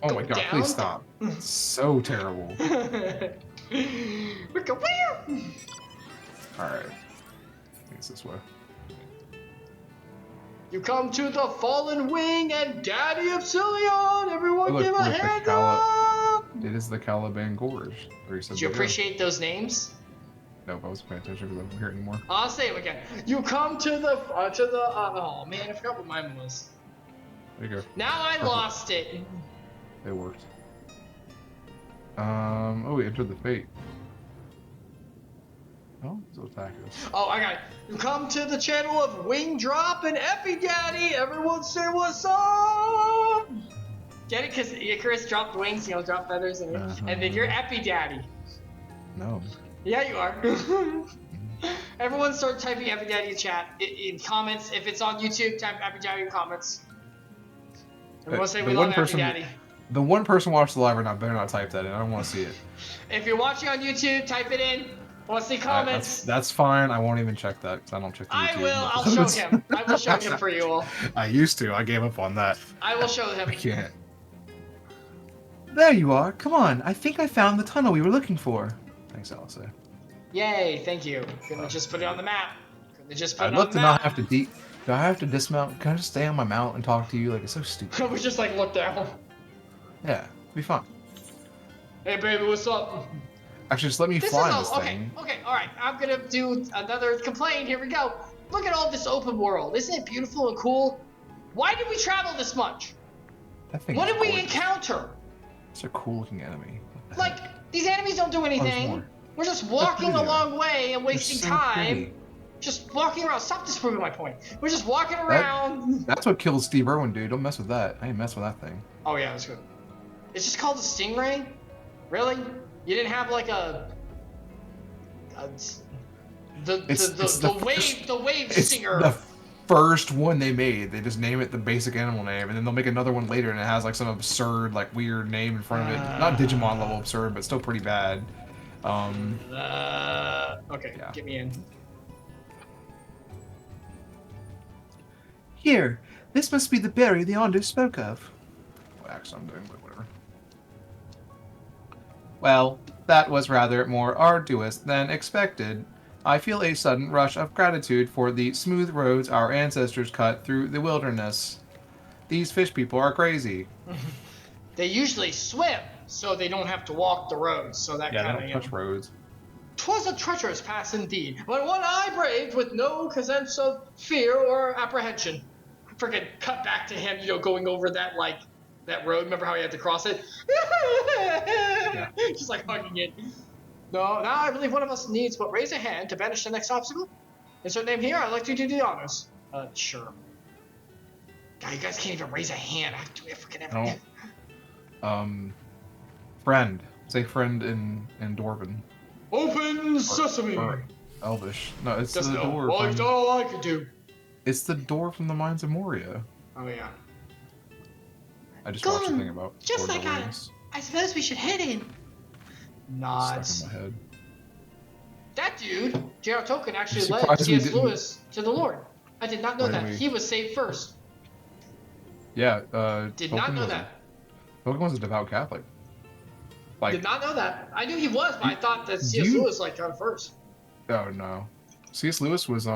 Oh Go my god, down. please stop. It's so terrible. Alright. I think it's this way. You come to the Fallen Wing and Daddy Epsilion! Everyone Oh, look, give a we're at the hand Cala- up! It is the Caliban Gorge. Where Did you appreciate those names? Nope, I wasn't paying attention because I don't hear it anymore. I'll say it again. You come to the oh man, I forgot what mine was. There you go. Now I lost it. It worked. Oh, we entered the fate. Oh, those attackers. Oh, I got it. You come to the channel of Wing Drop and Epi Daddy. Everyone say what's up. Get it? Because Icarus dropped wings, drop feathers, and then you're Epi Daddy. No. Yeah, you are. Everyone start typing Epi Daddy in chat. In comments. If it's on YouTube, type Epi Daddy in comments. Everyone say The we one love Epi person- Daddy. The one person watched the live or not better not type that in. I don't want to see it. If you're watching on YouTube, type it in. I want to see comments. That's fine. I won't even check that because I don't check the YouTube. I will. I'll show him. I will show him for you all. I used to. I gave up on that. I will show him. I can't. There you are. Come on. I think I found the tunnel we were looking for. Thanks, Alice. Yay! Thank you. Couldn't have just put it on the map. Couldn't have just put I'd it love on to the not map. have to Do I have to dismount? Can I just stay on my mount and talk to you? Like, it's so stupid. We just like look down. Yeah, be fun. Hey baby, what's up? Actually, just let me This fly is this all, thing. okay, alright. I'm gonna do another complaint. Here we go. Look at all this open world. Isn't it beautiful and cool? Why did we travel this much? That thing What is did we gorgeous. encounter? It's a cool looking enemy. What the Like, heck? these enemies don't do anything. more. We're just walking a pretty. long way and They're wasting so time. pretty. Just walking around. Stop disproving my point. We're just walking around. That's what killed Steve Irwin, dude. Don't mess with that. I ain't mess with that thing. Oh yeah, that's good. It's just called a stingray? Really? You didn't have like the It's wave It's stinger. the first one they made. They just name it the basic animal name, and then they'll make another one later, and it has like some absurd, like weird name in front of it. Not Digimon level absurd, but still pretty bad. Okay, yeah. get me in. Here, this must be the berry the Ondu spoke of. Well, actually, I'm doing whatever. Well, that was rather more arduous than expected. I feel a sudden rush of gratitude for the smooth roads our ancestors cut through the wilderness. These fish people are crazy. They usually swim, so they don't have to walk the roads. So that yeah, kind of they don't touch roads. 'Twas a treacherous pass indeed, but one I braved with no sense of fear or apprehension. Freaking cut back to him, going over that that road. Remember how he had to cross it? Yeah. Just like hugging it. No, now I believe one of us needs but raise a hand to banish the next obstacle. Insert name here. I'd like to do the honors. Sure. God, you guys can't even raise a hand. I have to do it freaking everything. No. Friend. Say friend in Dwarven. Open sesame. Or Elvish. No, it's Just the no. door. Well, you done all I could do. It's the door from the Mines of Moria. Oh yeah. I just watched a thing about just Lord of like the Rings. I suppose we should head in. Nods. Stuck in my head. That dude, J.R. Tolkien, actually I'm led surprised we C.S. didn't- Lewis to the Lord. I did not know Why that. didn't we- He was saved first. Yeah, Did Tolkien not know was that. Tolkien was a devout Catholic. Like, Did not know that. I knew he was, but I thought that C.S. you- Lewis got first. oh no, C.S. Lewis was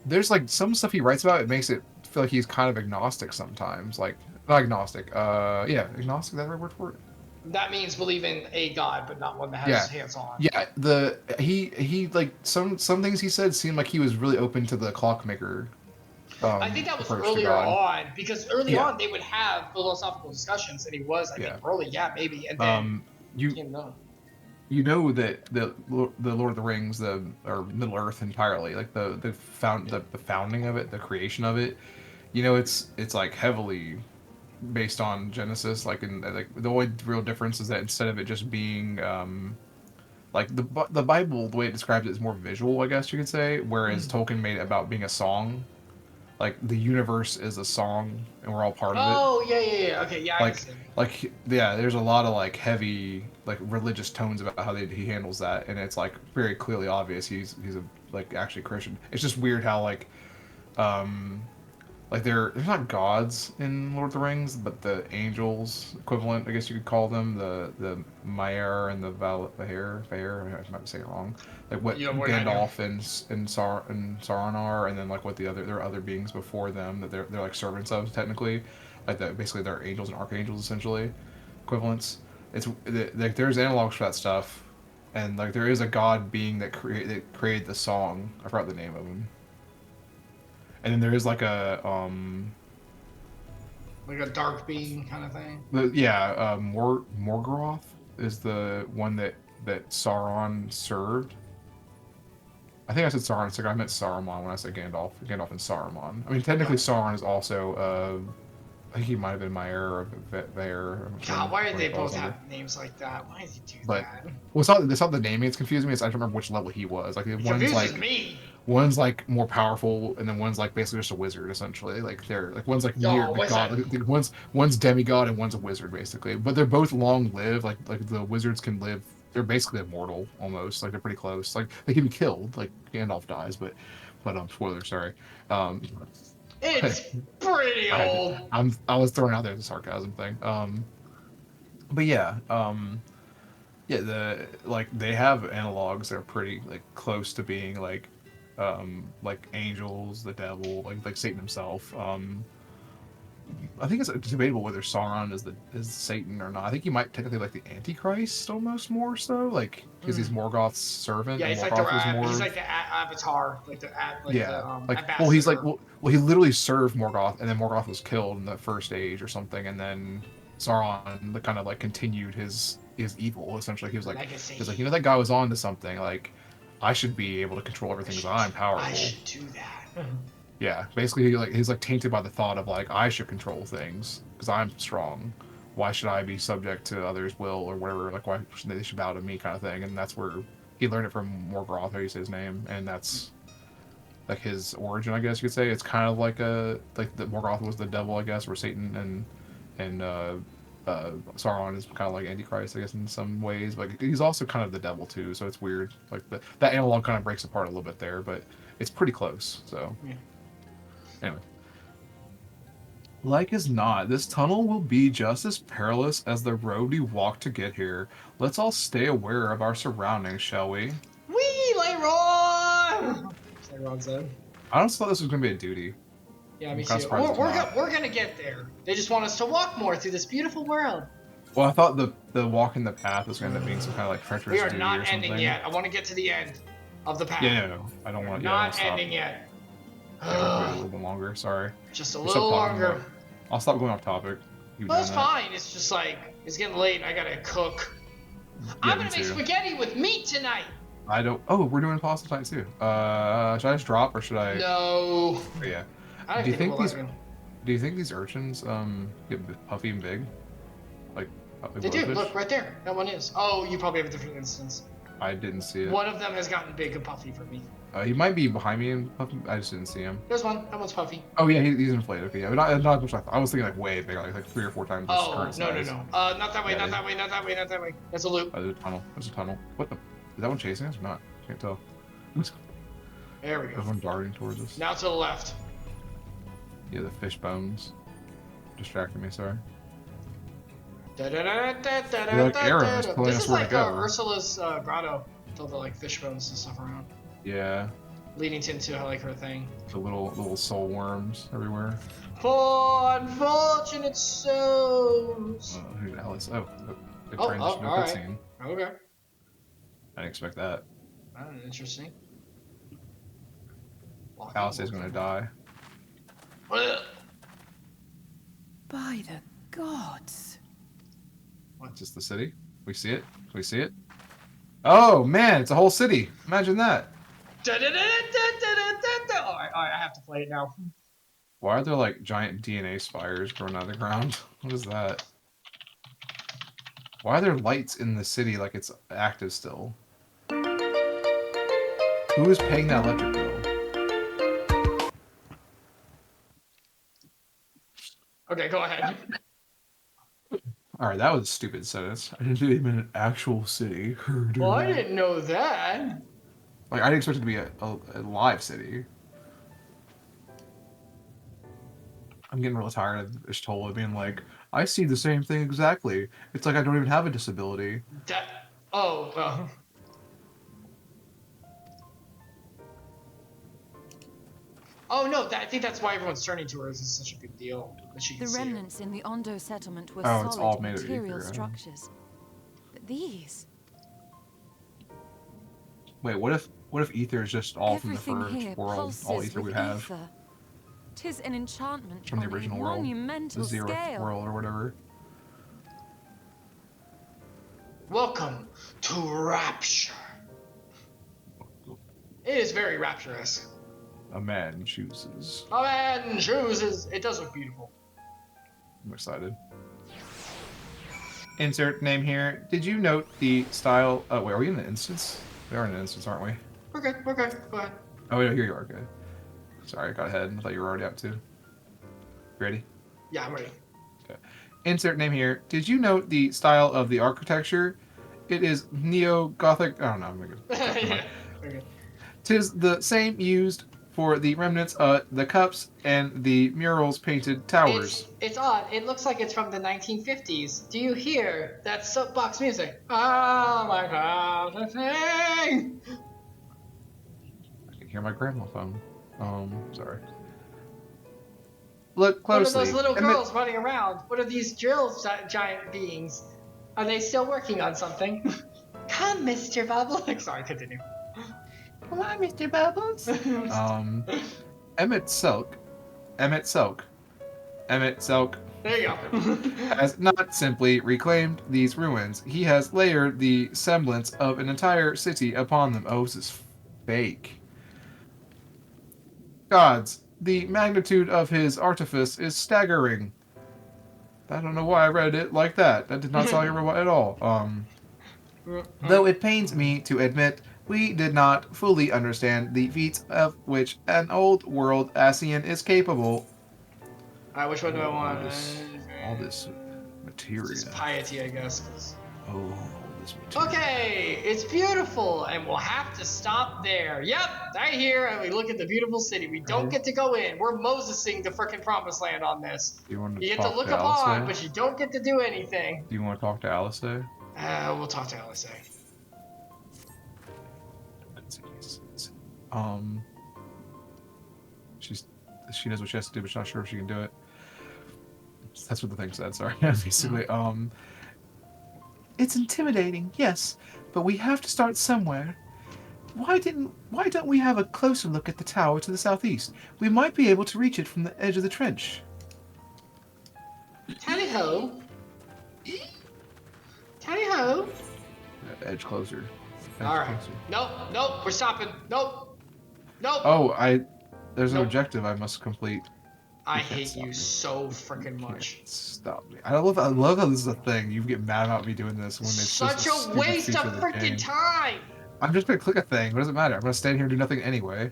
there's like some stuff he writes about. It makes it feel like he's kind of agnostic sometimes. Like not agnostic. Yeah, agnostic. Is that the right word for it? That means believe in a god, but not one that has hands on. Yeah, he like some things he said seemed like he was really open to the clockmaker. I think that was approach to earlier God. on, because early on they would have philosophical discussions, and he was, I think, early, maybe, and then you know that the Lord of the Rings, or Middle Earth entirely, like the founding of it, the creation of it, it's like heavily based on Genesis. Like the only real difference is that instead of it just being like the Bible, the way it describes it is more visual, I guess you could say, whereas Tolkien made it about being a song. Like the universe is a song, and we're all part of it. Oh yeah. Okay, yeah. There's a lot of like heavy like religious tones about how he handles that, and it's like very clearly obvious he's a like actually Christian. It's just weird how like there's not gods in Lord of the Rings, but the angels equivalent, I guess you could call them, the Maiar and the Vaher. I might be saying it wrong. Like what Gandalf and Sauron are, and then like what there are other beings before them that they're like servants of technically, like that basically they're angels and archangels essentially, equivalents. It's like there's analogs for that stuff, and like there is a god being that created the song. I forgot the name of him. And then there is like a dark being kind of thing. Morgoth is the one that Sauron served. I think I said Sauron. I meant Saruman when I said Gandalf. Gandalf and Saruman. I mean, technically Sauron is also. I think he might have been Maiar or Vaer. God, why did they both have names like that? Why did he do that? Well, it's not the naming that's confusing me. It's I don't remember which level he was. Like one's like me. One's like more powerful, and then one's like basically just a wizard, essentially. Like they're like one's like near the god. Like, one's demigod and one's a wizard, basically. But they're both long lived. Like the wizards can live. They're basically immortal almost. Like they're pretty close. Like they can be killed. Like Gandalf dies, but spoiler. Sorry. It's pretty old. I was throwing out there the sarcasm thing. But yeah. They have analogs that are pretty like close to being like angels, the devil, like Satan himself. I think it's debatable whether Sauron is Satan or not. I think he might technically like the Antichrist almost more so, like because he's Morgoth's servant. Yeah, he's like the avatar, he's like he literally served Morgoth, and then Morgoth was killed in the first age or something, and then Sauron kind of like continued his evil. Essentially, he was like that guy was on to something. Like I should be able to control everything because I'm powerful. I should do that. Yeah, basically, he's like tainted by the thought of like I should control things because I'm strong. Why should I be subject to others' will or whatever? Like why should they bow to me, kind of thing. And that's where he learned it from Morgoth, how you say his name, and that's like his origin, I guess you could say. It's kind of like the Morgoth was the devil, I guess, or Satan, and Sauron is kind of like Antichrist, I guess, in some ways. Like he's also kind of the devil too, so it's weird. Like that analog kind of breaks apart a little bit there, but it's pretty close. So anyway. Like as not, this tunnel will be just as perilous as the road we walked to get here. Let's all stay aware of our surroundings, shall we? Wee, Leroy! Leroy said. I don't thought this was going to be a duty. Yeah, me too. We're going to get there. They just want us to walk more through this beautiful world. Well, I thought the walk in the path was going to end up being some kind of like treacherous We are duty not or something. ending yet. I want to get to the end of the path. Yeah, no. I don't want to. Not ending yet. Yeah, a little bit longer. Sorry. Just a little longer. I'll stop going off topic. Well, that's fine. It's just like it's getting late. I gotta cook. Yeah, I'm gonna make spaghetti with meat tonight. I don't. Oh, we're doing pasta tonight too. Should I just drop or should I? No. Oh, yeah. I Do you think these urchins get puffy and big? Like they do. Look right there. That one is. Oh, you probably have a different instance. I didn't see it. One of them has gotten big and puffy for me. He might be behind me and puffy. I just didn't see him. There's one. That one's puffy. Oh yeah, he's inflated. Okay, yeah, but not as much as I thought. I was thinking like way big, like 3 or 4 times his current size. No. Not that way. Not that way. Not that way. Not that way. That's a loop. There's a tunnel. There's a tunnel. What the? Is that one chasing us or not? Can't tell. There we go. There's one darting towards us. Now to the left. Yeah, the fish bones distracted me. Sorry. Look, arrows pulling this us is where like to go. Ursula's grotto. With all the like fish bones and stuff around. Yeah. Leading into like her thing. The little soul worms everywhere. For unfortunate souls. Who the hell is? Oh, the Oh, transition all right. cutscene. Okay. I didn't expect that. Interesting. Alice is gonna die. By the gods. What's this? The city? We see it? Can we see it? Oh man, it's a whole city. Imagine that. Alright, I have to play it now. Why are there like giant DNA spires growing out of the ground? What is that? Why are there lights in the city like it's active still? Who is paying that electric bill? Okay, go ahead. Alright, that was a stupid sentence. I didn't do even an actual city. Well, I didn't know that. Like, I didn't expect it to be a live city. I'm getting real tired of Ishtola being like, I see the same thing exactly. It's like I don't even have a disability. Oh. Oh no, I think that's why everyone's turning to her. This is such a big deal. That she can The see remnants in the Ondo settlement were it's all solid made of material ether, structures. But these... Wait, what if ether is just all Everything from the here first world, pulses all ether we with have? ether. 'Tis an enchantment From the on a original world, the monumental 0th scale. world or whatever. Welcome to Rapture. It is very rapturous. A man chooses. A man chooses. It does look beautiful. I'm excited. Insert name here. Did you note the style? Oh wait, are we in the instance? We are in an instance, aren't we? We're good. Go ahead. Oh yeah, here you are. Good. Sorry, I got ahead. I thought you were already up too. Ready? Yeah, I'm ready. Okay. Insert name here. Did you note the style of the architecture? It is neo-Gothic. I don't know. I'm gonna Yeah. Okay. Tis the same used for the remnants of the cups and the murals painted towers. It's odd. It looks like it's from the 1950s. Do you hear that soapbox music? Oh my god, the thing! I can hear my grandma phone. Sorry. Look closely. What are those little girls running around? What are these drill giant beings? Are they still working on something? Come, Mr. Bubbles. Sorry, continue. Come on, Mr. Bubbles. Emmett Selk. There you go. Has not simply reclaimed these ruins. He has layered the semblance of an entire city upon them. Oh, this is fake. Gods, the magnitude of his artifice is staggering. I don't know why I read it like that. That did not sound like a robot at all. Though it pains me to admit We did not fully understand the feats of which an old world Ascian is capable. Alright, which one do I want? All this materia. This is piety, I guess. 'Cause... Oh, all this materia. Okay, it's beautiful, and we'll have to stop there. Yep, right here, and we look at the beautiful city. We don't get to go in. We're Mosesing the frickin' promised land on this. You get to look upon, but you don't get to do anything. Do you want to talk to Alice? We'll talk to Alice. She knows what she has to do, but she's not sure if she can do it. That's what the thing said. Sorry. Basically, It's intimidating, yes, but we have to start somewhere. Why don't we have a closer look at the tower to the southeast? We might be able to reach it from the edge of the trench. Tally ho. Tally ho. Edge closer. All right. Nope. We're stopping. Nope. Oh, there's an objective I must complete. I hate you so freaking much. Stop me. I love how this is a thing. You get mad about me doing this when it's such just a waste of freaking time. I'm just gonna click a thing. What does it matter? I'm gonna stand here and do nothing anyway.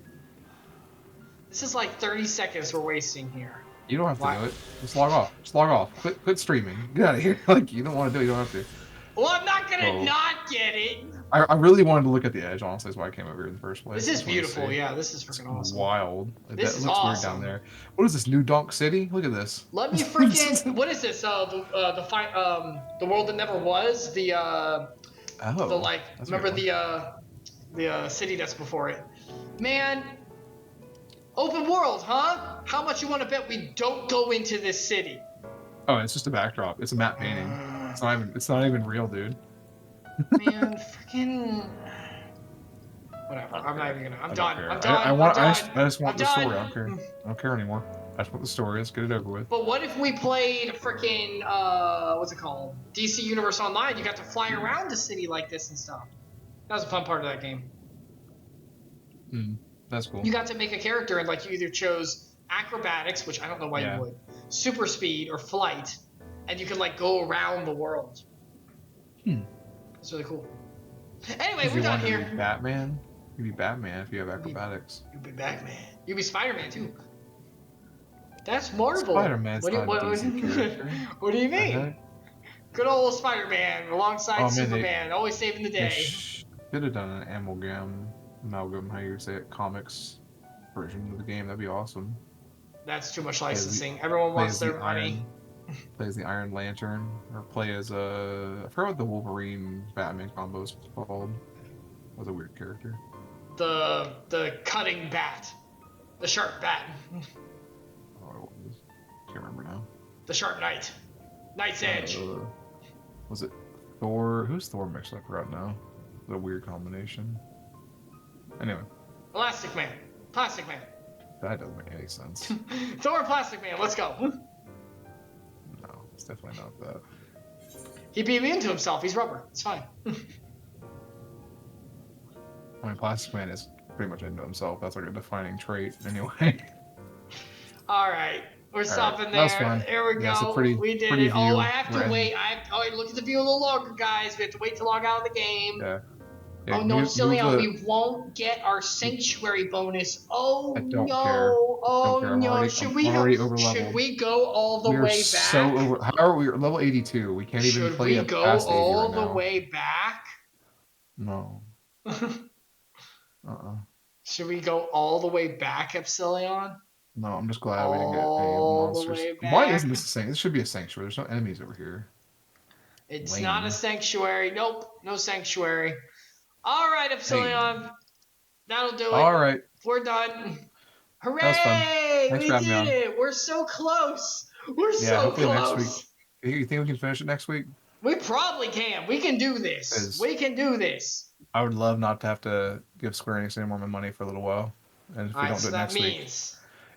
This is like 30 seconds we're wasting here. You don't have to do it. Just log off. Just log off. Quit streaming. Get out of here. Like, you don't want to do it. You don't have to. Well, I'm not gonna not get it. I really wanted to look at the edge, honestly. That's why I came over here in the first place. This is beautiful. Yeah, this is freaking awesome. Wild. This is looks awesome. weird down there. What is this, New Donk City? Look at this. Let me freaking. What is this? The world that never was. The like. Remember the city that's before it. Man. Open world, huh? How much you want to bet we don't go into this city? Oh, it's just a backdrop. It's a matte painting. It's not even real, dude. Man, freaking. Whatever. I'm not even gonna. I'm done. I just want the story. I don't care anymore. I just want the story. Let's get it over with. But what if we played freaking what's it called? DC Universe Online. You got to fly around the city like this and stuff. That was a fun part of that game. That's cool. You got to make a character and like you either chose acrobatics, which I don't know why you would, super speed or flight, and you can like go around the world. It's really cool. Anyway, we're done here. Be Batman? You'd be Batman if you have acrobatics. You'd be Batman. You'd be Spider-Man too. That's Marvel. Spider-Man's not a decent character. What do you mean? Good old Spider-Man alongside Superman, always saving the day. Could have done an amalgam, how you would say it, comics version of the game. That'd be awesome. That's too much licensing. Everyone wants their money. Play as the Iron Lantern, or play as I forgot what the Wolverine Batman combo is called. Was a weird character. The cutting bat, the sharp bat. Oh, can't remember now. The sharp knight, Knight's Edge. Was it Thor? Who's Thor mixed up right now? What a weird combination. Anyway. Plastic Man. That doesn't make any sense. Thor Plastic Man, let's go. No, it's definitely not that. He'd be immune to himself. He's rubber. It's fine. I mean, Plastic Man is pretty much into himself. That's like a defining trait, anyway. All right. We're stopping there. There we go. We did it. Oh, I have to wait. Look at the view a little longer, guys. We have to wait to log out of the game. Yeah. Oh no, Epsilion, we won't get our sanctuary bonus. Oh no! Oh no! Should we go all the way back? So how are we? Level 82. We can't even play past 80 right now. Should we go all the way back? No. Should we go all the way back, Epsilion? No, I'm just glad we didn't get any monsters. Why isn't this a sanctuary? This should be a sanctuary. There's no enemies over here. It's not a sanctuary. Nope, no sanctuary. All right, Epsilion. That'll do it. All right. We're done. Hooray! That was fun. We did it. We're so close. We're so close. Next week. You think we can finish it next week? We probably can. We can do this. We can do this. I would love not to have to give Square Enix any more money for a little while. And if we don't do it next week.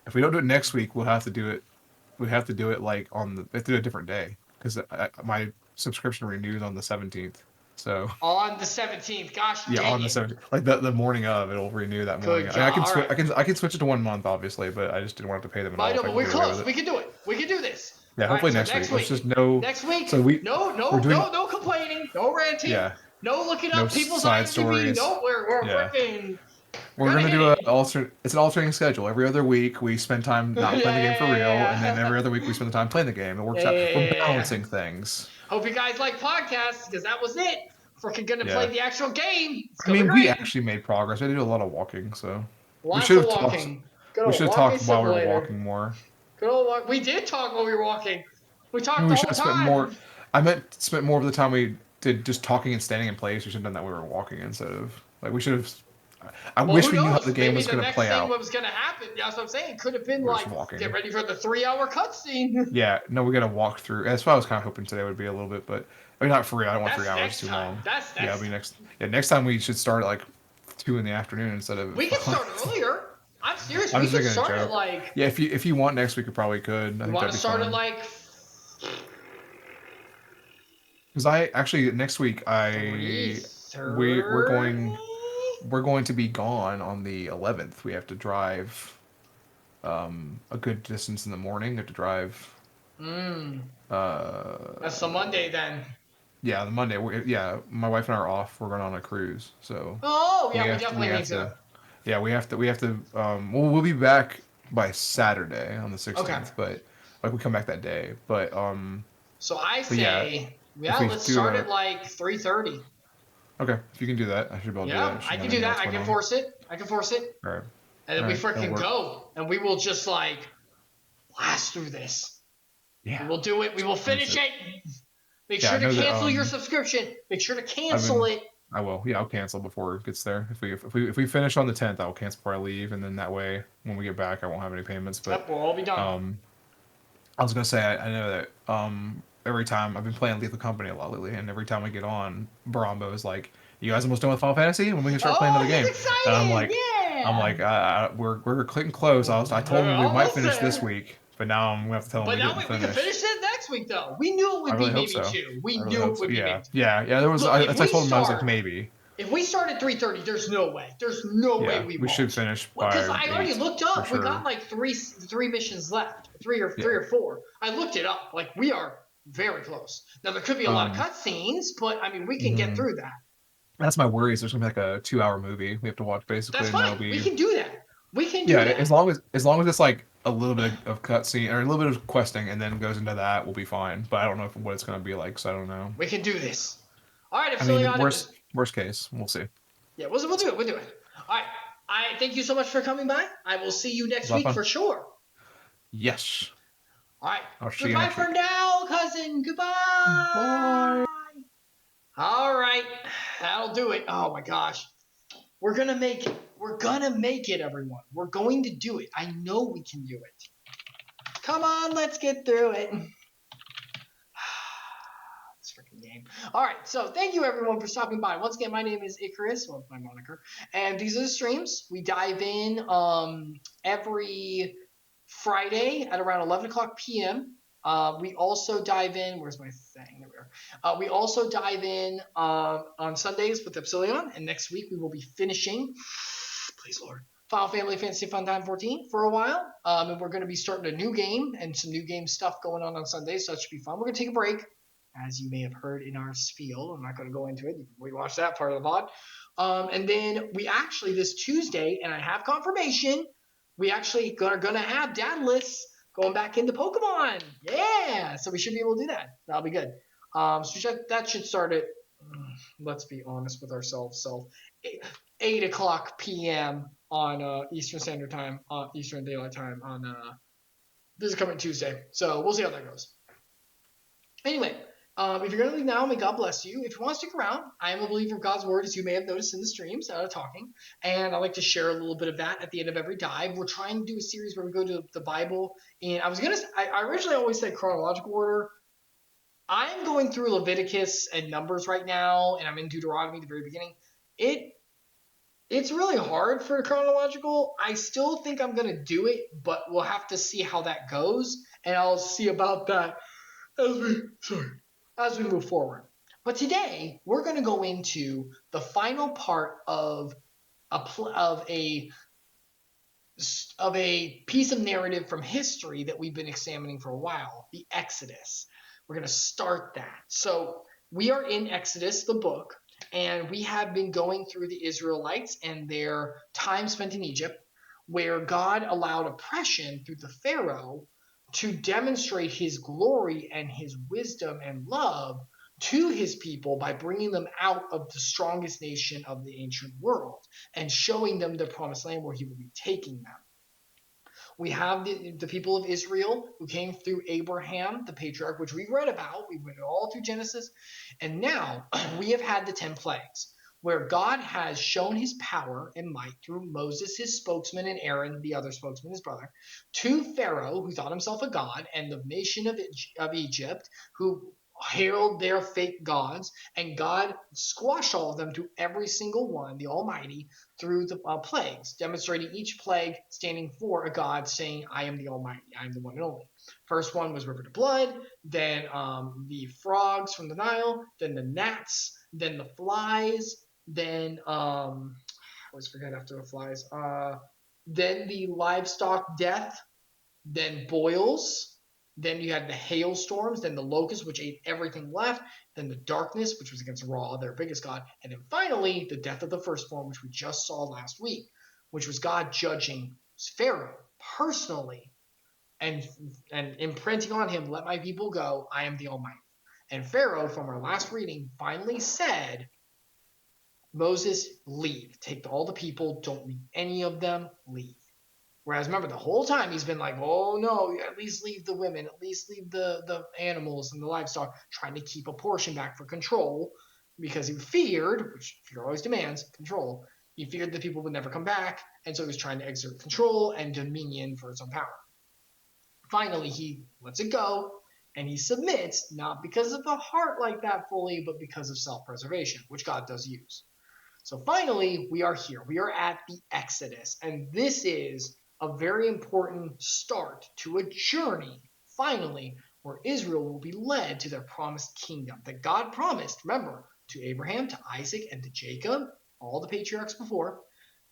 If we don't do it next week, we'll have to do it. We have to do it like on the. We have to do it a different day because my subscription renews on the 17th. So on the 17th, gosh. Yeah, on the 17th, like the morning of, it'll renew that morning. I can switch it to 1 month, obviously, but I just didn't want to pay them. I know, but we're close. We can do it. We can do this. Yeah, hopefully next week. Let's just know. Next week. So no complaining, no ranting. Yeah. No looking No up people's side IMDb. stories. No, we're Yeah. freaking. We're gonna do it's an alternating schedule. Every other week we spend time not playing the game for real, and then every other week we spend the time playing the game. It works out. We're balancing things. Hope you guys like podcasts, because that was it. Freaking gonna play the actual game. It's gonna be great. We actually made progress. I did a lot of walking, so Lots of walking. We should have talked while we were walking more. Good old walk. We did talk while we were walking. We talked We the should whole have spent time. more. I meant spent more of the time we did just talking and standing in place. We should have done that when we were walking instead of we should have. I wish we knew how the game was going to play out. What was going to happen? That's what I'm saying. It could have been walking. Get ready for the 3-hour cutscene. Yeah, no, we got to walk through. That's what I was kind of hoping today would be a little bit, but I mean, not for real. I don't want 3 hours too long. It'll be next. Yeah, next time we should start at 2 in the afternoon instead of. We can start earlier. I'm serious. We can start at Yeah, if you want next week, you probably could. You want to start at Because I actually next week we're going to be gone on the 11th. We have to drive a good distance in the morning. We have to drive. That's the Monday then. Yeah, the Monday. My wife and I are off. We're going on a cruise, so. Oh yeah, we definitely need to. Yeah, we have to. We'll be back by Saturday on the 16th, okay. But we come back that day. But So I say, let's start at 3:30. Okay, if you can do that, I should be able to do that. I can do that. I can force it. All right. And then we freaking go, and we will just blast through this. Yeah. We will do it. We will finish it. Make sure to cancel your subscription. Make sure to cancel it. I will. Yeah, I'll cancel before it gets there. If we finish on the 10th, I'll cancel before I leave, and then that way, when we get back, I won't have any payments. But we'll all be done. I was gonna say I know that every time I've been playing Lethal Company a lot lately, and every time we get on, Barambo is like, "You guys almost done with Final Fantasy? When we can start playing another game?" Excited. And I'm like, we're clicking close. I told him we might finish this week, but now I'm gonna have to tell him we didn't finish. But now we can finish it next week, though. We knew it would be maybe 2. We knew it would be maybe 2. Yeah. There was. I told him I was like maybe. If we start at 3:30, there's no way. There's no way we won't. We should finish by. Because I already looked up. Sure. We got three missions left, three or 4. I looked it up. We are very close. Now there could be a lot of cutscenes, but I mean we can get through that. That's my worry. Is there's gonna be a 2-hour movie we have to watch basically. That's fine. We can do that. We can do that. Yeah, as long as it's a little bit of cutscene or a little bit of questing, and then goes into that, we'll be fine. But I don't know what it's gonna be like, so I don't know. We can do this. All right, Epsilion. Worst case, we'll see. Yeah, we'll do it. We'll do it. All right. I thank you so much for coming by. I will see you next week for sure. Yes. All right. I'll see you next week. Goodbye for now, cousin. Goodbye. Bye. All right. That'll do it. Oh my gosh. We're gonna make it. We're gonna make it, everyone. We're going to do it. I know we can do it. Come on, let's get through it. Freaking game. All right, so thank you everyone for stopping by. Once again, my name is Icarus, well, my moniker, and these are the streams. We dive in every Friday at around 11 o'clock p.m. We also dive in. Where's my thing? There we are. We also dive in on Sundays with Epsilion, and next week we will be finishing. Please, Lord. Final Fantasy FunTime 14 for a while, and we're going to be starting a new game and some new game stuff going on Sundays, so that should be fun. We're going to take a break. As you may have heard in our spiel. I'm not going to go into it. You can rewatch that part of the pod. And then we actually, this Tuesday, and I have confirmation, we actually are going to have Dadless going back into Pokemon. Yeah! So we should be able to do that. That'll be good. So that should start at, let's be honest with ourselves, so 8 o'clock p.m. on Eastern Standard Time, Eastern Daylight Time on this is coming Tuesday. So we'll see how that goes. Anyway, if you're going to leave now, may God bless you. If you want to stick around, I am a believer of God's word, as you may have noticed in the streams talking. And I like to share a little bit of that at the end of every dive. We're trying to do a series where we go to the Bible. And I originally always said chronological order. I'm going through Leviticus and Numbers right now, and I'm in Deuteronomy at the very beginning. It's really hard for chronological. I still think I'm going to do it, but we'll have to see how that goes. And I'll see about that as we move forward. But today we're going to go into the final part of a piece of narrative from history that we've been examining for a while, the Exodus. We're going to start that. So we are in Exodus, the book, And we have been going through the Israelites and their time spent in Egypt, where God allowed oppression through the Pharaoh to demonstrate his glory and his wisdom and love to his people by bringing them out of the strongest nation of the ancient world and showing them the promised land where he will be taking them. We have the people of Israel who came through Abraham, the patriarch, which we read about. We went all through Genesis. And now we have had the 10 plagues, where God has shown his power and might through Moses, his spokesman, and Aaron, the other spokesman, his brother, to Pharaoh, who thought himself a god, and the nation of Egypt, who herald their fake gods, and God squashed all of them to every single one, the Almighty, through the plagues, demonstrating each plague standing for a god, saying, I am the Almighty, I am the one and only. First one was river to blood, then the frogs from the Nile, then the gnats, then the flies, then I always forget after the flies, then the livestock death, then boils, then you had the hailstorms, then the locusts, which ate everything left, then the darkness, which was against Ra, their biggest god, and then finally the death of the firstborn, which we just saw last week, which was God judging Pharaoh personally and imprinting on him, let my people go, I am the Almighty. And Pharaoh, from our last reading, finally said, Moses, leave. Take all the people, don't leave any of them, leave. Whereas, remember, the whole time he's been like, oh, no, at least leave the women, at least leave the animals and the livestock, trying to keep a portion back for control, because he feared, which fear always demands, control. He feared that people would never come back, and so he was trying to exert control and dominion for his own power. Finally, he lets it go, and he submits, not because of a heart like that fully, but because of self-preservation, which God does use. So finally, we are here. We are at the Exodus, and this is a very important start to a journey, finally, where Israel will be led to their promised kingdom that God promised, remember, to Abraham, to Isaac, and to Jacob, all the patriarchs before,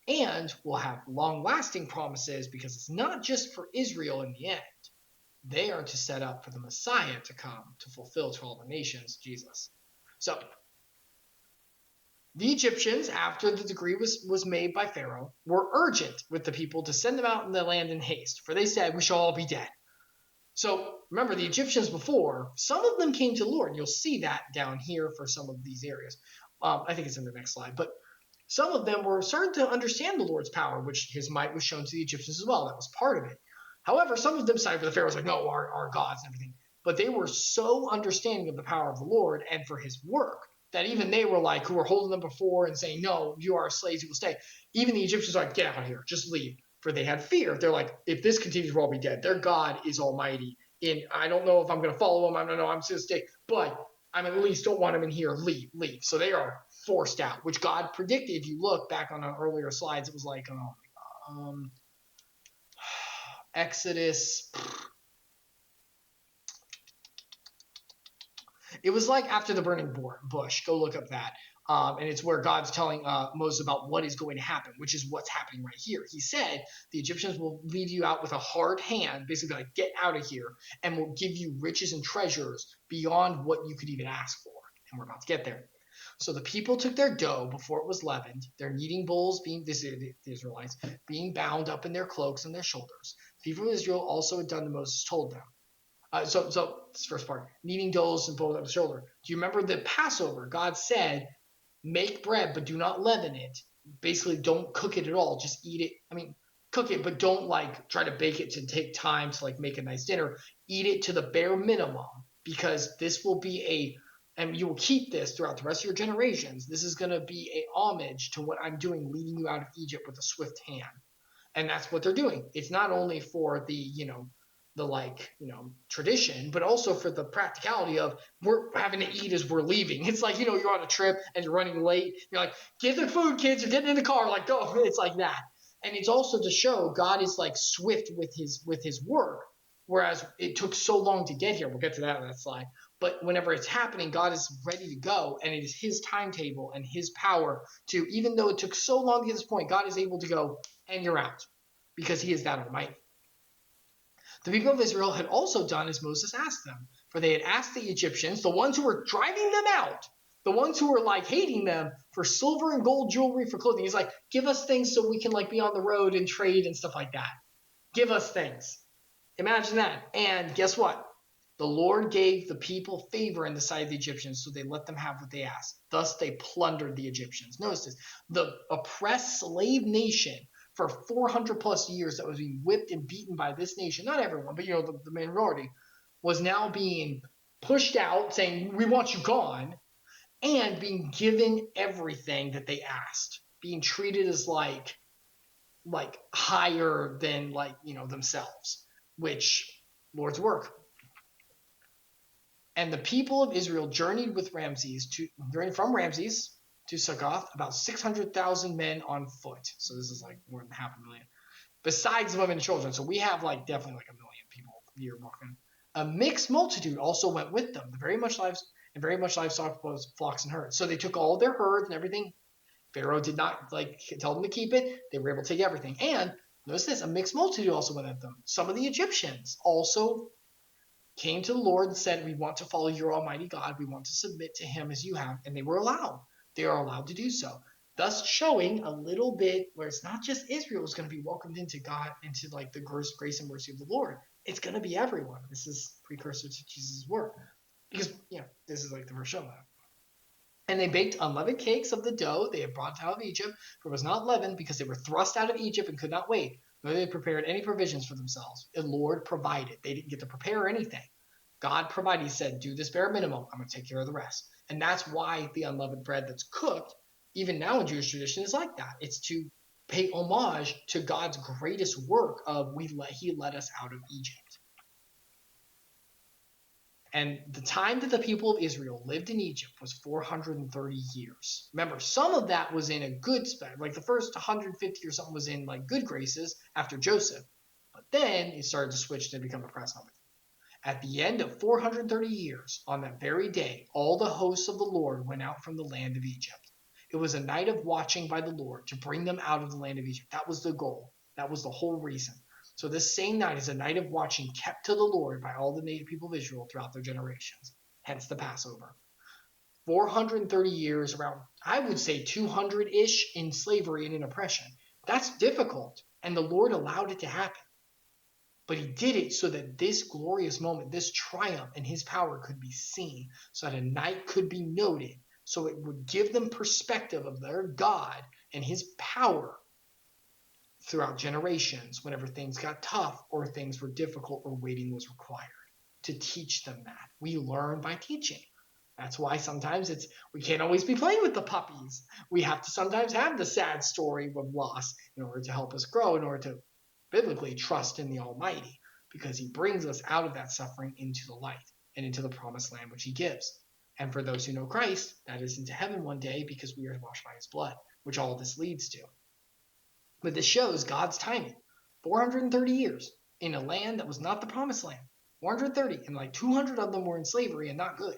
and will have long-lasting promises because it's not just for Israel in the end. They are to set up for the Messiah to come to fulfill to all the nations, Jesus. So, the Egyptians, after the decree was made by Pharaoh, were urgent with the people to send them out in the land in haste, for they said, we shall all be dead. So remember, the Egyptians before, some of them came to the Lord. You'll see that down here for some of these areas. I think it's in the next slide. But some of them were starting to understand the Lord's power, which his might was shown to the Egyptians as well. That was part of it. However, some of them sided for the Pharaohs, like, no, our gods and everything. But they were so understanding of the power of the Lord and for his work that even they were like, who were holding them before and saying, no, you are slaves, you will stay. Even the Egyptians were like, get out of here, just leave. For they had fear. They're like, if this continues, we'll all be dead. Their God is almighty. And I don't know if I'm going to follow him. I don't know. I'm just stay. But I at least don't want him in here. Leave. So they are forced out, which God predicted. If you look back on our earlier slides, it was like Exodus. It was like after the burning bush. Go look up that. And it's where God's telling Moses about what is going to happen, which is what's happening right here. He said, the Egyptians will lead you out with a hard hand, basically like, get out of here, and will give you riches and treasures beyond what you could even ask for. And we're about to get there. So the people took their dough before it was leavened, their kneading bowls being, the Israelites, being bound up in their cloaks and their shoulders. The people of Israel also had done as Moses told them. So this first part, kneading doughs and bowls up the shoulder. Do you remember the Passover? God said, make bread, but do not leaven it. Basically, don't cook it at all. Just eat it. I mean, cook it, but don't like try to bake it to take time to like make a nice dinner. Eat it to the bare minimum, because this will be and you will keep this throughout the rest of your generations. This is going to be a homage to what I'm doing, leading you out of Egypt with a swift hand. And that's what they're doing. It's not only for the, tradition, but also for the practicality of we're having to eat as we're leaving. It's like, you're on a trip and you're running late. You're like, get the food, kids. You're getting in the car. Like, go. It's like that. And it's also to show God is like swift with his work, whereas it took so long to get here. We'll get to that on that slide. But whenever it's happening, God is ready to go, and it is his timetable and his power to, even though it took so long to get to this point, God is able to go, and you're out, because he is that almighty. The people of Israel had also done as Moses asked them, for they had asked the Egyptians, the ones who were driving them out, The ones who were like hating them for silver and gold jewelry for clothing. He's like, give us things so we can like be on the road and trade and stuff like that. Give us things. Imagine that. And guess what? The Lord gave the people favor in the sight of the Egyptians, so they let them have what they asked. Thus they plundered the Egyptians. Notice this. The oppressed slave nation for 400 plus years that was being whipped and beaten by this nation, not everyone, but the minority, was now being pushed out, saying, we want you gone, and being given everything that they asked, being treated as like higher than themselves, which Lord's work. And the people of Israel journeyed from Ramses to Succoth, about 600,000 men on foot. So this is like more than 500,000, besides women and children. So we have like definitely like 1 million people a year walking. A mixed multitude also went with them, very much livestock, flocks and herds. So they took all their herds and everything. Pharaoh did not tell them to keep it. They were able to take everything. And notice this, a mixed multitude also went with them. Some of the Egyptians also came to the Lord and said, we want to follow your almighty God. We want to submit to him as you have. And they were allowed. They are allowed to do so. Thus showing a little bit where it's not just Israel is going to be welcomed into God, into like the grace and mercy of the Lord. It's going to be everyone. This is precursor to Jesus' work. Because, this is like the first show. And they baked unleavened cakes of the dough they had brought out of Egypt, for it was not leavened, because they were thrust out of Egypt and could not wait. Nor they prepared any provisions for themselves. The Lord provided. They didn't get to prepare anything. God provided. He said, do this bare minimum. I'm going to take care of the rest. And that's why the unleavened bread that's cooked, even now in Jewish tradition, is like that. It's to pay homage to God's greatest work of he led us out of Egypt. And the time that the people of Israel lived in Egypt was 430 years. Remember, some of that was in a good spot. Like the first 150 or something was in like good graces after Joseph. But then it started to switch to become oppressed. At the end of 430 years, on that very day, all the hosts of the Lord went out from the land of Egypt. It was a night of watching by the Lord to bring them out of the land of Egypt. That was the goal. That was the whole reason. So this same night is a night of watching kept to the Lord by all the native people of Israel throughout their generations. Hence the Passover. 430 years, around, I would say 200-ish in slavery and in oppression. That's difficult, and the Lord allowed it to happen. But he did it so that this glorious moment, this triumph and his power could be seen, so that a night could be noted, so it would give them perspective of their God and his power throughout generations whenever things got tough or things were difficult or waiting was required, to teach them that. We learn by teaching. That's why sometimes we can't always be playing with the puppies. We have to sometimes have the sad story of loss in order to help us grow, in order to biblically trust in the Almighty, because he brings us out of that suffering into the light and into the promised land which he gives. And for those who know Christ, that is into heaven one day, because we are washed by his blood, which all this leads to. But this shows God's timing. 430 years in a land that was not the promised land. 430, and like 200 of them were in slavery and not good.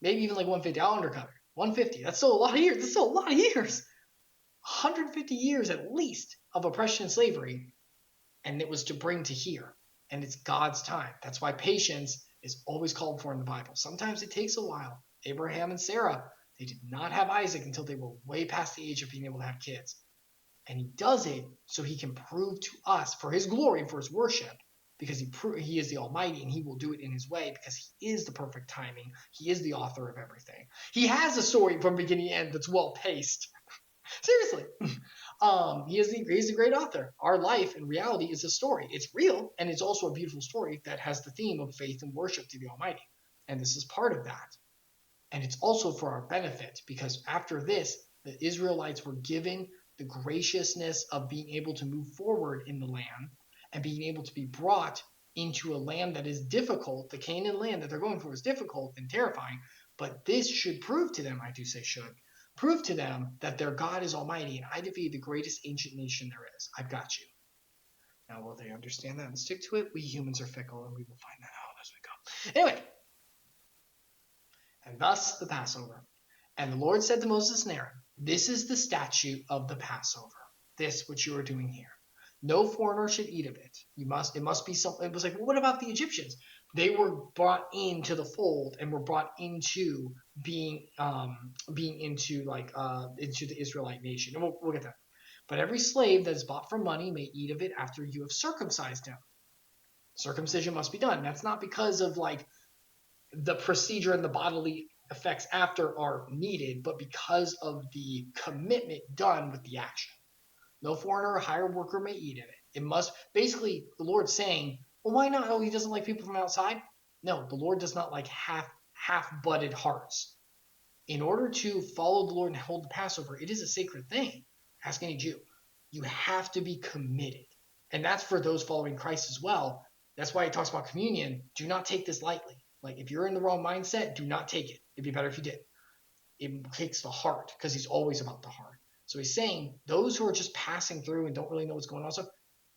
Maybe even like 150. I'll undercut it. 150. That's still a lot of years. That's still a lot of years. 150 years at least of oppression and slavery. And it was to bring to here. And it's God's time. That's why patience is always called for in the Bible. Sometimes it takes a while. Abraham and Sarah, they did not have Isaac until they were way past the age of being able to have kids. And he does it so he can prove to us, for his glory and for his worship, because he is the Almighty, and he will do it in his way, because he is the perfect timing. He is the author of everything. He has a story from beginning to end that's well paced. Seriously. He's a great author. Our life in reality is a story. It's real, and it's also a beautiful story that has the theme of faith and worship to the Almighty. And this is part of that. And it's also for our benefit, because after this, the Israelites were given the graciousness of being able to move forward in the land and being able to be brought into a land that is difficult. The Canaan land that they're going for is difficult and terrifying, but this should prove to them, I do say should, prove to them that their God is Almighty, and I defeated the greatest ancient nation there is. I've got you. Now, will they understand that and stick to it? We humans are fickle, and we will find that out as we go. Anyway, and thus the Passover. And the Lord said to Moses and Aaron, this is the statute of the Passover, this which you are doing here. No foreigner should eat of it. It must be something. It was like, well, what about the Egyptians? They were brought into the fold and were brought into being into into the Israelite nation. And we'll get that. But every slave that is bought for money may eat of it after you have circumcised him. Circumcision must be done. That's not because of like the procedure and the bodily effects after are needed, but because of the commitment done with the action. No foreigner or hired worker may eat of it. It must, basically, the Lord's saying, well, why not? Oh, he doesn't like people from outside? No, the Lord does not like half-butted hearts. In order to follow the Lord and hold the Passover, it is a sacred thing. Ask any Jew. You have to be committed. And that's for those following Christ as well. That's why he talks about communion. Do not take this lightly. Like, if you're in the wrong mindset, do not take it. It'd be better if you did. It takes the heart, because he's always about the heart. So he's saying those who are just passing through and don't really know what's going on, so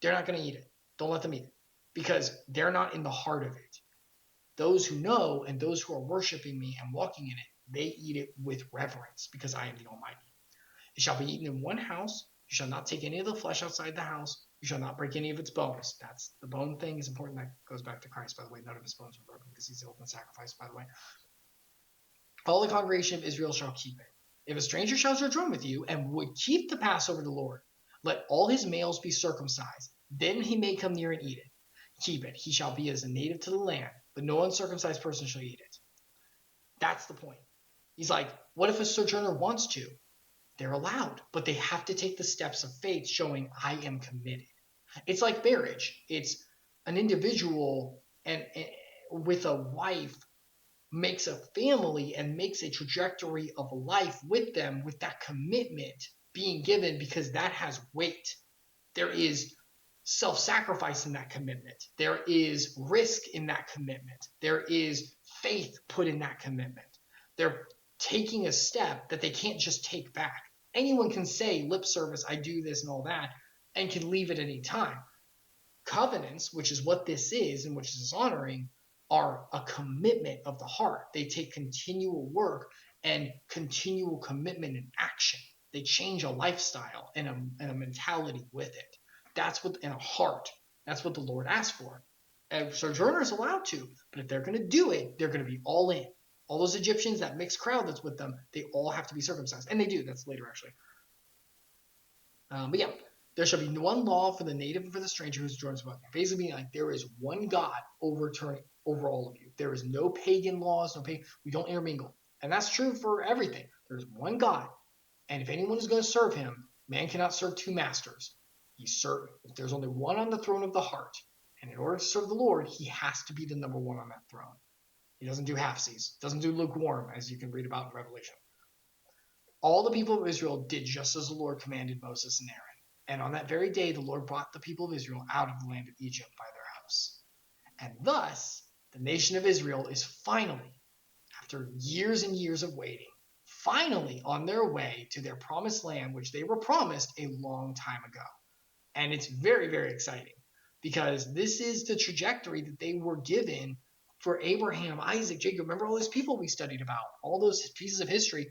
they're not going to eat it. Don't let them eat it, because they're not in the heart of it. Those who know and those who are worshiping me and walking in it, they eat it with reverence, because I am the Almighty. It shall be eaten in one house. You shall not take any of the flesh outside the house. You shall not break any of its bones. That's the bone thing is important. That goes back to Christ, by the way. None of his bones were broken because he's the ultimate sacrifice, by the way. All the congregation of Israel shall keep it. If a stranger shall sojourn with you and would keep the Passover to the Lord, let all his males be circumcised. Then he may come near and eat it. Keep it. He shall be as a native to the land, but no uncircumcised person shall eat it. That's the point. He's like, what if a sojourner wants to? They're allowed, but they have to take the steps of faith showing I am committed. It's like marriage. It's an individual and with a wife makes a family and makes a trajectory of life with them with that commitment being given, because that has weight. There is self-sacrifice in that commitment. There is risk in that commitment. There is faith put in that commitment. They're taking a step that they can't just take back. Anyone can say lip service, I do this and all that, and can leave at any time. Covenants, which is what this is and which is honoring, are a commitment of the heart. They take continual work and continual commitment and action. They change a lifestyle and a mentality with it. That's what, in a heart, that's what the Lord asks for. And sojourners allowed to, but if they're going to do it, they're going to be all in. All those Egyptians, that mixed crowd that's with them, they all have to be circumcised. And they do. That's later, actually. But yeah, there shall be one law for the native and for the stranger who sojourns among you. Basically being like, there is one God over all of you. There is no pagan laws, we don't intermingle. And that's true for everything. There's one God. And if anyone is going to serve him, man cannot serve two masters. There's only one on the throne of the heart. And in order to serve the Lord, he has to be the number one on that throne. He doesn't do halfsies, doesn't do lukewarm, as you can read about in Revelation. All the people of Israel did just as the Lord commanded Moses and Aaron. And on that very day, the Lord brought the people of Israel out of the land of Egypt by their house. And thus, the nation of Israel is finally, after years and years of waiting, finally on their way to their promised land, which they were promised a long time ago. And it's very, very exciting, because this is the trajectory that they were given for Abraham, Isaac, Jacob. Remember all those people we studied about, all those pieces of history?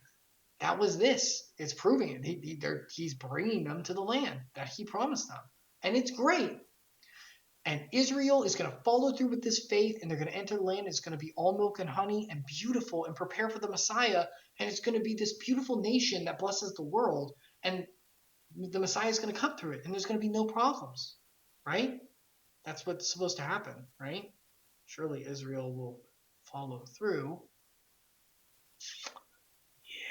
That was this. It's proving it. He's bringing them to the land that he promised them. And it's great. And Israel is going to follow through with this faith, and they're going to enter the land. It's going to be all milk and honey and beautiful and prepare for the Messiah. And it's going to be this beautiful nation that blesses the world. And the Messiah is going to come through it, and there's going to be no problems, right? That's what's supposed to happen, right? Surely Israel will follow through. Yeah.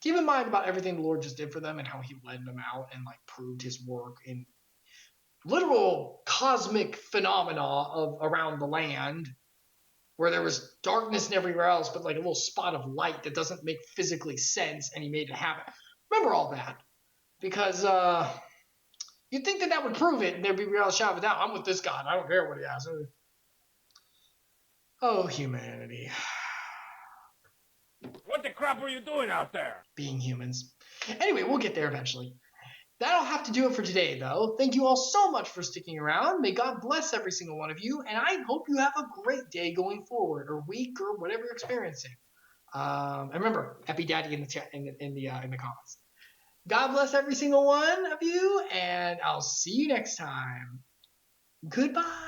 Keep in mind about everything the Lord just did for them and how he led them out and like proved his work in literal cosmic phenomena of around the land, where there was darkness and everywhere else, but like a little spot of light that doesn't make physically sense, and he made it happen. Remember all that, because you'd think that would prove it, and there'd be real shout it out. I'm with this God. I don't care what he has. Oh, humanity. What the crap are you doing out there? Being humans. Anyway, we'll get there eventually. That'll have to do it for today, though. Thank you all so much for sticking around. May God bless every single one of you, and I hope you have a great day going forward, or week, or whatever you're experiencing. And remember, Happy Daddy in the chat, in the comments. God bless every single one of you, and I'll see you next time. Goodbye.